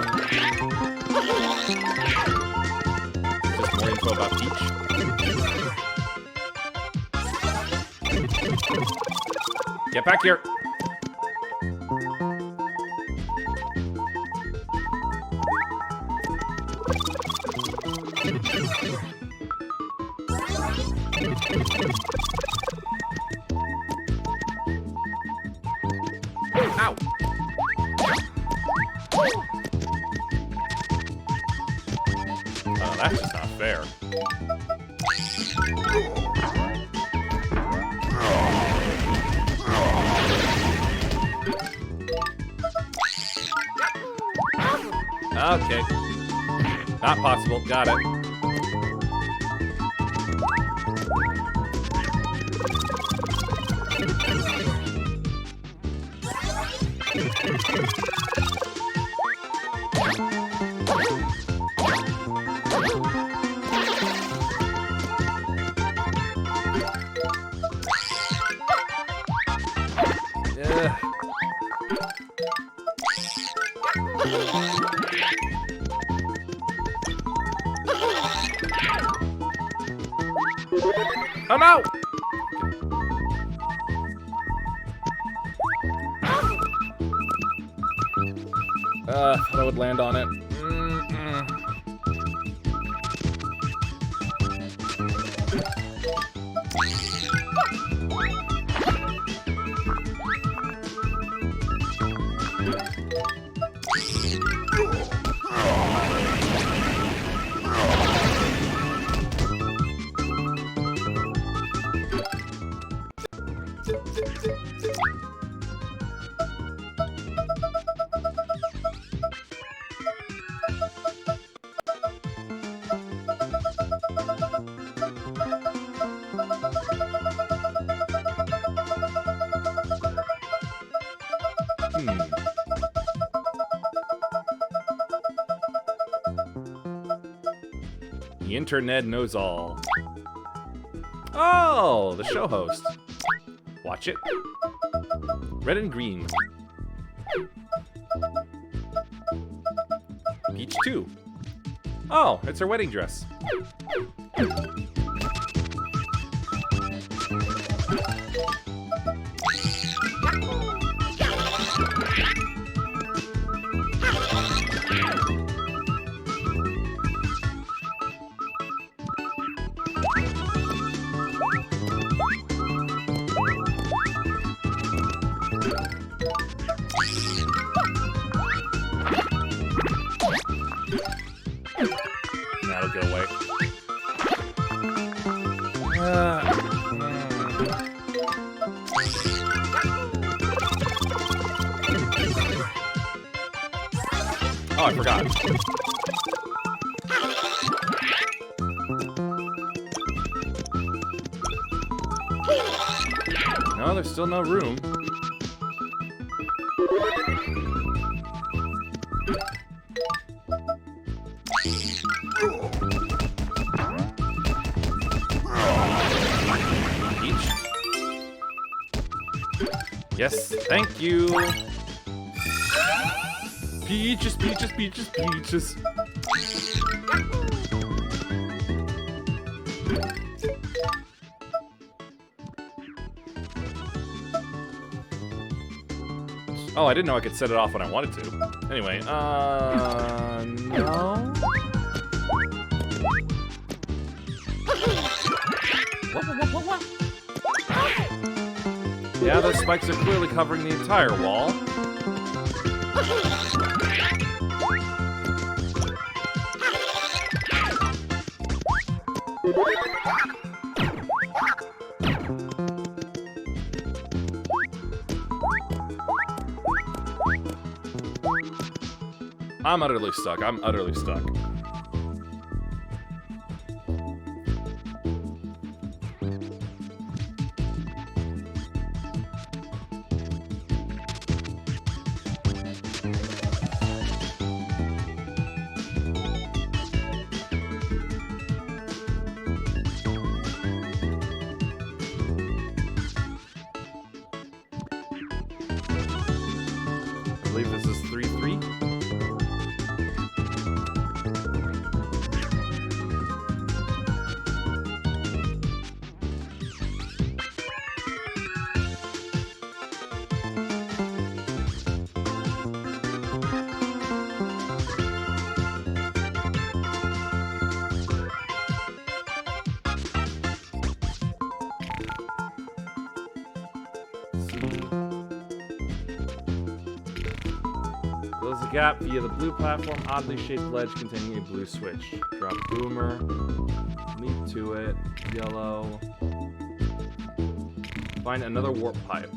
[SPEAKER 1] Just more info about Peach. Get back here. Ow!
[SPEAKER 2] Oh, that's just not fair.
[SPEAKER 1] Okay. Not possible. Got it. Oh no! Thought I would land on it. The internet knows all. Oh, the show host. Watch it. Red and green. Peach 2. Oh, it's her wedding dress. That'll go away. Oh, I forgot. No, there's still no room. Peach. Yes, thank you. Peaches, peaches, peaches, peaches. Oh, I didn't know I could set it off when I wanted to. Anyway, no. What? Yeah, those spikes are clearly covering the entire wall. I'm utterly stuck. I'm utterly stuck. I believe this is 3-3. Close the gap via the blue platform, oddly shaped ledge containing a blue switch. Drop boomer. Leap to it. Yellow. Find another warp pipe.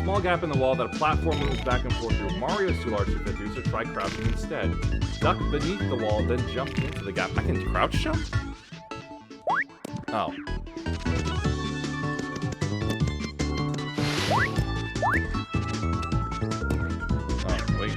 [SPEAKER 1] Small gap in the wall that a platform moves back and forth through. Mario's too large to fit through, so try crouching instead. Duck beneath the wall, then jump into the gap. I can crouch jump? Oh. Oh, wait.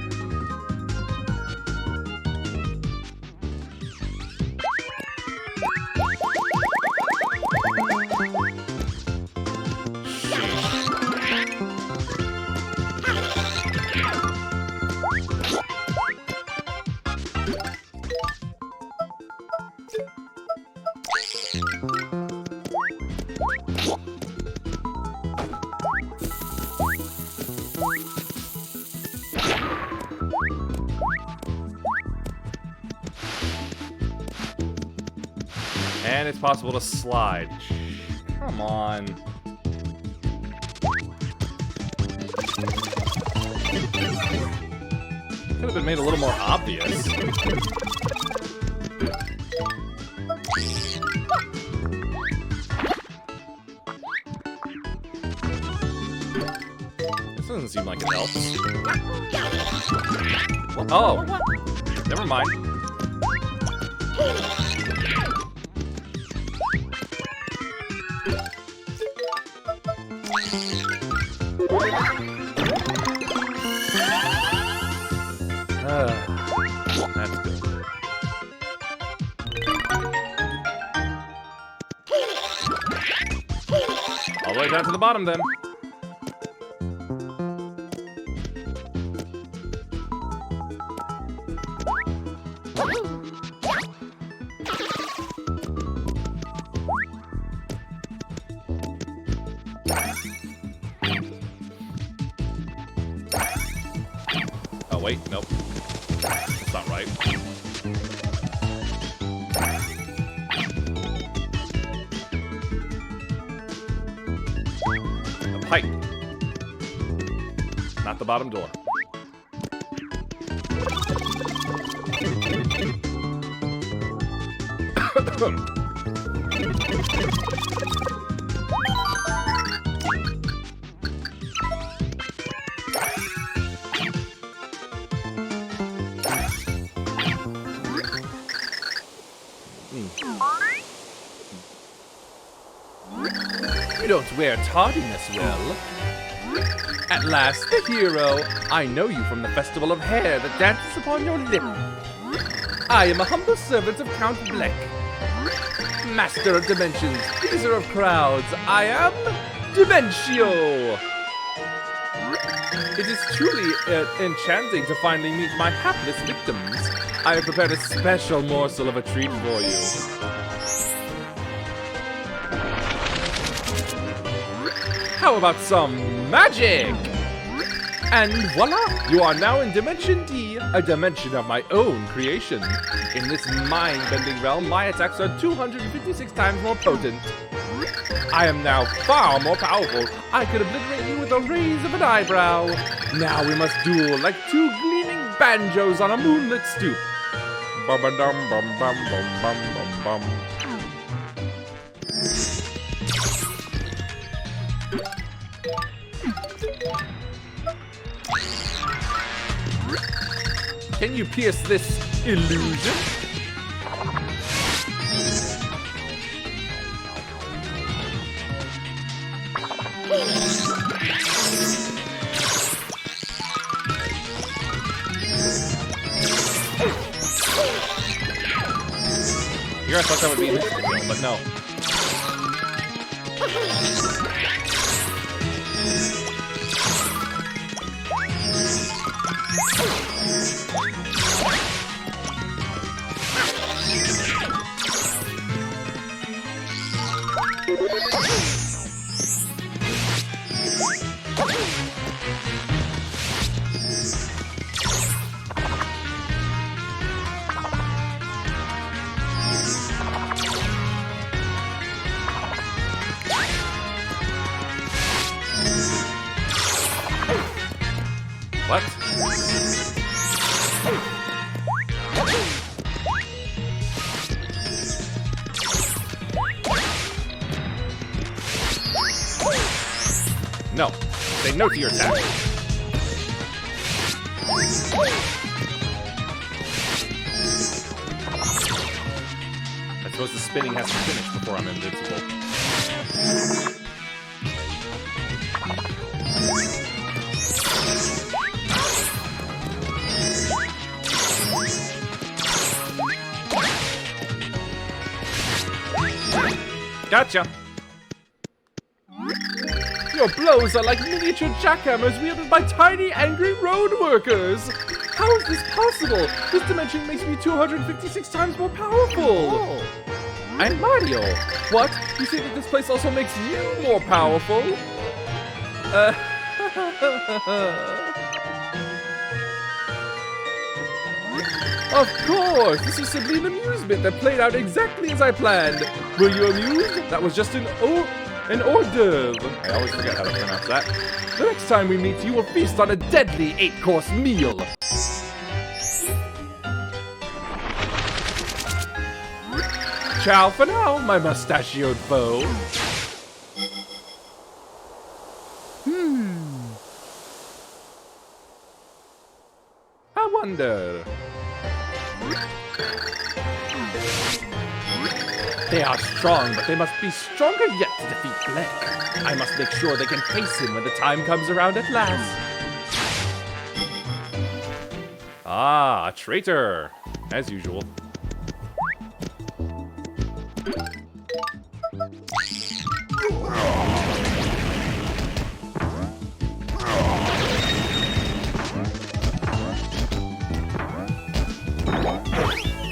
[SPEAKER 1] And it's possible to slide. Come on. Could have been made a little more obvious. This doesn't seem like it helps. Oh, never mind. That's good. All the way down to the bottom, then. Oh, wait, nope. That's not right. A pipe. Not the bottom door. You don't wear tardiness well. At last, the hero. I know you from the festival of hair that dances upon your lip. I am a humble servant of Count Bleck, master of dimensions, pleaser of crowds. I am Dimentio. It is truly enchanting to finally meet my hapless victims. I have prepared a special morsel of a treat for you. How about some magic? And voila! You are now in Dimension D, a dimension of my own creation. In this mind-bending realm, my attacks are 256 times more potent. I am now far more powerful. I could obliterate you with a raise of an eyebrow. Now we must duel like two gleaming banjos on a moonlit stoop. Bum-ba-dum-bum-bum-bum-bum-bum-bum. Can you pierce this illusion? Here I thought that would be an instant kill, but no.
[SPEAKER 2] What? No. Say no to your attack. I suppose the spinning has to finish before I'm invincible. Gotcha!
[SPEAKER 1] Your blows are like miniature jackhammers wielded by tiny, angry road workers! How is this possible? This dimension makes me 256 times more powerful!
[SPEAKER 2] Oh.
[SPEAKER 1] I'm Mario! What? You say that this place also makes you more powerful? Of course! This is simply an amusement that played out exactly as I planned. Were you amused? That was just an hors d'oeuvre.
[SPEAKER 2] I always forget how to pronounce that.
[SPEAKER 1] The next time we meet, you will feast on a deadly 8-course meal. Ciao for now, my mustachioed foe. I wonder. They are strong, but they must be stronger yet to defeat Black. I must make sure they can face him when the time comes around at last.
[SPEAKER 2] Ah, a traitor. As usual.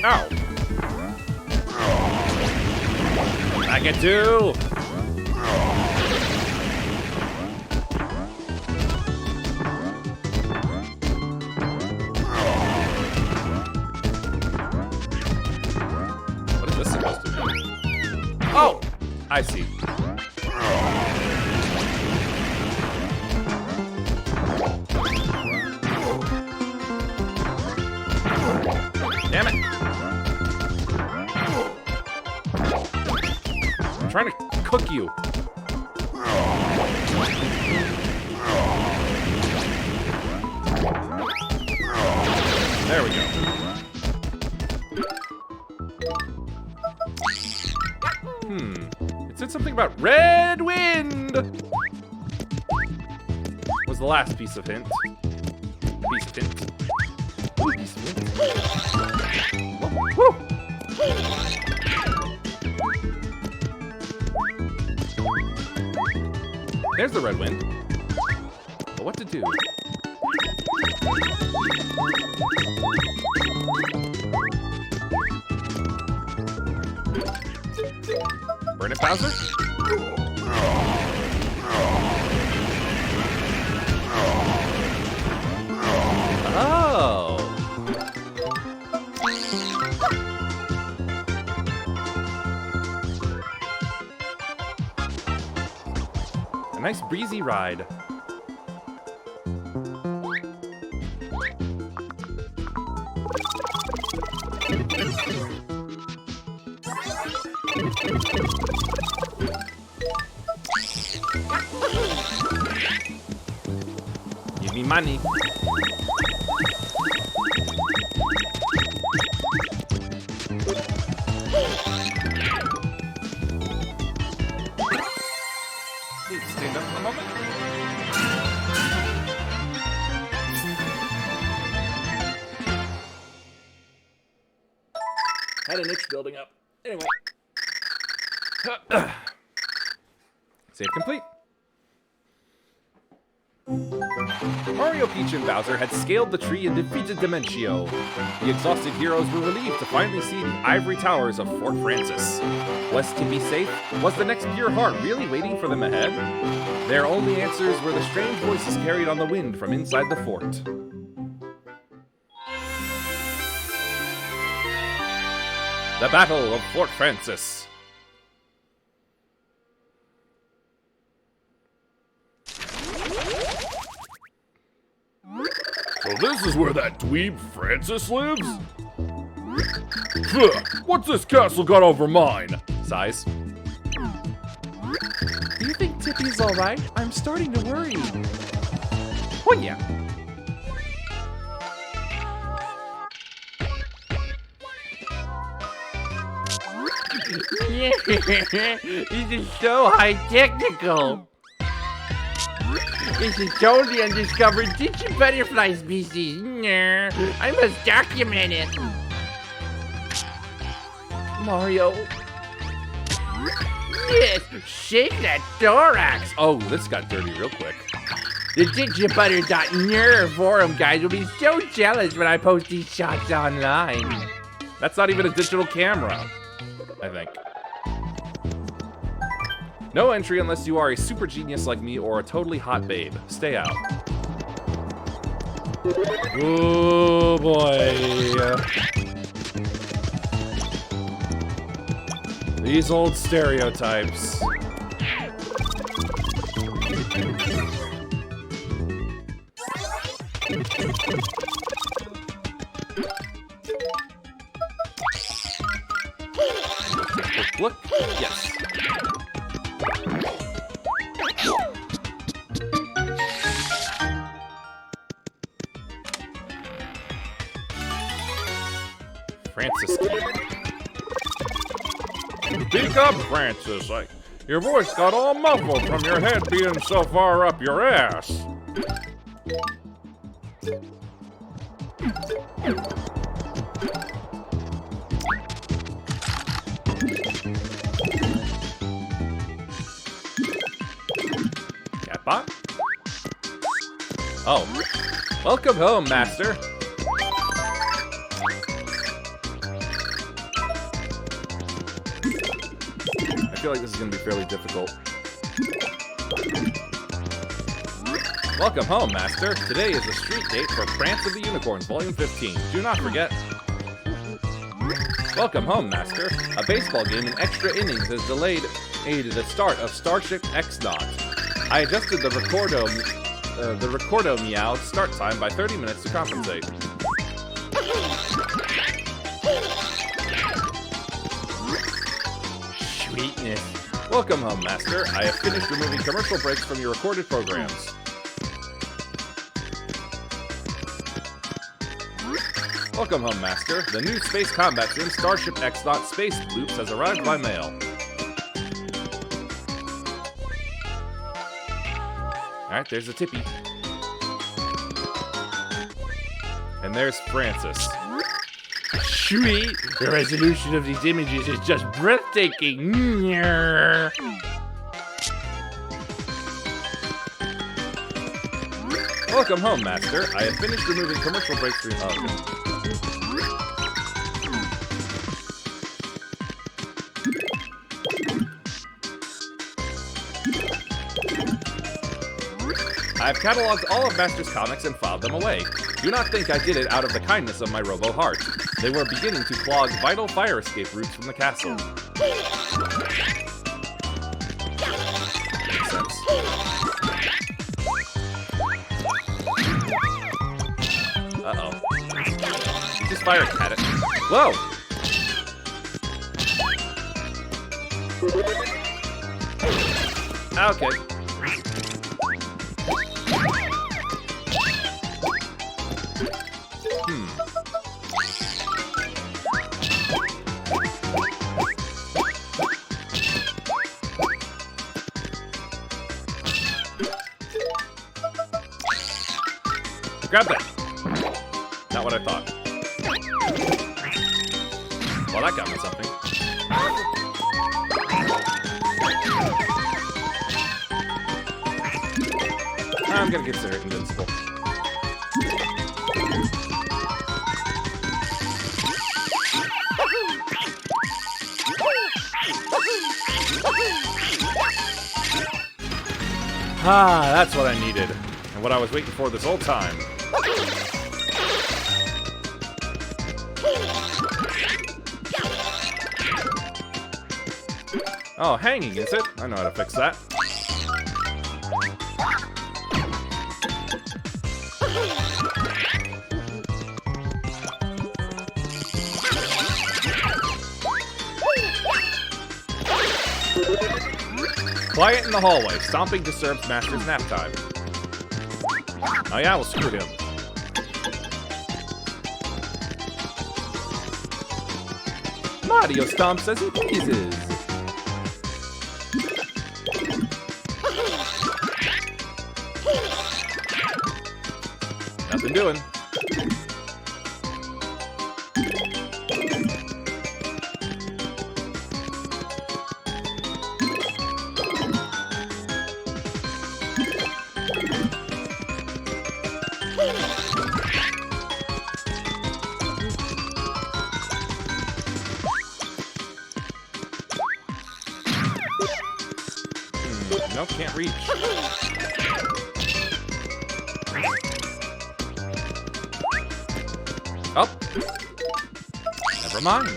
[SPEAKER 2] Ow! I can do! What is this supposed to be? Oh! I see. Damn it! I'm trying to cook you. There we go. It said something about red wind! Was the last piece of hint. Piece of hint. Ooh, piece of hint. Woo! There's the red wind. But what to do? Burn it, Bowser? Oh! A nice breezy ride. Give me money. Stand up for a moment.
[SPEAKER 1] Had an itch building up. Anyway.
[SPEAKER 2] Save complete. Mario, Peach, and Bowser had scaled the tree and defeated Dimentio. The exhausted heroes were relieved to finally see the ivory towers of Fort Francis. Was to be safe? Was the next pure heart really waiting for them ahead? Their only answers were the strange voices carried on the wind from inside the fort. The Battle of Fort Francis. So this is where that dweeb Francis lives? Phew, what's this castle got over mine?
[SPEAKER 1] Size. Do you think Tippy's alright? I'm starting to worry. Oh yeah.
[SPEAKER 3] This is so high technical. This is totally undiscovered ditchy butterfly species. I must document it.
[SPEAKER 1] Mario.
[SPEAKER 3] Yes, shake that thorax.
[SPEAKER 1] Oh, this got dirty real quick.
[SPEAKER 3] The ditchabutter.ner forum guys will be so jealous when I post these shots online.
[SPEAKER 1] That's not even a digital camera, I think. No entry unless you are a super genius like me or a totally hot babe. Stay out.
[SPEAKER 4] Oh boy.
[SPEAKER 1] These old stereotypes. Look, yes. Francis.
[SPEAKER 2] Speak up, Francis. Your voice got all muffled from your head being so far up your ass.
[SPEAKER 1] Catbot? Oh. Welcome home, Master. I feel like this is going to be fairly difficult. Welcome home, Master. Today is a street date for Prance of the Unicorns, Volume 15. Do not forget. Welcome home, Master. A baseball game in extra innings has delayed the start of Starship X-Naught. I adjusted the Recordo Meow start time by 30 minutes to compensate.
[SPEAKER 3] Sweetness.
[SPEAKER 1] Welcome home, Master. I have finished removing commercial breaks from your recorded programs. Welcome home, Master. The new space combat sim Starship X-Naught Space Loops has arrived by mail. Alright, there's the Tippy. And there's Francis.
[SPEAKER 3] Sweet. The resolution of these images is just breathtaking.
[SPEAKER 1] Welcome home, Master. I have finished removing commercial breaks from... Oh, okay. I've cataloged all of Master's comics and filed them away. Do not think I did it out of the kindness of my robo heart. They were beginning to clog vital fire escape routes from the castle. Makes sense. Uh-oh. Just fire at it. Whoa! Okay. Grab that. Not what I thought. Well, that got me something. I'm gonna consider it invincible. Ah, that's what I needed. And what I was waiting for this whole time. Oh, hanging, is it? I know how to fix that.
[SPEAKER 3] Quiet in the hallway. Stomping disturbs Master's nap time. Oh yeah, we'll screw him. Mario stomps as he pleases. Nothing doing. Nope, can't reach. Up. Never mind.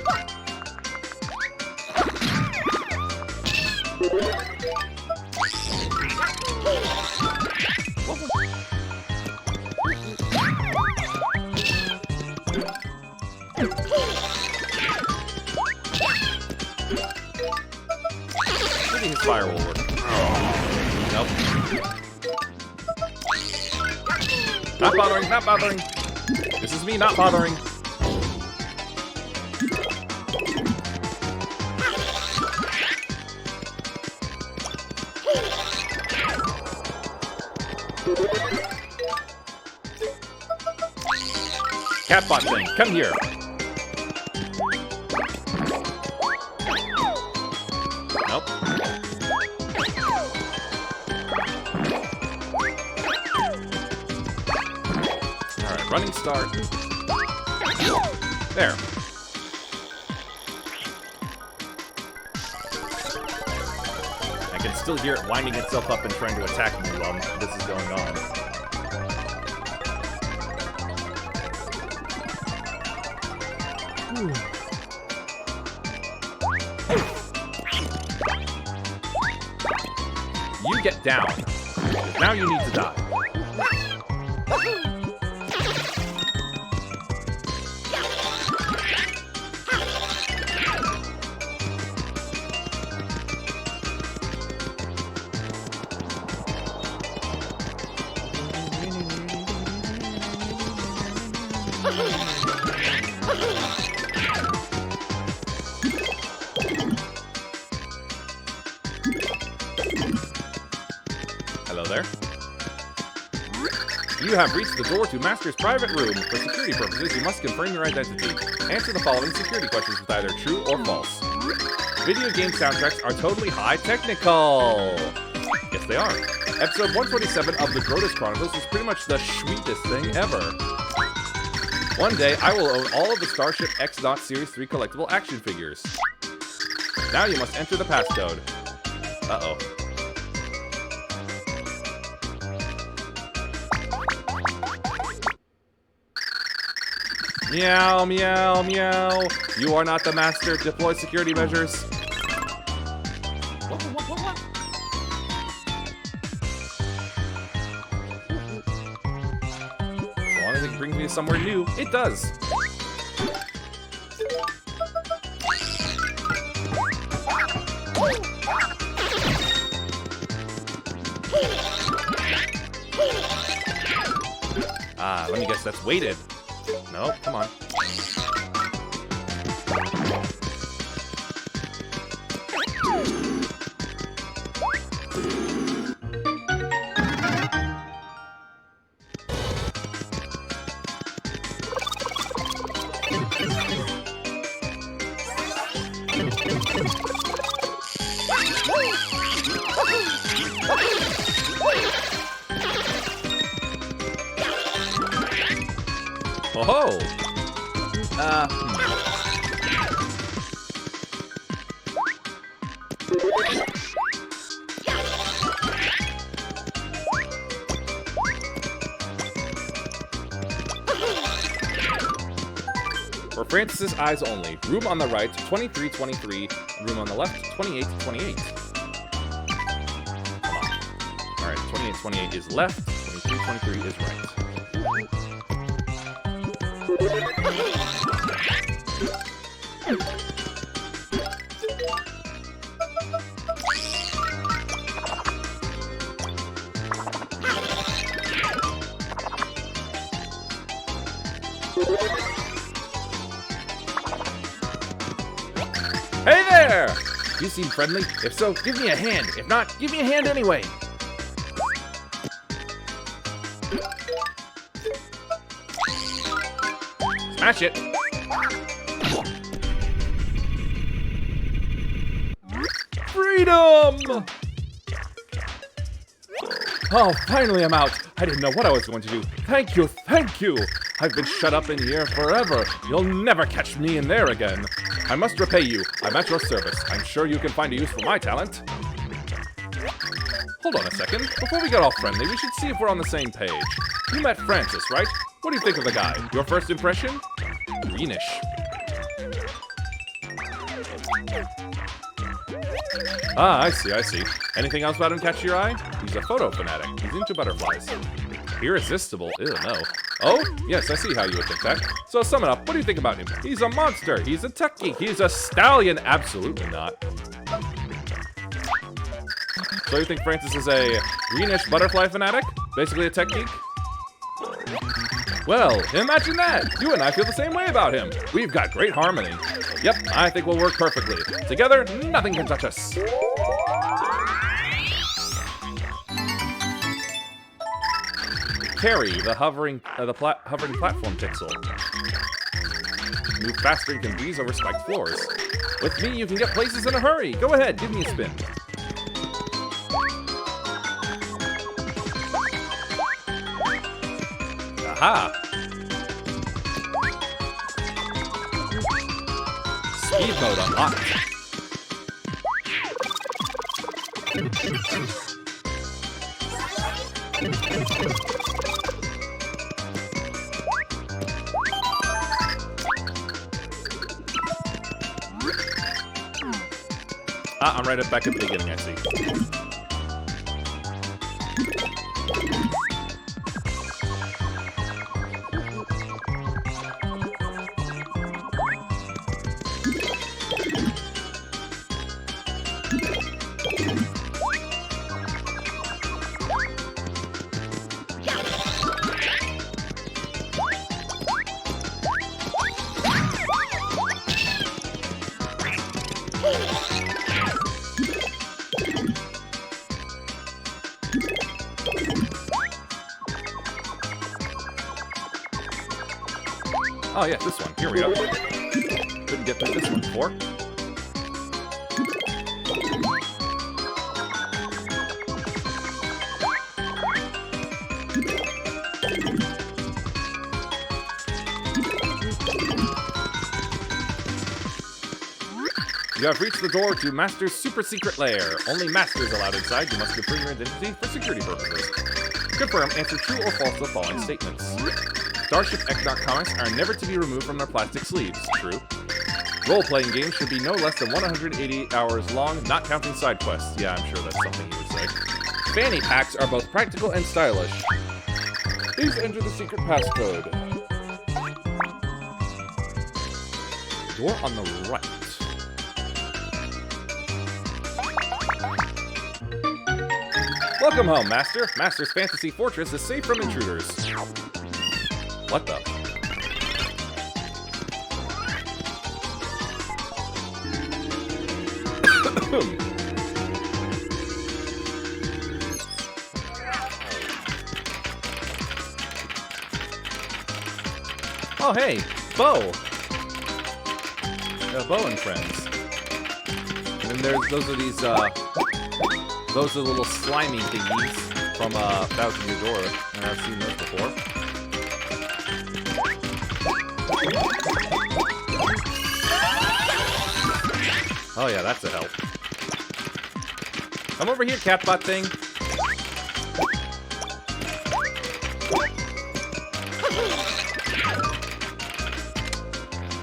[SPEAKER 3] Maybe his fire will work. Nope. Not bothering, not bothering. This is me not bothering. Catbot thing, come here. Nope. Alright, running start. There. I can still hear it winding itself up and trying to attack me while this is going on. You get down. Now you need to die. Hello there. You have reached the door to Master's private room. For security purposes, you must confirm your identity. Answer the following security questions with either true or false. Video game soundtracks are totally high technical. Yes, they are. Episode 127 of the Grotus Chronicles is pretty much the sweetest thing ever. One day, I will own all of the Starship X-Naught Series 3 collectible action figures. Now you must enter the passcode. Uh-oh. Meow, meow, meow. You are not the master. Deploy security measures. As long as it brings me to somewhere new, it does. Ah, let me guess, that's weighted. No, come on. Oh-ho! For Francis's eyes only. Room on the right, 2323. Room on the left, 2828. Come on. Alright, 2828 is left, 2323 is right.
[SPEAKER 1] Hey there! You seem friendly. If so, give me a hand. If not, give me a hand anyway. Smash it. Freedom! Oh, finally I'm out. I didn't know what I was going to do. Thank you, thank you. I've been shut up in here forever. You'll never catch me in there again. I must repay you. I'm at your service. I'm sure you can find a use for my talent. Hold on a second. Before we get all friendly, we should see if we're on the same page. You met Francis, right? What do you think of the guy? Your first impression? Greenish. Ah, I see, I see. Anything else about him catch your eye? He's a photo fanatic. He's into butterflies. Irresistible. Ew, no. Oh, yes, I see how you would think that. So sum it up, what do you think about him? He's a monster. He's a tech geek. He's a stallion. Absolutely not. So you think Francis is a greenish butterfly fanatic? Basically a tech geek? Well, imagine that! You and I feel the same way about him. We've got great harmony. Yep, I think we'll work perfectly. Together, nothing can touch us. Carry the hovering platform pixel. Move faster and can breeze over spiked floors. With me, you can get places in a hurry. Go ahead, give me a spin. Aha! Speed mode unlocked. Ah, I'm right back at the beginning, I see. Oh yeah, this one. Here we go. Couldn't get through this one before. You have reached the door to Master's super secret lair. Only Masters allowed inside. You must confirm your identity for security purposes. Confirm, answer true or false to the following statements. Starship Eknot comics are never to be removed from their plastic sleeves. True. Role-playing games should be no less than 180 hours long, not counting side quests. Yeah, I'm sure that's something you would say. Fanny packs are both practical and stylish. Please enter the secret passcode. Door on the right. Welcome home, Master. Master's Fantasy Fortress is safe from intruders. What the? Oh, hey, Bo. Bo and friends. And then those are these, those are the little slimy thingies from Thousand Year Door, and I've seen those before. Oh yeah, that's a help. Come over here, catbot thing.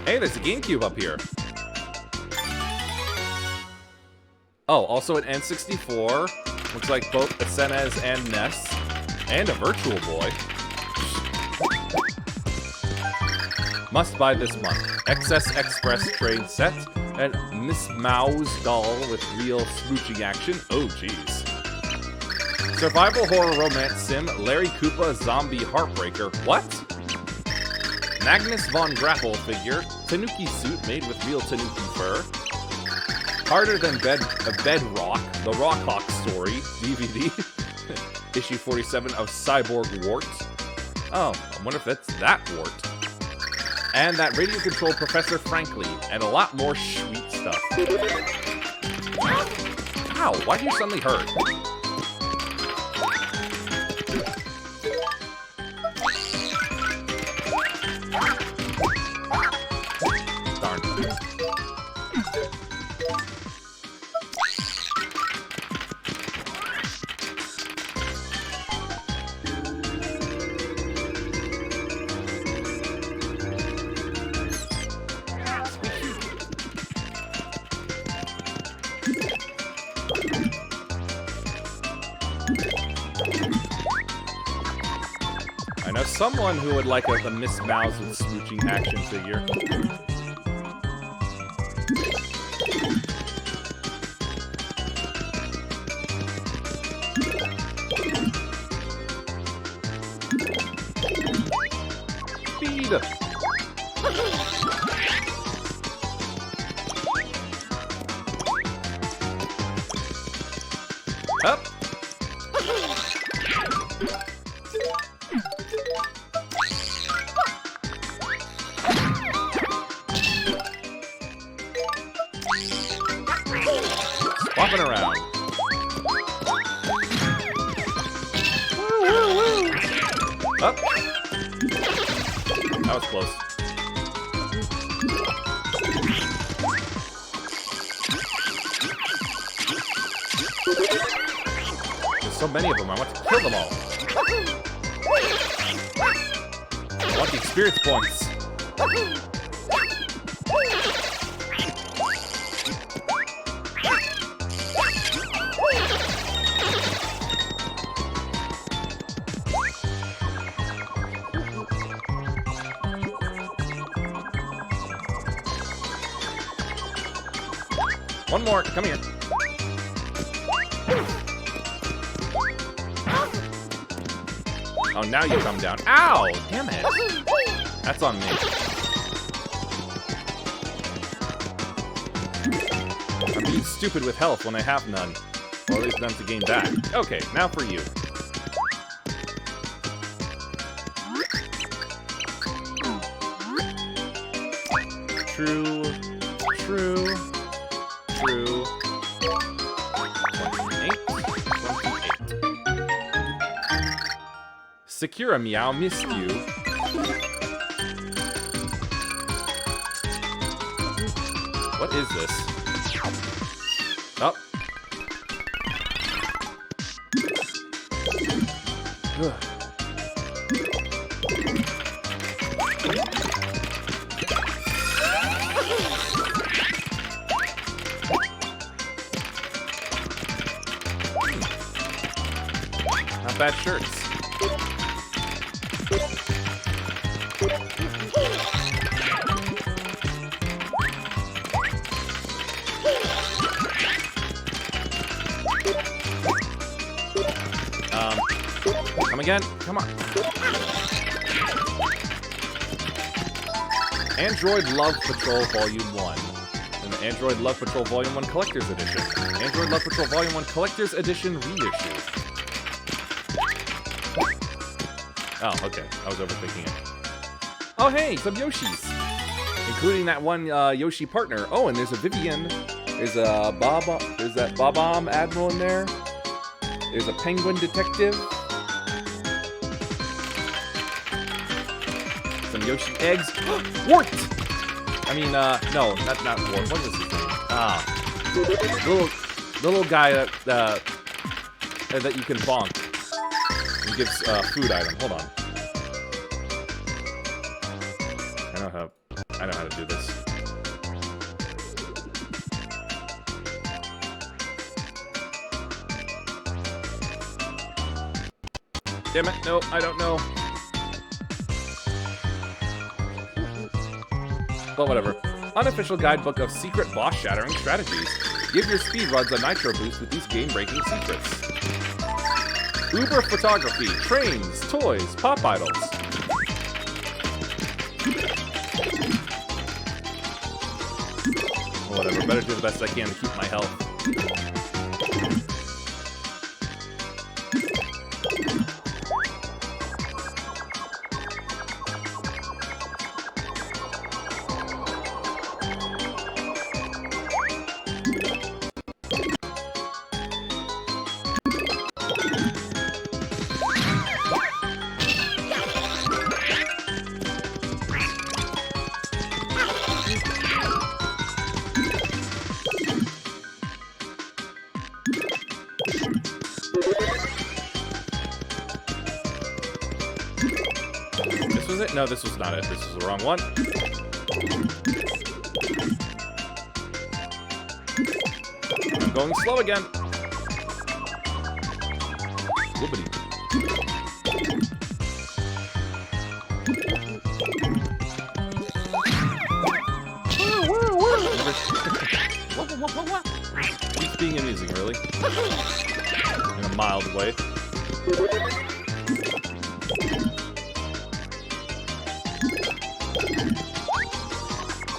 [SPEAKER 1] Hey, there's a GameCube up here. Oh, also an N64. Looks like both a SNES and NES. And a Virtual Boy. Must buy this month. XS Express train set. And Miss Mao's doll with real smooching action. Oh, jeez. Survival horror romance sim. Larry Koopa zombie heartbreaker. What? Magnus von Grapple figure. Tanuki suit made with real Tanuki fur. Harder Than Bedrock, the Rockhawk story, DVD. Issue 47 of Cyborg Wart. Oh, I wonder if that's that Wart. And that radio-controlled Professor Frankly, and a lot more sweet stuff. Ow, why do you suddenly hurt? Darn. I know someone who would like a Miss Mouse with smooching action figure. Speed! Up! Swapping around. Up. That was close. There's so many of them, I want to kill them all. I want the experience points. One more, come here. Oh, now you come down. Ow! Damn it. That's on me. I'm being stupid with health when I have none. Or at least none to gain back. Okay, now for you. True. True. True. 28. 28. Secura Meow Miscue. What is this? Oh. Ugh. Not bad shirts. Come again? Come on. Android Love Patrol Volume 1. And the Android Love Patrol Volume 1 Collector's Edition. Android Love Patrol Volume 1 Collector's Edition reissue. Oh, okay. I was overthinking it. Oh, hey, some Yoshis. Including that one Yoshi partner. Oh, and there's a Vivian. There's a there's that Bob-omb Admiral in there. There's a Penguin Detective. Some Yoshi eggs. Wart! I mean, no, not Wart. What is his name? Little guy that you can bonk. He gives food item. Hold on. I know how to do this. Damn it! No, I don't know. But whatever. Unofficial guidebook of secret boss-shattering strategies. Give your speedruns a nitro boost with these game-breaking secrets. Uber photography, trains, toys, pop idols. Whatever, better do the best I can to keep my health. This was it? No, this was not it. This was the wrong one. I'm going slow again. Whoopity. He's being amusing, really. In a mild way.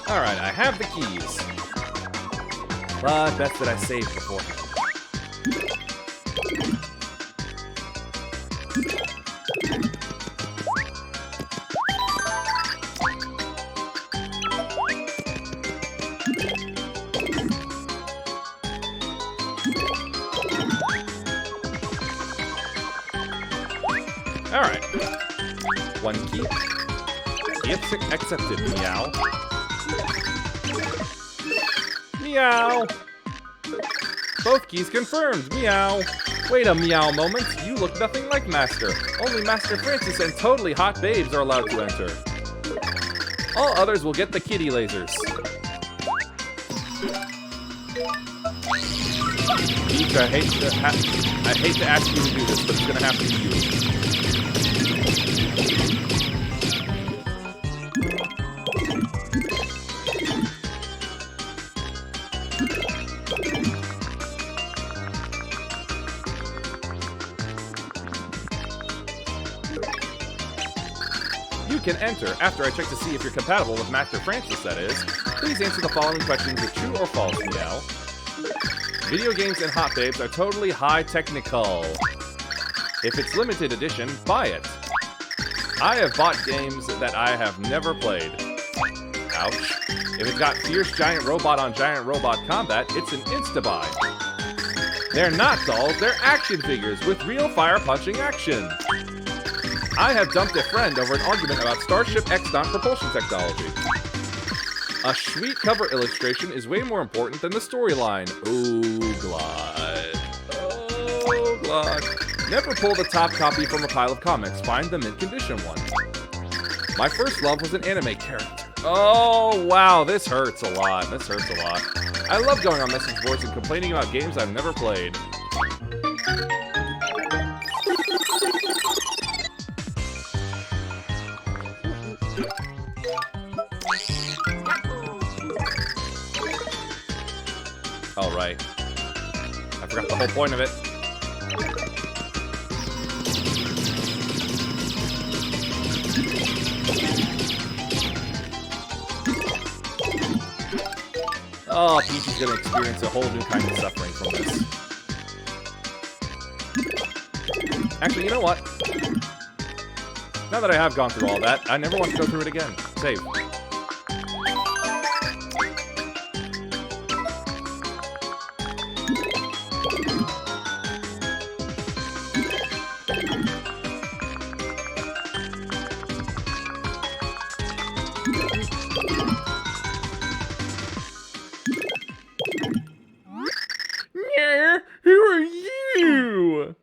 [SPEAKER 1] Alright, I have the keys. But best that I saved beforehand. Alright. One key. Key accepted, meow. Meow! Both keys confirmed, meow! Wait a meow moment, you look nothing like Master. Only Master Francis and totally hot babes are allowed to enter. All others will get the kitty lasers. Eek, I hate to ask you to do this, but it's gonna have to be you. You can enter. After I check to see if you're compatible with Master Francis, that is. Please answer the following questions with true or false, meow. Video games and hot babes are totally high technical. If it's limited edition, buy it. I have bought games that I have never played. Ouch. If it's got fierce giant robot on giant robot combat, it's an insta-buy. They're not dolls, they're action figures with real fire-punching action. I have dumped a friend over an argument about Starship X-Dot propulsion technology. A sweet cover illustration is way more important than the storyline. Oh, Glad. Oh, Glad. Never pull the top copy from a pile of comics. Find the mint condition one. My first love was an anime character. Oh, wow, this hurts a lot. This hurts a lot. I love going on message boards and complaining about games I've never played. All right. I forgot the whole point of it. Oh, Peach is gonna experience a whole new kind of suffering from this. Actually, you know what? Now that I have gone through all that, I never want to go through it again. Save. Who are you?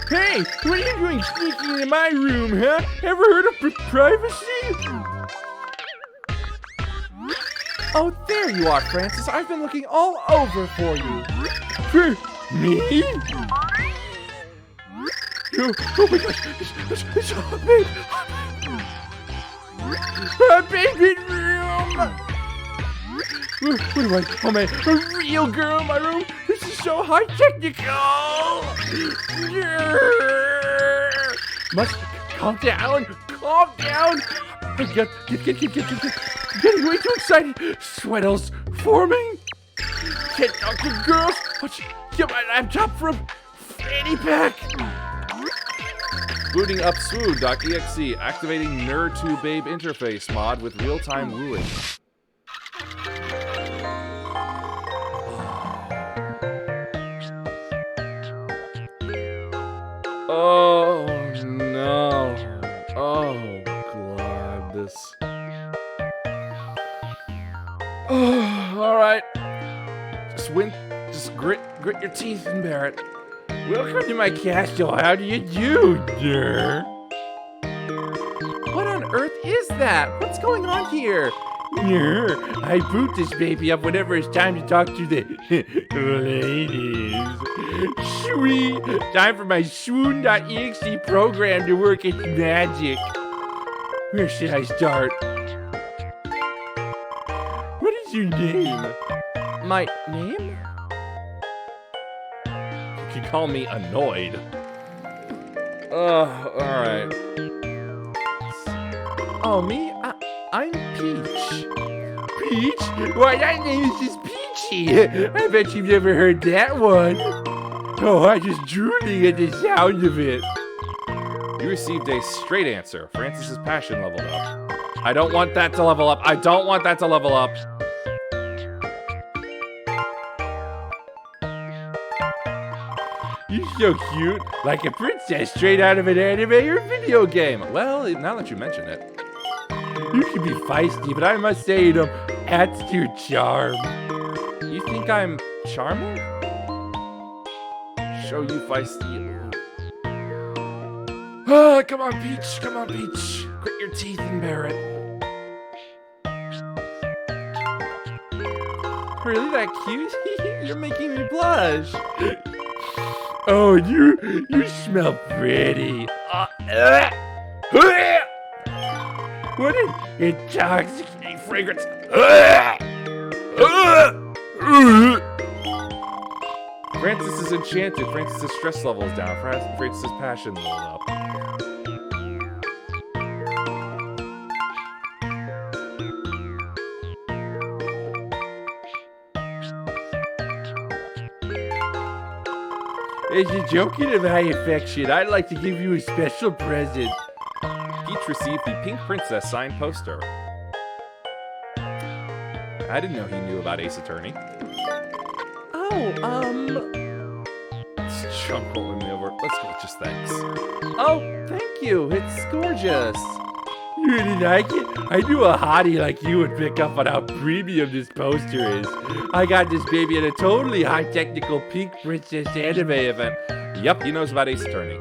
[SPEAKER 1] Hey, what are you doing sneaking into my room, huh? Ever heard of privacy? Oh, there you are, Francis. I've been looking all over for you. For me? Oh my gosh, it's a baby room! What do I? Oh man, a real girl in my room? This is so high technical! Must calm down, calm down! Get.
[SPEAKER 3] Getting way too excited. Sweatles forming. Can't talk to girls. Get my laptop from Fanny Pack.
[SPEAKER 1] Booting up swoon.exe, activating Nerd2Babe interface mod with real-time wooing. Oh no. Oh god, this. Oh, alright. Just grit your teeth and bear it.
[SPEAKER 3] Welcome to my castle. How do you do, dear?
[SPEAKER 1] What on earth is that? What's going on here?
[SPEAKER 3] I boot this baby up whenever it's time to talk to the ladies. Sweet. Time for my swoon.exe program to work its magic. Where should I start? What is your name?
[SPEAKER 1] My name?
[SPEAKER 3] You can call me Annoyed.
[SPEAKER 1] Alright. Oh, me? I'm Peach.
[SPEAKER 3] Peach? Why, that name is just Peachy. I bet you've never heard that one. Oh, I'm just drooling at the sound of it.
[SPEAKER 1] You received a straight answer. Francis's passion leveled up. I don't want that to level up. I don't want that to level up.
[SPEAKER 3] You're so cute, like a princess straight out of an anime or video game.
[SPEAKER 1] Well, now that you mention it.
[SPEAKER 3] You can be feisty, but I must say it adds to your charm.
[SPEAKER 1] You think I'm charming? Show you feisty. Oh, come on, Peach. Come on, Peach. Grit your teeth and bear it. Really that cute? You're making me blush.
[SPEAKER 3] Oh, you smell pretty. What an intoxicating fragrance.
[SPEAKER 1] Francis is enchanted. Francis's stress level is down. Francis's passion level up.
[SPEAKER 3] As a token of high affection, I'd like to give you a special present.
[SPEAKER 1] Peach received the Pink Princess signed poster. I didn't know he knew about Ace Attorney. Oh, Let's jump rolling me over. Let's go, just thanks. Oh, thank you. It's gorgeous.
[SPEAKER 3] You really like it? I knew a hottie like you would pick up on how premium this poster is. I got this baby at a totally high technical Pink Princess anime event.
[SPEAKER 1] Yep, he knows about Ace Attorney.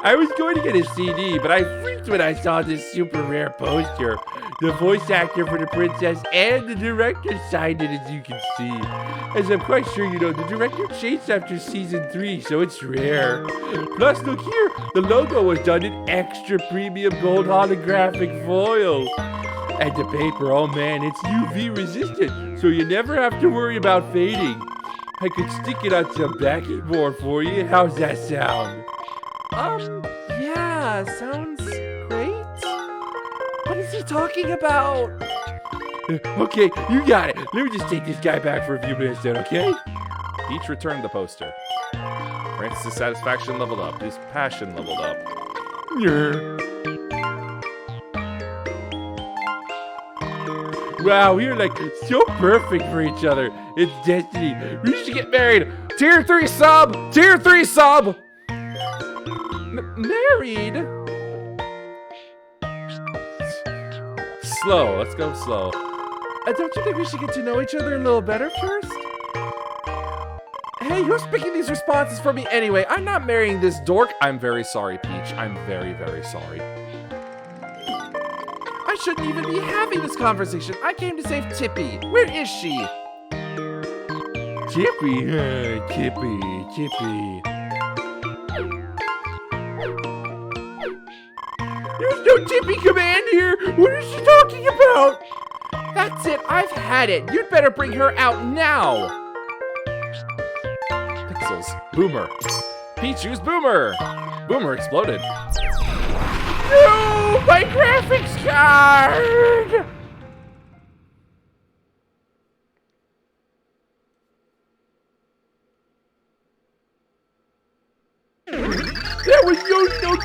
[SPEAKER 3] I was going to get a CD, but I freaked when I saw this super rare poster. The voice actor for the princess and the director signed it, as you can see. As I'm quite sure you know, the director changed after season 3, so it's rare. Plus, look here, the logo was done in extra premium gold holographic foil. And the paper, oh man, it's UV resistant, so you never have to worry about fading. I could stick it on some backing board for you. How's that sound?
[SPEAKER 1] Yeah, sounds great. What is he talking about?
[SPEAKER 3] Okay, you got it. Let me just take this guy back for a few minutes then, okay?
[SPEAKER 1] Peach returned the poster. Francis' satisfaction leveled up. His passion leveled up.
[SPEAKER 3] Wow, we are like so perfect for each other. It's destiny. We should get married.
[SPEAKER 1] Tier 3 sub! Tier 3 sub! Married? Slow. Let's go slow. Don't you think we should get to know each other a little better first? Hey, who's picking these responses for me anyway? I'm not marrying this dork. I'm very sorry, Peach. I'm very, very sorry. I shouldn't even be having this conversation. I came to save Tippy. Where is she?
[SPEAKER 3] Tippy, Tippy. There's no Tippy command here. What is she talking about?
[SPEAKER 1] That's it. I've had it. You'd better bring her out now. Pixels. Boomer. Peach used Boomer. Boomer exploded.
[SPEAKER 3] No, my graphics card!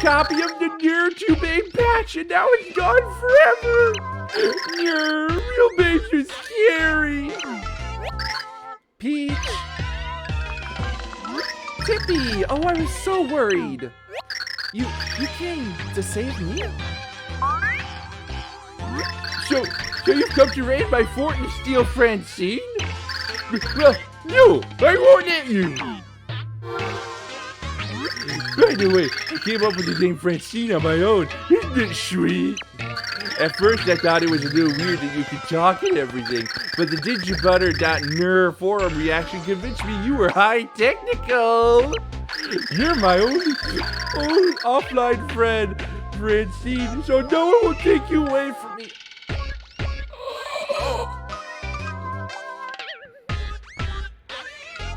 [SPEAKER 3] copy of the Near 2 main patch, and now it's gone forever. Near, real base is scary.
[SPEAKER 1] Peach. Tippy. Oh, I was so worried. You came to save me?
[SPEAKER 3] So you've come to raid my fort and steal Francine? Well, no, I won't let you. By the way, I came up with the name Francine on my own. Isn't it sweet? At first, I thought it was a little weird that you could talk and everything, but the digibutter.ner forum reaction convinced me you were high technical. You're my only offline friend, Francine, so no one will take you away from me.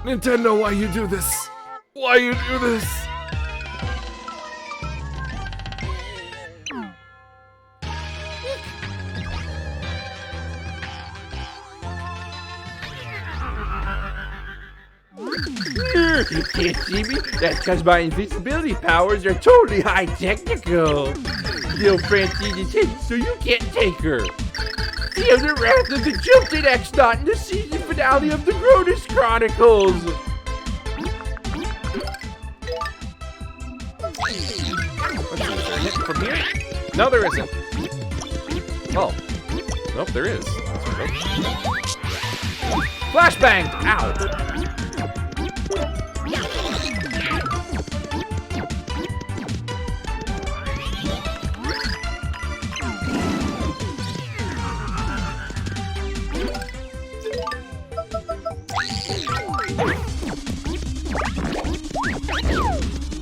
[SPEAKER 1] Nintendo, why you do this? Why you do this?
[SPEAKER 3] You can't see me? That's because my invisibility powers are totally high technical. Little Francine is hidden, so you can't take her. Feel the wrath of the jilted X-Dot in the season finale of the Grodus Chronicles.
[SPEAKER 1] Let's see, is there a hit from here? No, there isn't. Oh. Nope, there is. Flashbang! Ow!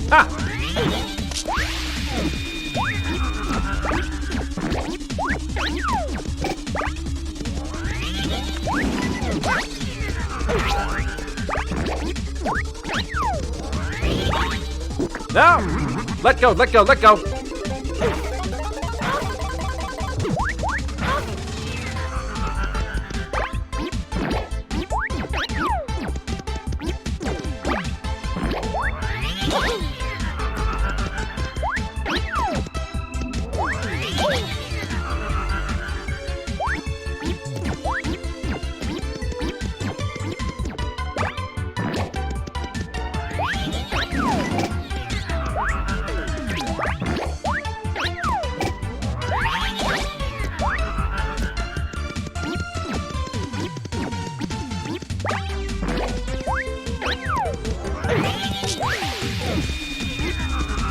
[SPEAKER 1] Ha! No! Let go, let go, let go!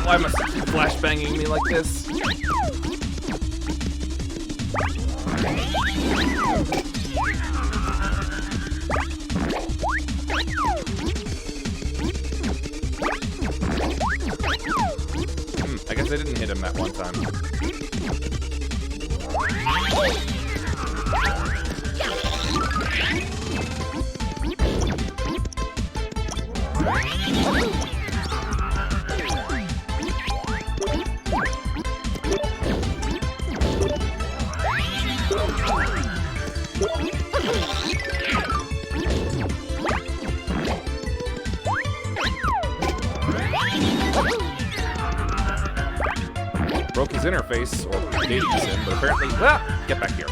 [SPEAKER 1] Why must you keep flashbanging me like this? I guess I didn't hit him that one time. Broke his interface, or dating sim, but apparently, get back here.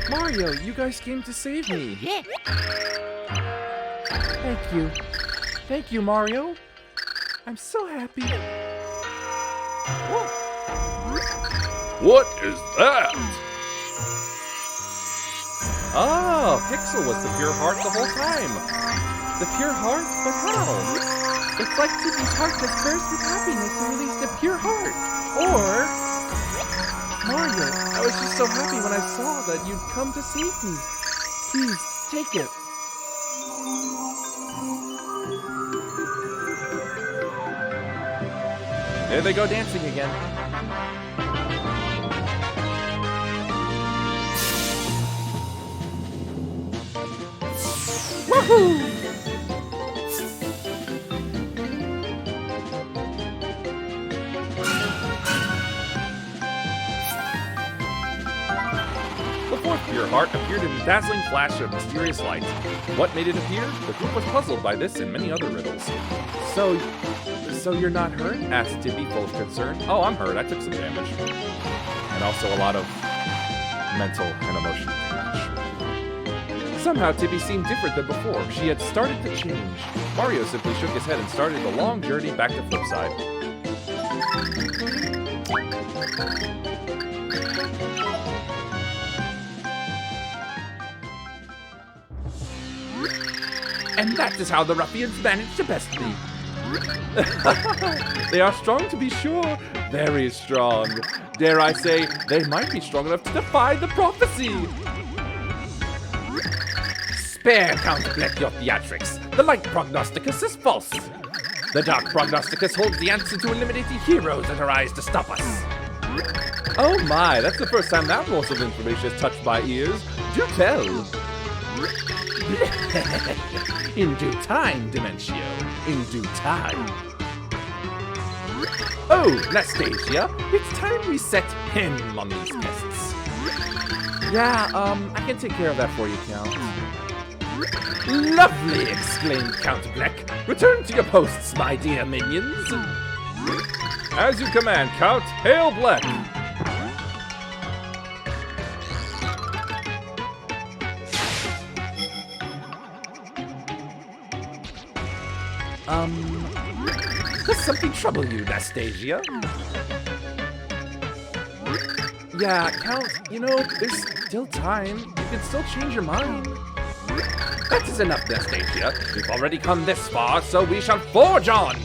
[SPEAKER 1] Mario, you guys came to save me.
[SPEAKER 5] Yeah.
[SPEAKER 1] Thank you. Thank you, Mario. I'm so happy.
[SPEAKER 2] What is that?
[SPEAKER 1] Oh, Pixel was the pure heart the whole time. The pure heart? But how? It's like Tippy's heart that burst with happiness and released a pure heart. Or... Mario, I was just so happy when I saw that you'd come to save me. Please, take it. There they go dancing again. Woohoo! The fourth pure heart appeared in a dazzling flash of mysterious light. What made it appear? The group was puzzled by this and many other riddles. So you're not hurt? Asked Tippy, full of concern. Oh, I'm hurt. I took some damage. And also a lot of mental and emotional damage. Somehow Tippy seemed different than before. She had started to change. Mario simply shook his head and started the long journey back to Flipside. And that is how the ruffians managed to best me. They are strong to be sure. Very strong. Dare I say, they might be strong enough to defy the prophecy. Spare Count Bleck your theatrics. The light prognosticus is false. The dark prognosticus holds the answer to eliminating heroes that arise to stop us. Oh my, that's the first time that morsel of information has touched my ears. Do tell. In due time, Dimentio. In due time. Oh, Nastasia, it's time we set him on these pests. Yeah, I can take care of that for you, Count. Lovely, exclaimed Count Bleck. Return to your posts, my dear minions.
[SPEAKER 2] As you command, Count. Hail Bleck!
[SPEAKER 1] Does something trouble you, Nastasia? Yeah, Count, you know, there's still time. You can still change your mind. That is enough, Nastasia. We've already come this far, so we shall forge on.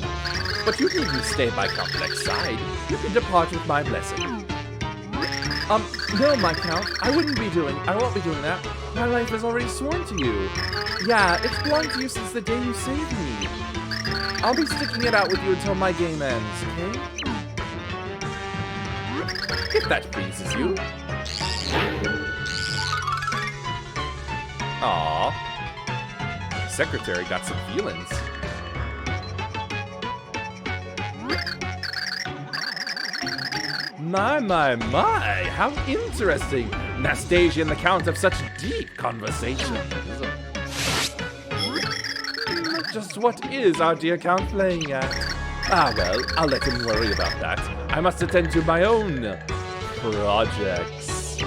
[SPEAKER 1] But you needn't stay by Count Bleck's side. You can depart with my blessing. No, my Count, I won't be doing that. My life is already sworn to you. Yeah, it's belonged to you since the day you saved me. I'll be sticking it out with you until my game ends, okay? If that pleases you. Aww. Secretary got some feelings. My, how interesting. Nastasia and the Count have such deep conversations. Just what is our dear Count playing at? Ah, well, I'll let him worry about that. I must attend to my own projects.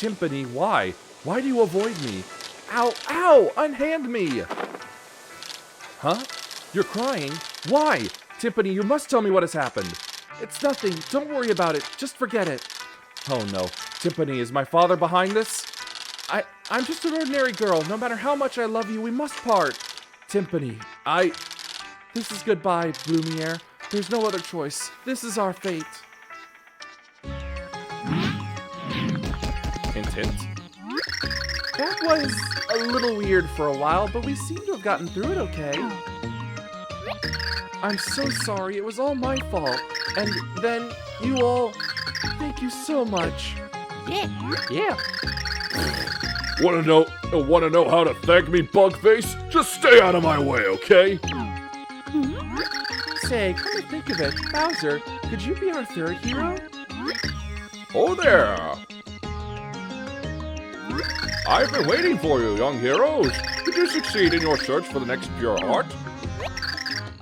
[SPEAKER 1] Timpani, why? Why do you avoid me? Ow, ow! Unhand me! Huh? You're crying? Why? Timpani, you must tell me what has happened. It's nothing. Don't worry about it. Just forget it. Oh no. Timpani, is my father behind this? I'm just an ordinary girl. No matter how much I love you, we must part. Timpani, this is goodbye, Blumiere. There's no other choice. This is our fate. Hint, hint. That was a little weird for a while, but we seem to have gotten through it okay. I'm so sorry. It was all my fault. And then you all... Thank you so much. Yeah.
[SPEAKER 2] Wanna know how to thank me, Bugface? Just stay out of my way, okay?
[SPEAKER 1] Say, come to think of it, Bowser, could you be our third hero?
[SPEAKER 2] Oh there! I've been waiting for you, young heroes. Did you succeed in your search for the next pure heart?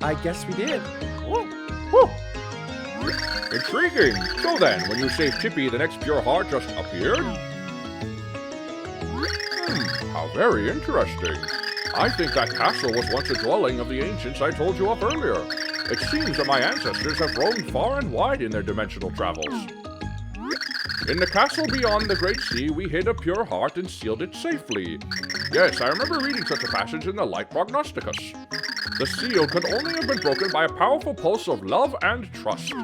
[SPEAKER 1] I guess we did.
[SPEAKER 2] Woo! Intriguing. So then, when you saved Chippy, the next pure heart just appeared? How very interesting. I think that castle was once a dwelling of the ancients I told you of earlier. It seems that my ancestors have roamed far and wide in their dimensional travels. In the castle beyond the Great Sea, we hid a pure heart and sealed it safely. Yes, I remember reading such a passage in the Light Prognosticus. The seal could only have been broken by a powerful pulse of love and trust.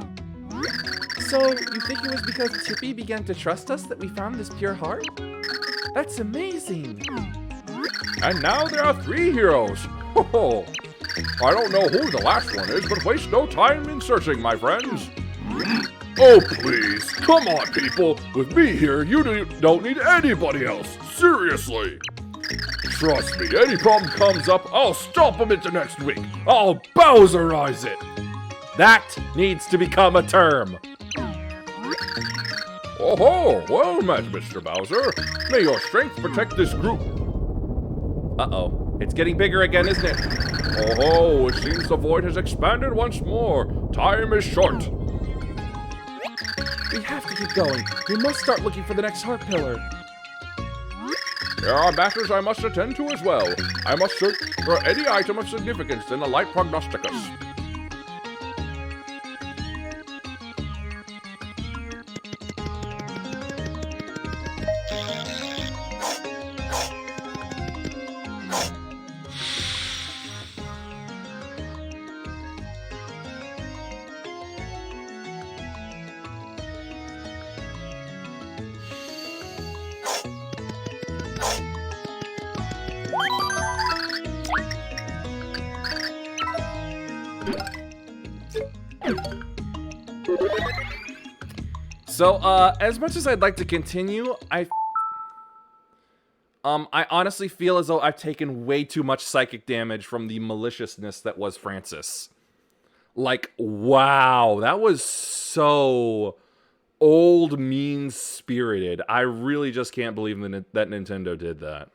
[SPEAKER 1] So, you think it was because Chippy began to trust us that we found this pure heart? That's amazing!
[SPEAKER 2] And now there are 3 heroes. Ho ho. I don't know who the last one is, but waste no time in searching, my friends. Oh, please. Come on, people. With me here, you don't need anybody else. Seriously. Trust me, any problem comes up, I'll stomp them into next week. I'll Bowserize it.
[SPEAKER 4] That needs to become a term.
[SPEAKER 2] Oh ho, well met, Mr. Bowser. May your strength protect this group.
[SPEAKER 1] Uh-oh. It's getting bigger again, isn't it?
[SPEAKER 2] Oh ho, it seems the void has expanded once more. Time is short.
[SPEAKER 1] We have to keep going. We must start looking for the next heart pillar.
[SPEAKER 2] There are matters I must attend to as well. I must search for any item of significance in the Light Prognosticus.
[SPEAKER 1] So, as much as I'd like to continue, I honestly feel as though I've taken way too much psychic damage from the maliciousness that was Francis. Like, wow, that was so old, mean-spirited. I really just can't believe that Nintendo did that.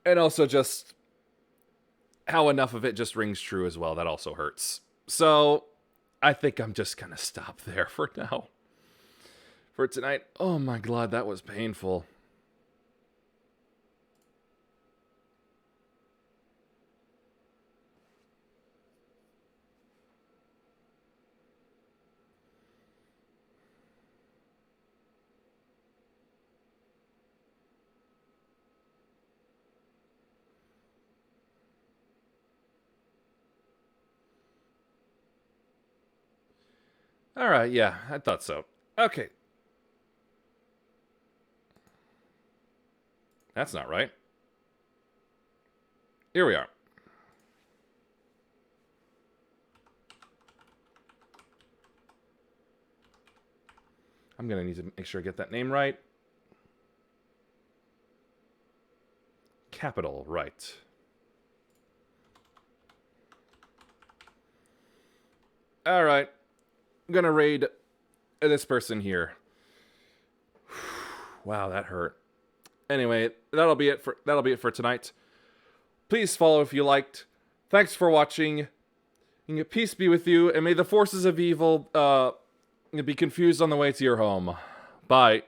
[SPEAKER 1] And also just how enough of it just rings true as well. That also hurts. So I think I'm just going to stop there for now. For tonight. Oh my God, that was painful. Alright, yeah, I thought so. Okay. That's not right. Here we are. I'm gonna need to make sure I get that name right. Capital, right. Alright. I'm gonna raid this person here. Wow, that hurt. Anyway, that'll be it for tonight. Please follow if you liked. Thanks for watching. Peace be with you, and may the forces of evil be confused on the way to your home. Bye.